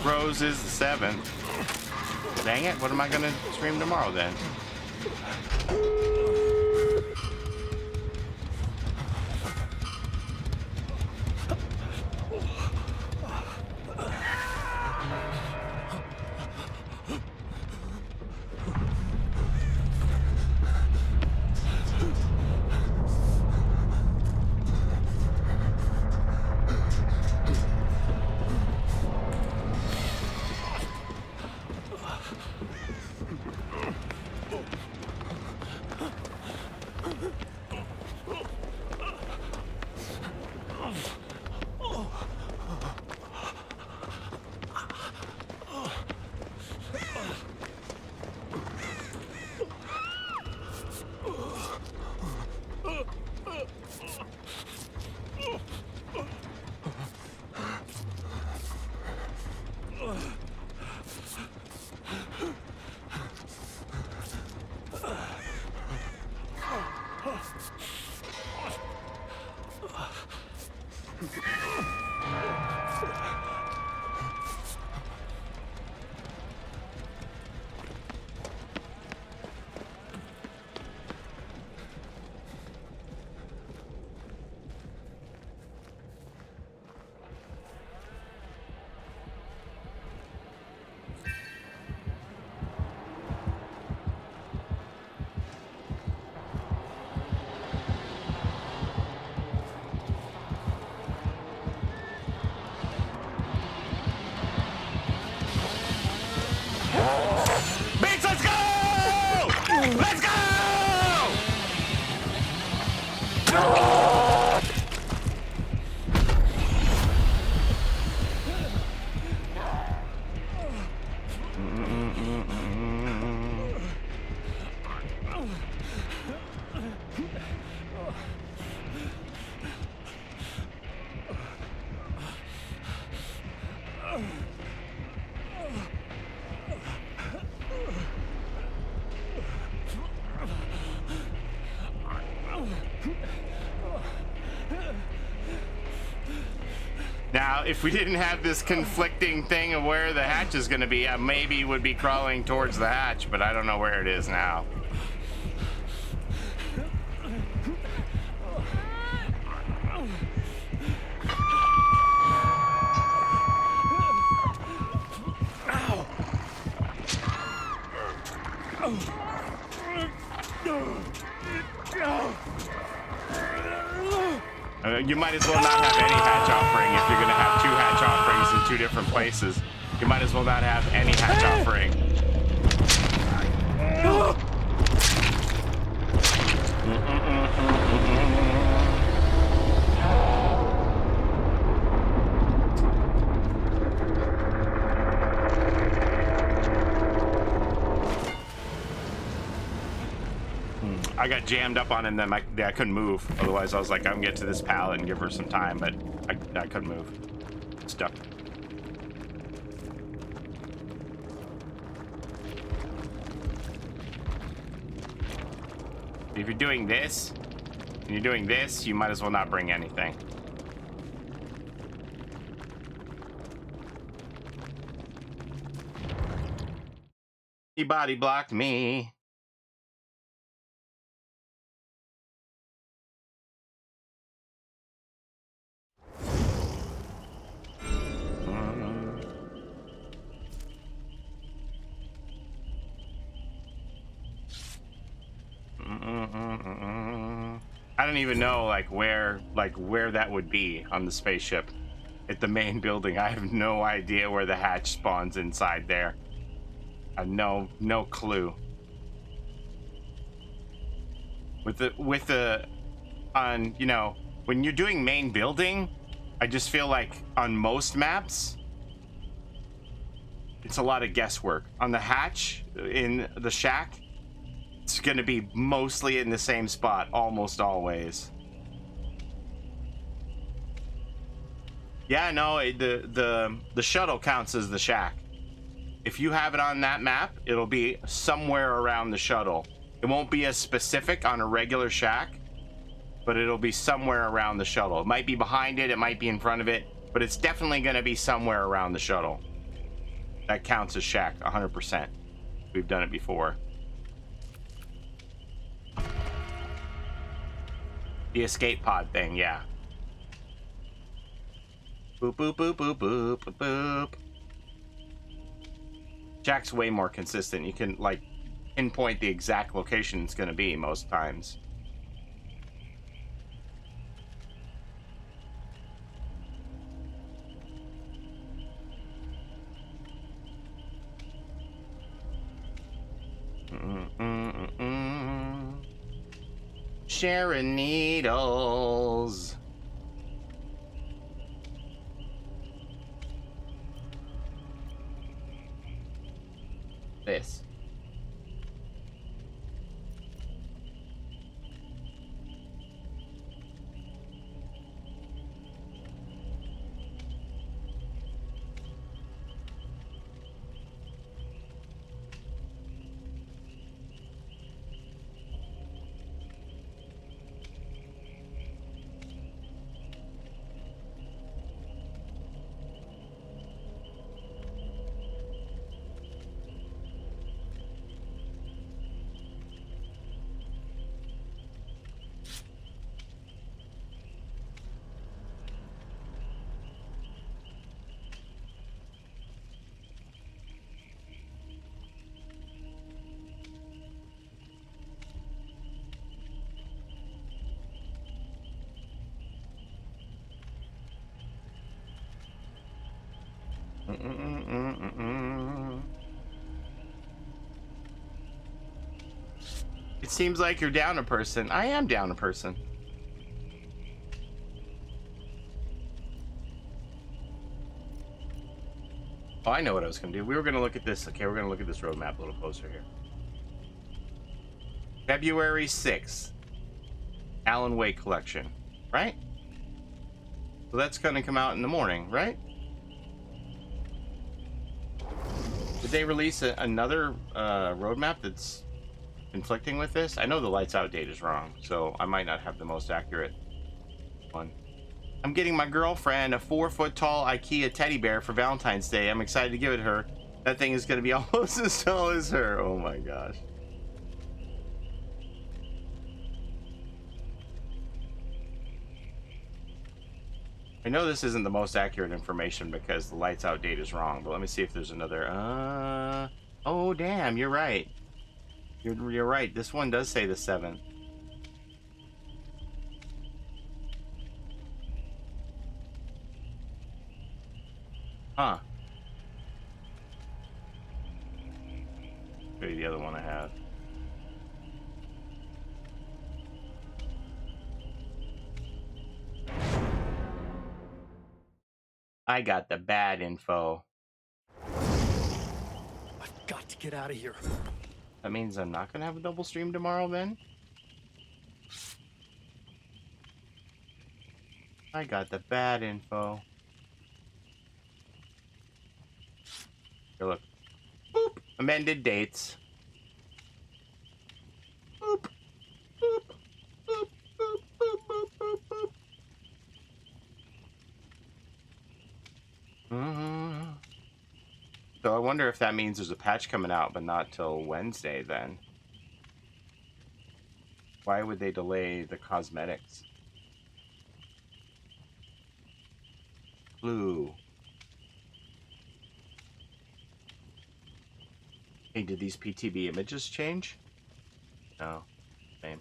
Rose is the 7th. Dang it, what am I gonna stream tomorrow then? Beats, let's go! Let's go! Now, if we didn't have this conflicting thing of where the hatch is going to be, I maybe would be crawling towards the hatch, but I don't know where it is now. You might as well not have any hatch offering if you're going to have 2 hatch offerings in 2 different places. You might as well not have any hatch offering. I got jammed up on him, then I couldn't move. Otherwise, I was like, I'm gonna get to this pallet and give her some time, but I couldn't move. Stuck. If you're doing this, and you're doing this, you might as well not bring anything. He body blocked me. I don't even know where that would be on the spaceship at the main building. I have no idea where the hatch spawns inside there. I have no clue. On, you know, when you're doing main building, I just feel like on most maps it's a lot of guesswork. On the hatch in the shack, it's gonna be mostly in the same spot almost always. Yeah, no, the shuttle counts as the shack. If you have it on that map, it'll be somewhere around the shuttle. It won't be as specific on a regular shack, but it'll be somewhere around the shuttle. It might be behind it, it might be in front of it, but it's definitely gonna be somewhere around the shuttle. That counts as shack 100%. We've done it before. The escape pod thing, yeah. Boop, boop, boop, boop, boop, boop, boop. Jack's way more consistent. You can, like, pinpoint the exact location it's gonna be most times. Sharing needles. This. It seems like you're down a person. I am down a person. Oh, I know what I was going to do. We were going to look at this. Okay, we're going to look at this roadmap a little closer here. February 6th. Alan Wake collection. Right? So that's going to come out in the morning, right? Did they release another roadmap that's conflicting with this? I know the lights out date is wrong, so I might not have the most accurate one. I'm getting my girlfriend a 4-foot-tall IKEA teddy bear for Valentine's Day. I'm excited to give it to her. That thing is going to be almost as tall as her. Oh my gosh. I know this isn't the most accurate information because the lights out date is wrong, but let me see if there's another. Oh damn, you're right. You're right. This one does say the 7th. Huh. Show you the other one I have. I got the bad info. I've got to get out of here. That means I'm not gonna have a double stream tomorrow then? I got the bad info. Here, look. Boop. Amended dates. Boop. Boop. Boop. Boop. Boop. Boop. Boop. Boop. So I wonder if that means there's a patch coming out, but not till Wednesday then. Why would they delay the cosmetics? Blue. Hey, did these PTB images change? No. Same.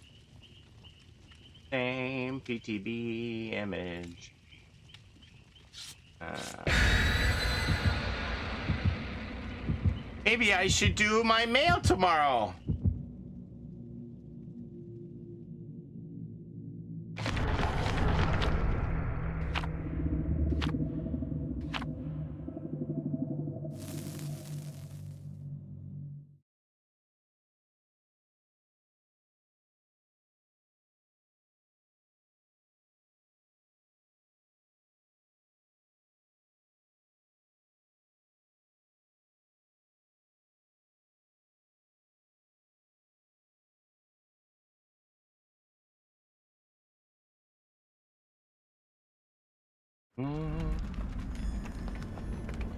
Same PTB image. Maybe I should do my mail tomorrow.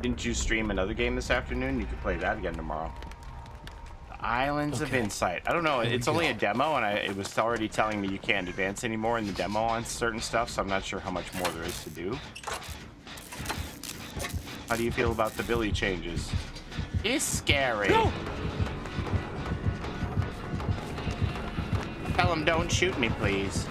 Didn't you stream another game this afternoon? You could play that again tomorrow. The Islands of Insight. I don't know. It's only a demo, and it was already telling me you can't advance anymore in the demo on certain stuff, so I'm not sure how much more there is to do. How do you feel about the Billy changes? It's scary. No! Tell him don't shoot me, please.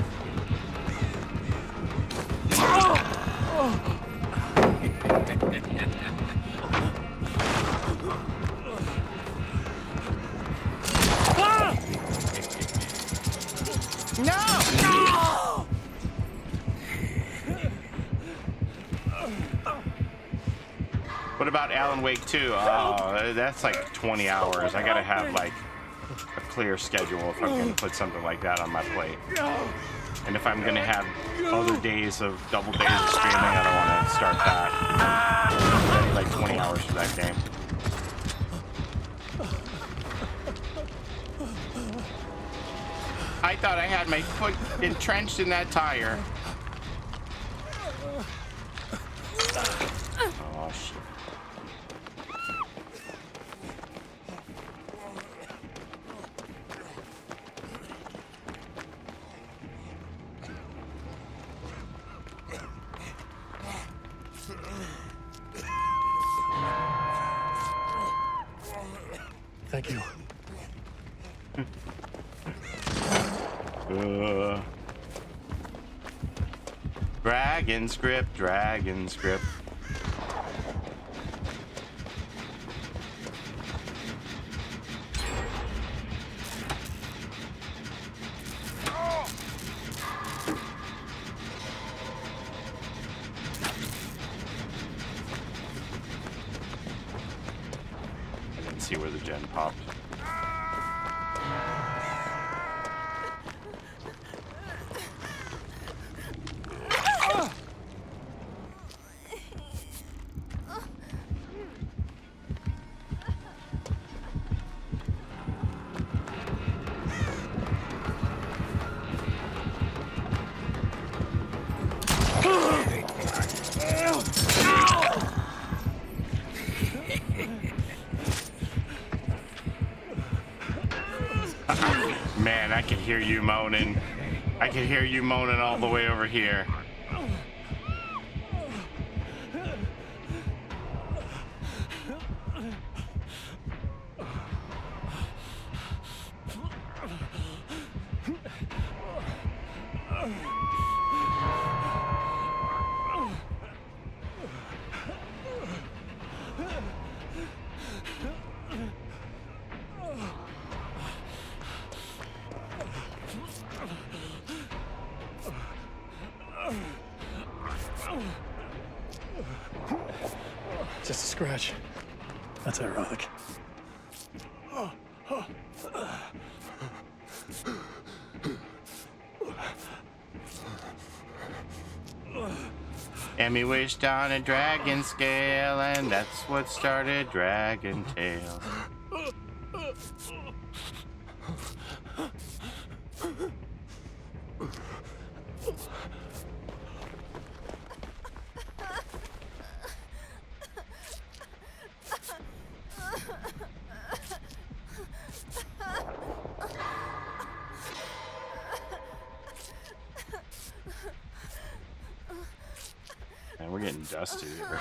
No! What about Alan Wake 2? Oh, that's like 20 hours. I gotta have like a clear schedule if I'm gonna put something like that on my plate. And if I'm gonna have other days of double days of streaming, I don't want to start that. I need like 20 hours for that game. I thought I had my foot entrenched in that tire. Oh, shit. Thank you. Dragon's grip, dragon's grip. didn't see where the gen popped. Man, I can hear you moaning. I can hear you moaning all the way over here. Just a scratch. That's ironic. Emmy wished on a dragon scale, and that's what started Dragon Tales. Man, we're getting dusty here.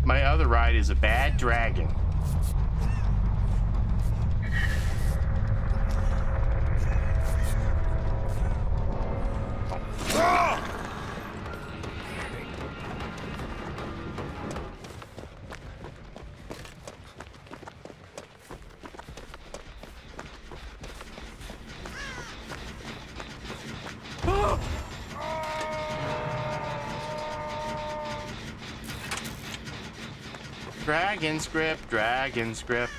My other ride is a bad dragon. Dragon script, dragon script.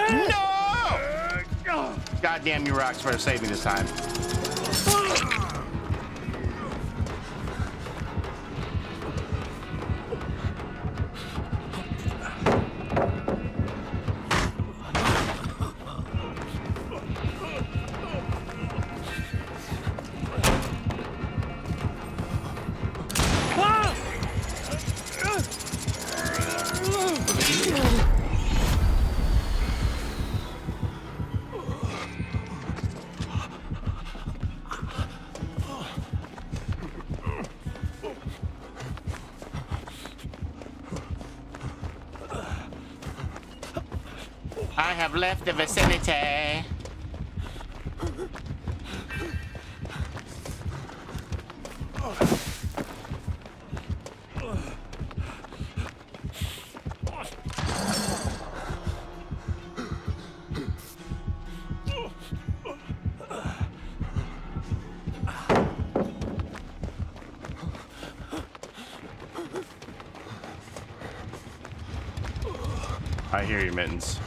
No! God damn you, rocks, better save me this time. I have left the vicinity. I hear you, Mittens.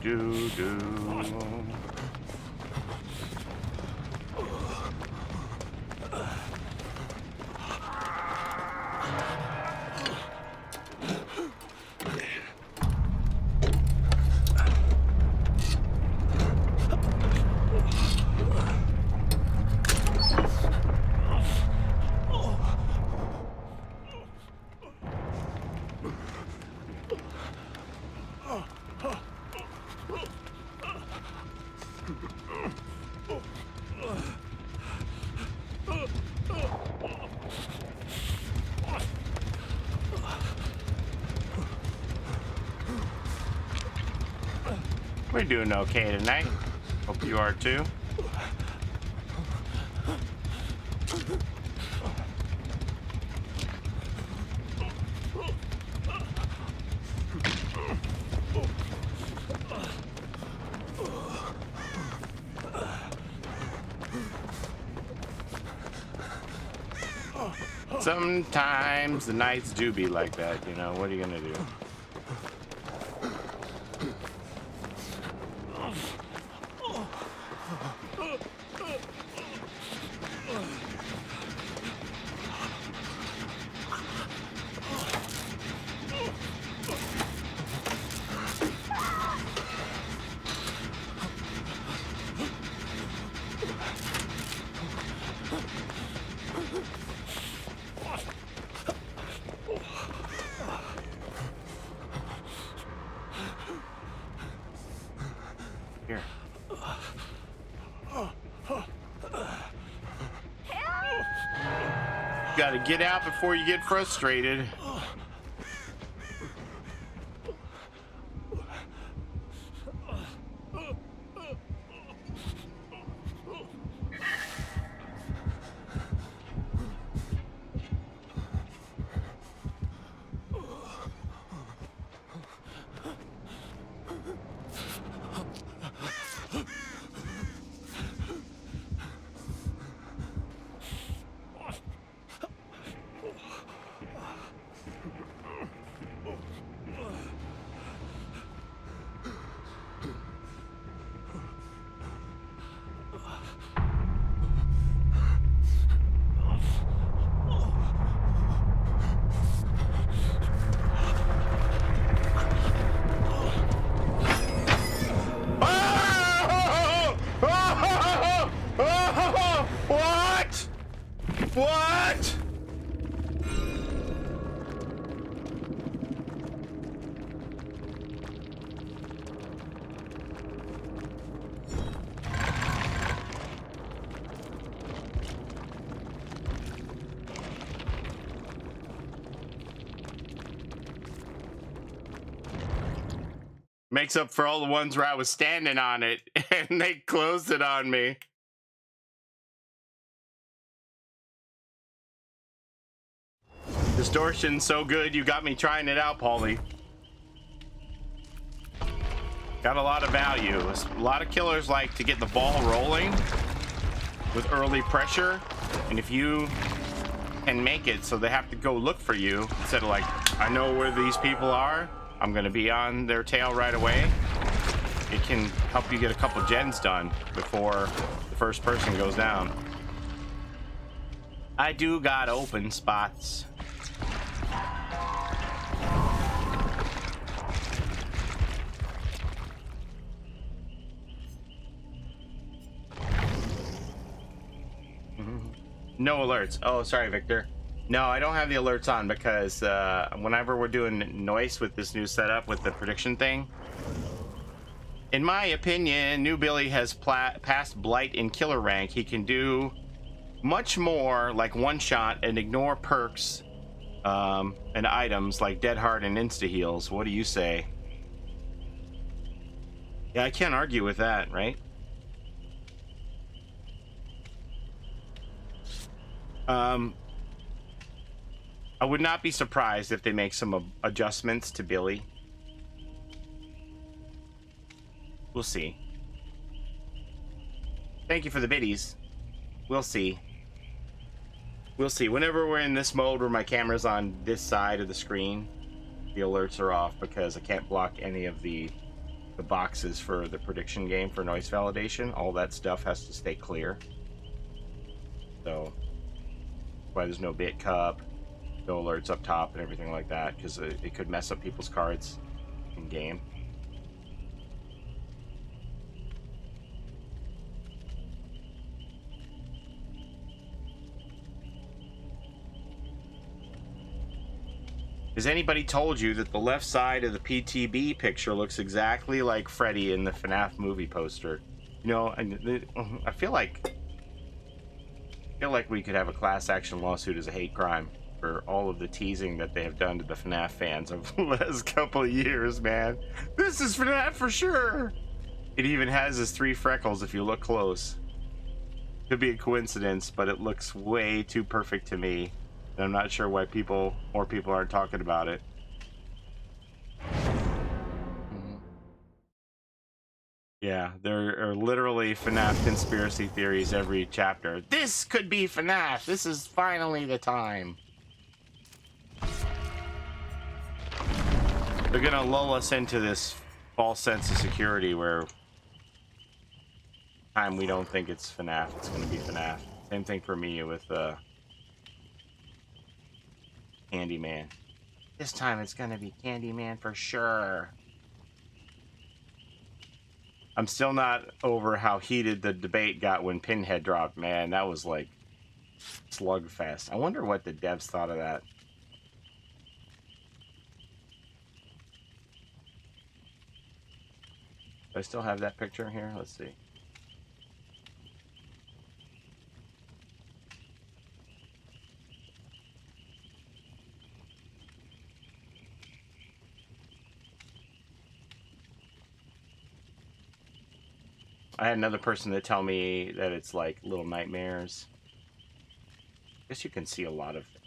Do. We're doing okay tonight. Hope you are too. Sometimes the nights do be like that, you know. What are you gonna do? Gotta get out before you get frustrated. What? Makes up for all the ones where I was standing on it and they closed it on me. Distortion's so good, you got me trying it out, Paulie. Got a lot of value. A lot of killers like to get the ball rolling with early pressure, and if you can make it so they have to go look for you instead of like, I know where these people are, I'm gonna be on their tail right away, it can help you get a couple gens done before the first person goes down. I do got open spots. No alerts. Oh, sorry, Victor. No, I don't have the alerts on because whenever we're doing noise with this new setup with the prediction thing, in my opinion, New Billy has passed Blight in killer rank. He can do much more, like one shot and ignore perks and items like Dead Heart and Insta Heals. What do you say? Yeah, I can't argue with that, right? I would not be surprised if they make some adjustments to Billy. We'll see. Thank you for the biddies. We'll see. We'll see. Whenever we're in this mode where my camera's on this side of the screen, the alerts are off because I can't block any of the boxes for the prediction game for noise validation. All that stuff has to stay clear. So, why there's no bit cup, no alerts up top and everything like that, because it could mess up people's cards in game. Has anybody told you that the left side of the PTB picture looks exactly like Freddy in the FNAF movie poster? You know, I feel like we could have a class action lawsuit as a hate crime for all of the teasing that they have done to the FNAF fans over the last couple of years, man. This is FNAF for sure. It even has his 3 freckles if you look close. Could be a coincidence, but it looks way too perfect to me. And I'm not sure why more people aren't talking about it. Yeah, there are literally FNAF conspiracy theories every chapter. This could be FNAF. This is finally the time. They're gonna lull us into this false sense of security where time we don't think it's FNAF, it's gonna be FNAF. Same thing for me with Candyman. This time it's gonna be Candyman for sure. I'm still not over how heated the debate got when Pinhead dropped. Man, that was like slugfest. I wonder what the devs thought of that. Do I still have that picture here? Let's see. I had another person that tell me that it's like Little Nightmares. I guess you can see a lot of things.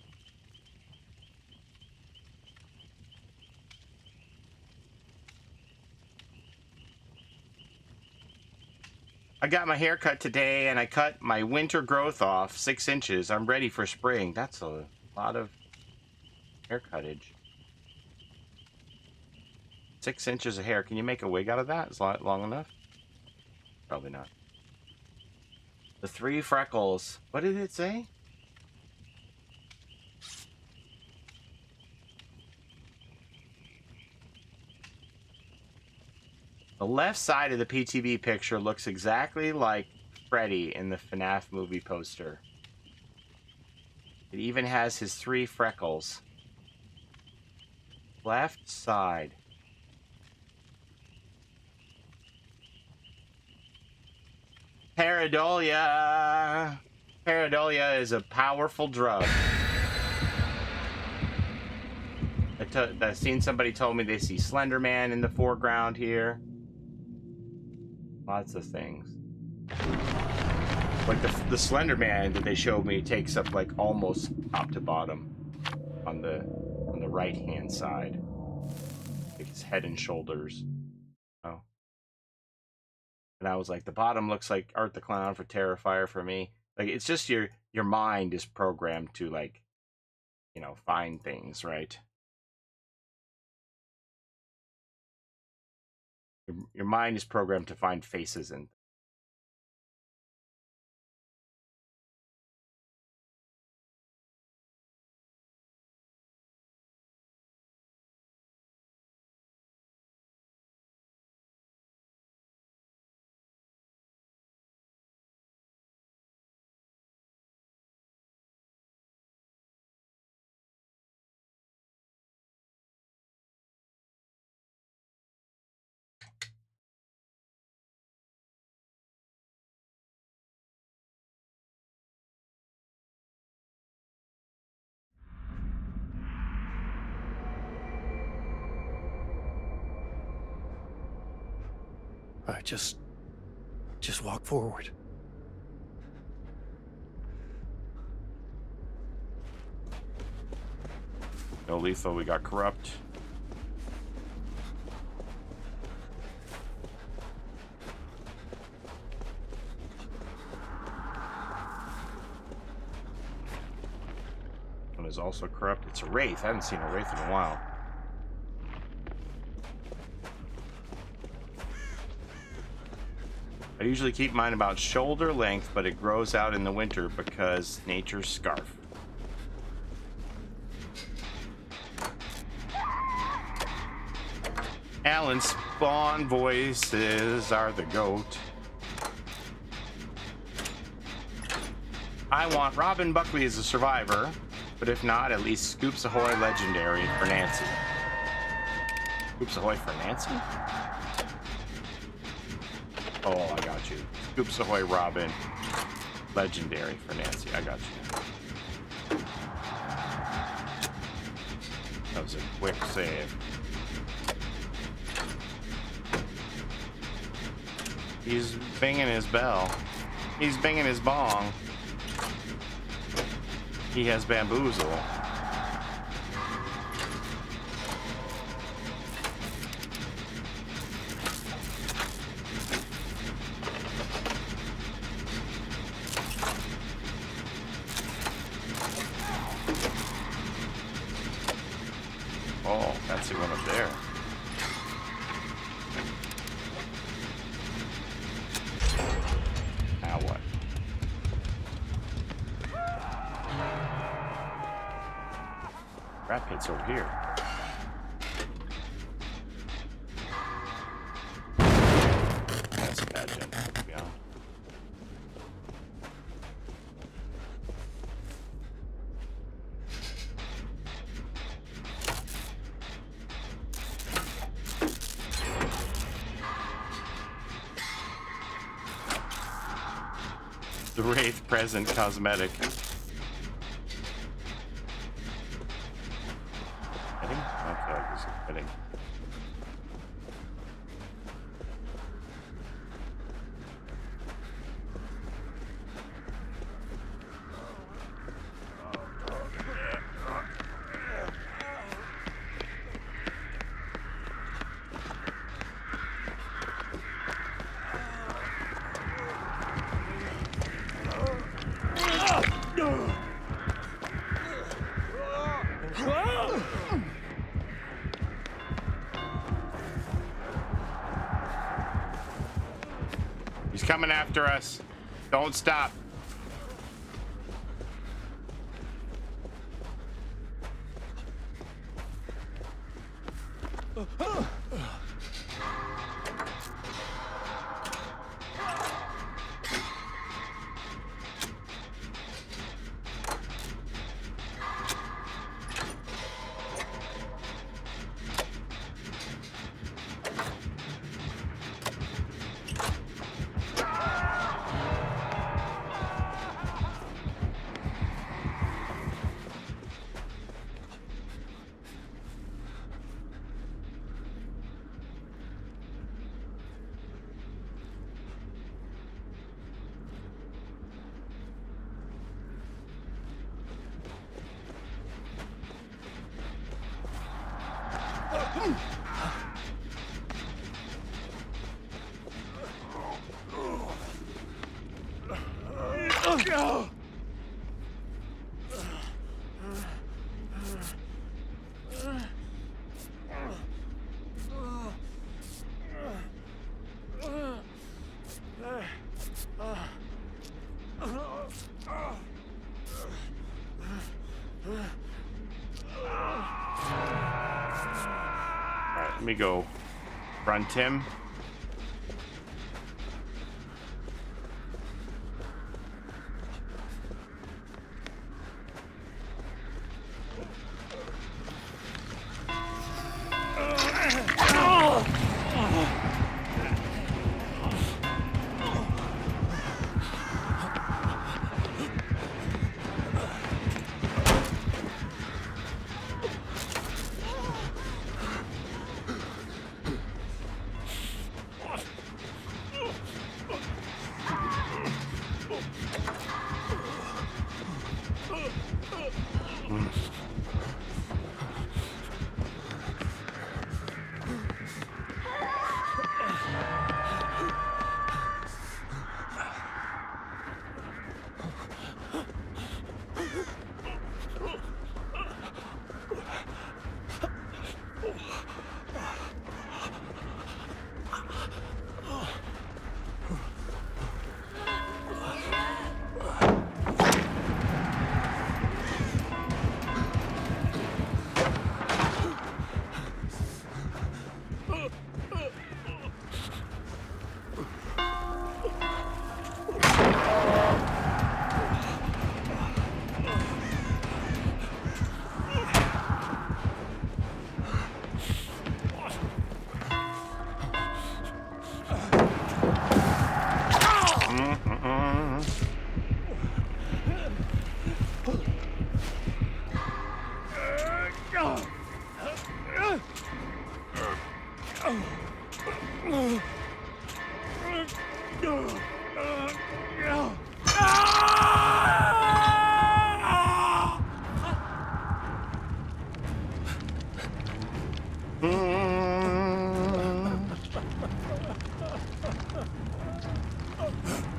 I got my hair cut today and I cut my winter growth off 6 inches. I'm ready for spring. That's a lot of hair cuttage. 6 inches of hair. Can you make a wig out of that? Is that long enough? Probably not. The 3 freckles. What did it say? The left side of the PTB picture looks exactly like Freddy in the FNAF movie poster. It even has his 3 freckles. Left side. Pareidolia. Pareidolia is a powerful drug. I've seen somebody told me they see Slender Man in the foreground here. Lots of things. Like the Slender Man that they showed me takes up like almost top to bottom on the right hand side. Like his head and shoulders. Oh. And I was like, the bottom looks like Art the Clown for Terrifier for me. Like it's just your mind is programmed to like, you know, find things, right? Your mind is programmed to find faces and All right, just walk forward. No lethal, we got corrupt. One is also corrupt. It's a wraith. I haven't seen a wraith in a while. I usually keep mine about shoulder length, but it grows out in the winter because nature's scarf. Alan Spawn voices are the goat. I want Robin Buckley as a survivor, but if not, at least Scoops Ahoy legendary for Nancy. Scoops Ahoy for Nancy? Oh, I got you. Scoops Ahoy Robin legendary for Nancy. I got you. That was a quick save. He's banging his bell. He's banging his bong. He has bamboozle. Oh, that's the one up there. Now what? Rat pit's over here. That's a bad jump, to be honest. The Wraith present cosmetic. Heading? I feel like this is heading. He's coming after us. Don't stop. Let me go front him.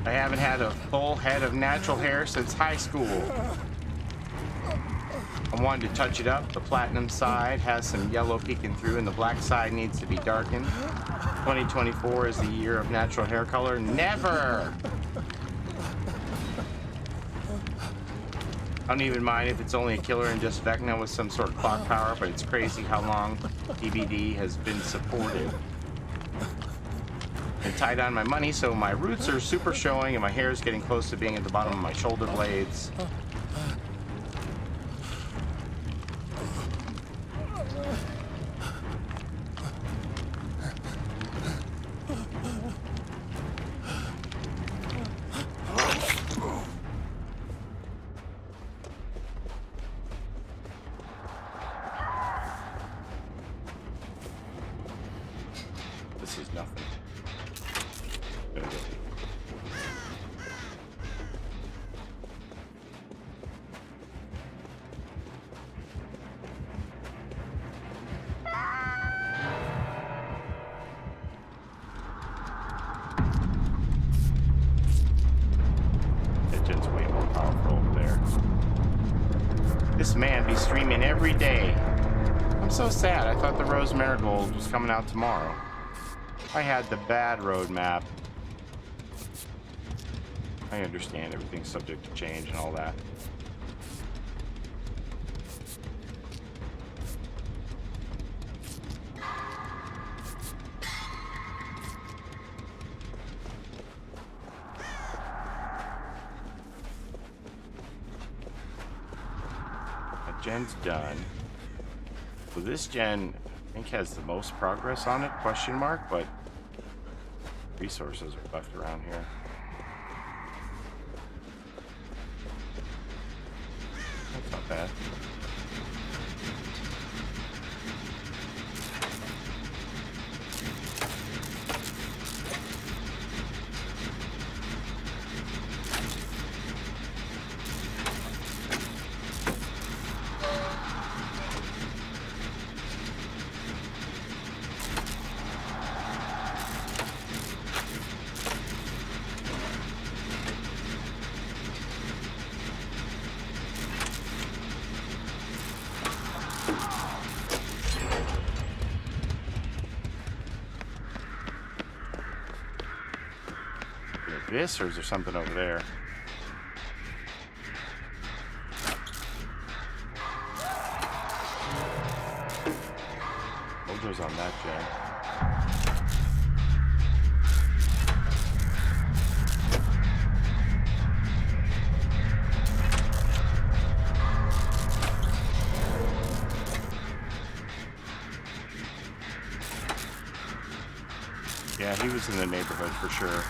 I haven't had a full head of natural hair since high school. I wanted to touch it up. The platinum side has some yellow peeking through and the black side needs to be darkened. 2024 is the year of natural hair color. Never! I don't even mind if it's only a killer and just Vecna with some sort of clock power, but it's crazy how long TBD has been supported. I tied on my money, so my roots are super showing and my hair is getting close to being at the bottom of my shoulder blades. This is nothing. It's way more powerful over there. This man be streaming every day. I'm so sad. I thought the Rose Marigold was coming out tomorrow. I had the bad roadmap. I understand everything's subject to change and all that. That gen's done. So this gen, I think, has the most progress on it, question mark, but resources are left around here. That's not bad. This, or is there something over there? Mojo's on that gen. Yeah, he was in the neighborhood for sure.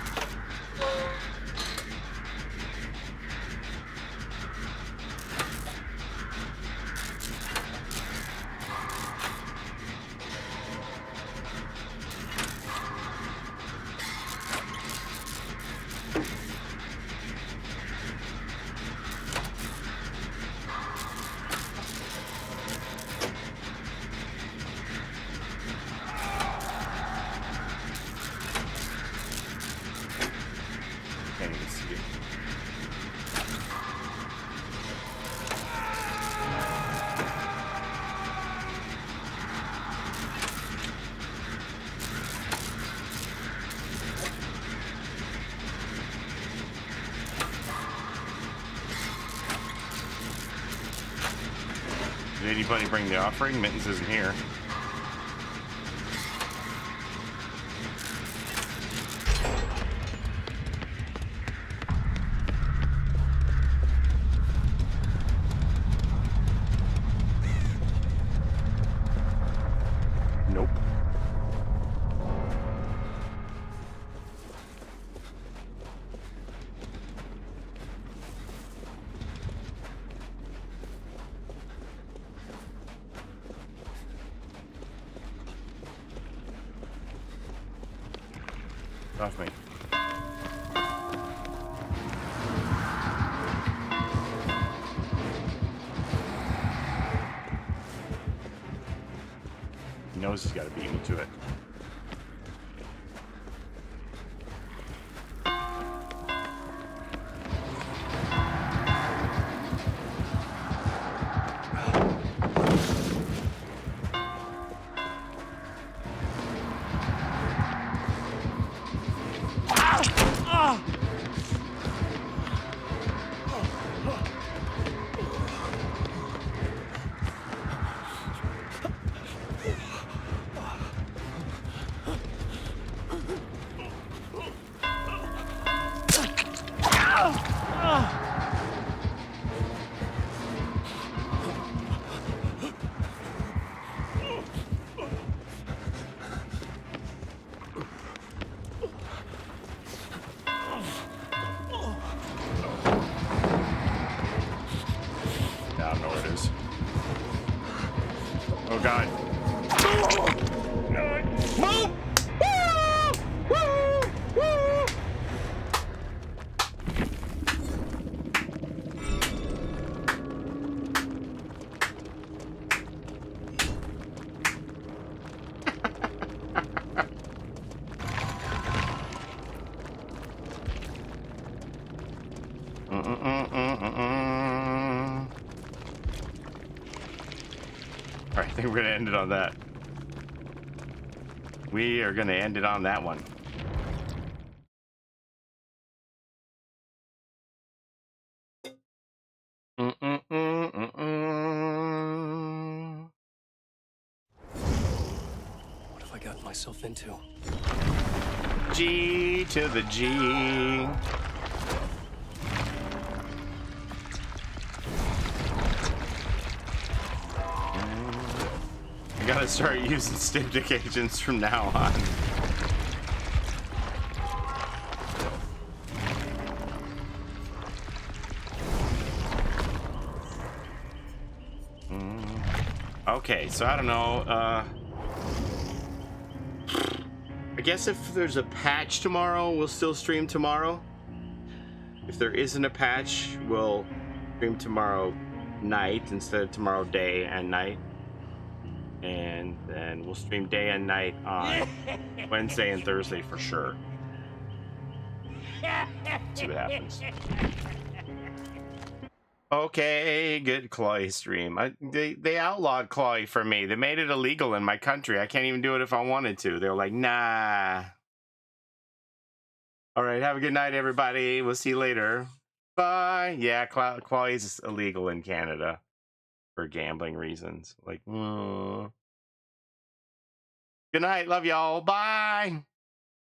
Did anybody bring the offering? Mittens isn't here. Nope. Off me. knows he's got to beat me to it. Oh God. Move! Woo! Woo! Woo! All right, I think we're gonna end it on that. We are gonna end it on that one. What have I gotten myself into? G to the G. I gotta start using styptic agents from now on. Okay, so I don't know. I guess if there's a patch tomorrow, we'll still stream tomorrow. If there isn't a patch, we'll stream tomorrow night instead of tomorrow day and night. And then we'll stream day and night on Wednesday and Thursday for sure. See what happens. Okay, good Chloe stream. They outlawed Chloe for me. They made it illegal in my country. I can't even do it if I wanted to. They were like, nah. All right, have a good night, everybody. We'll see you later. Bye. Yeah, Chloe's illegal in Canada for gambling reasons. Like, Good night. Love y'all. Bye.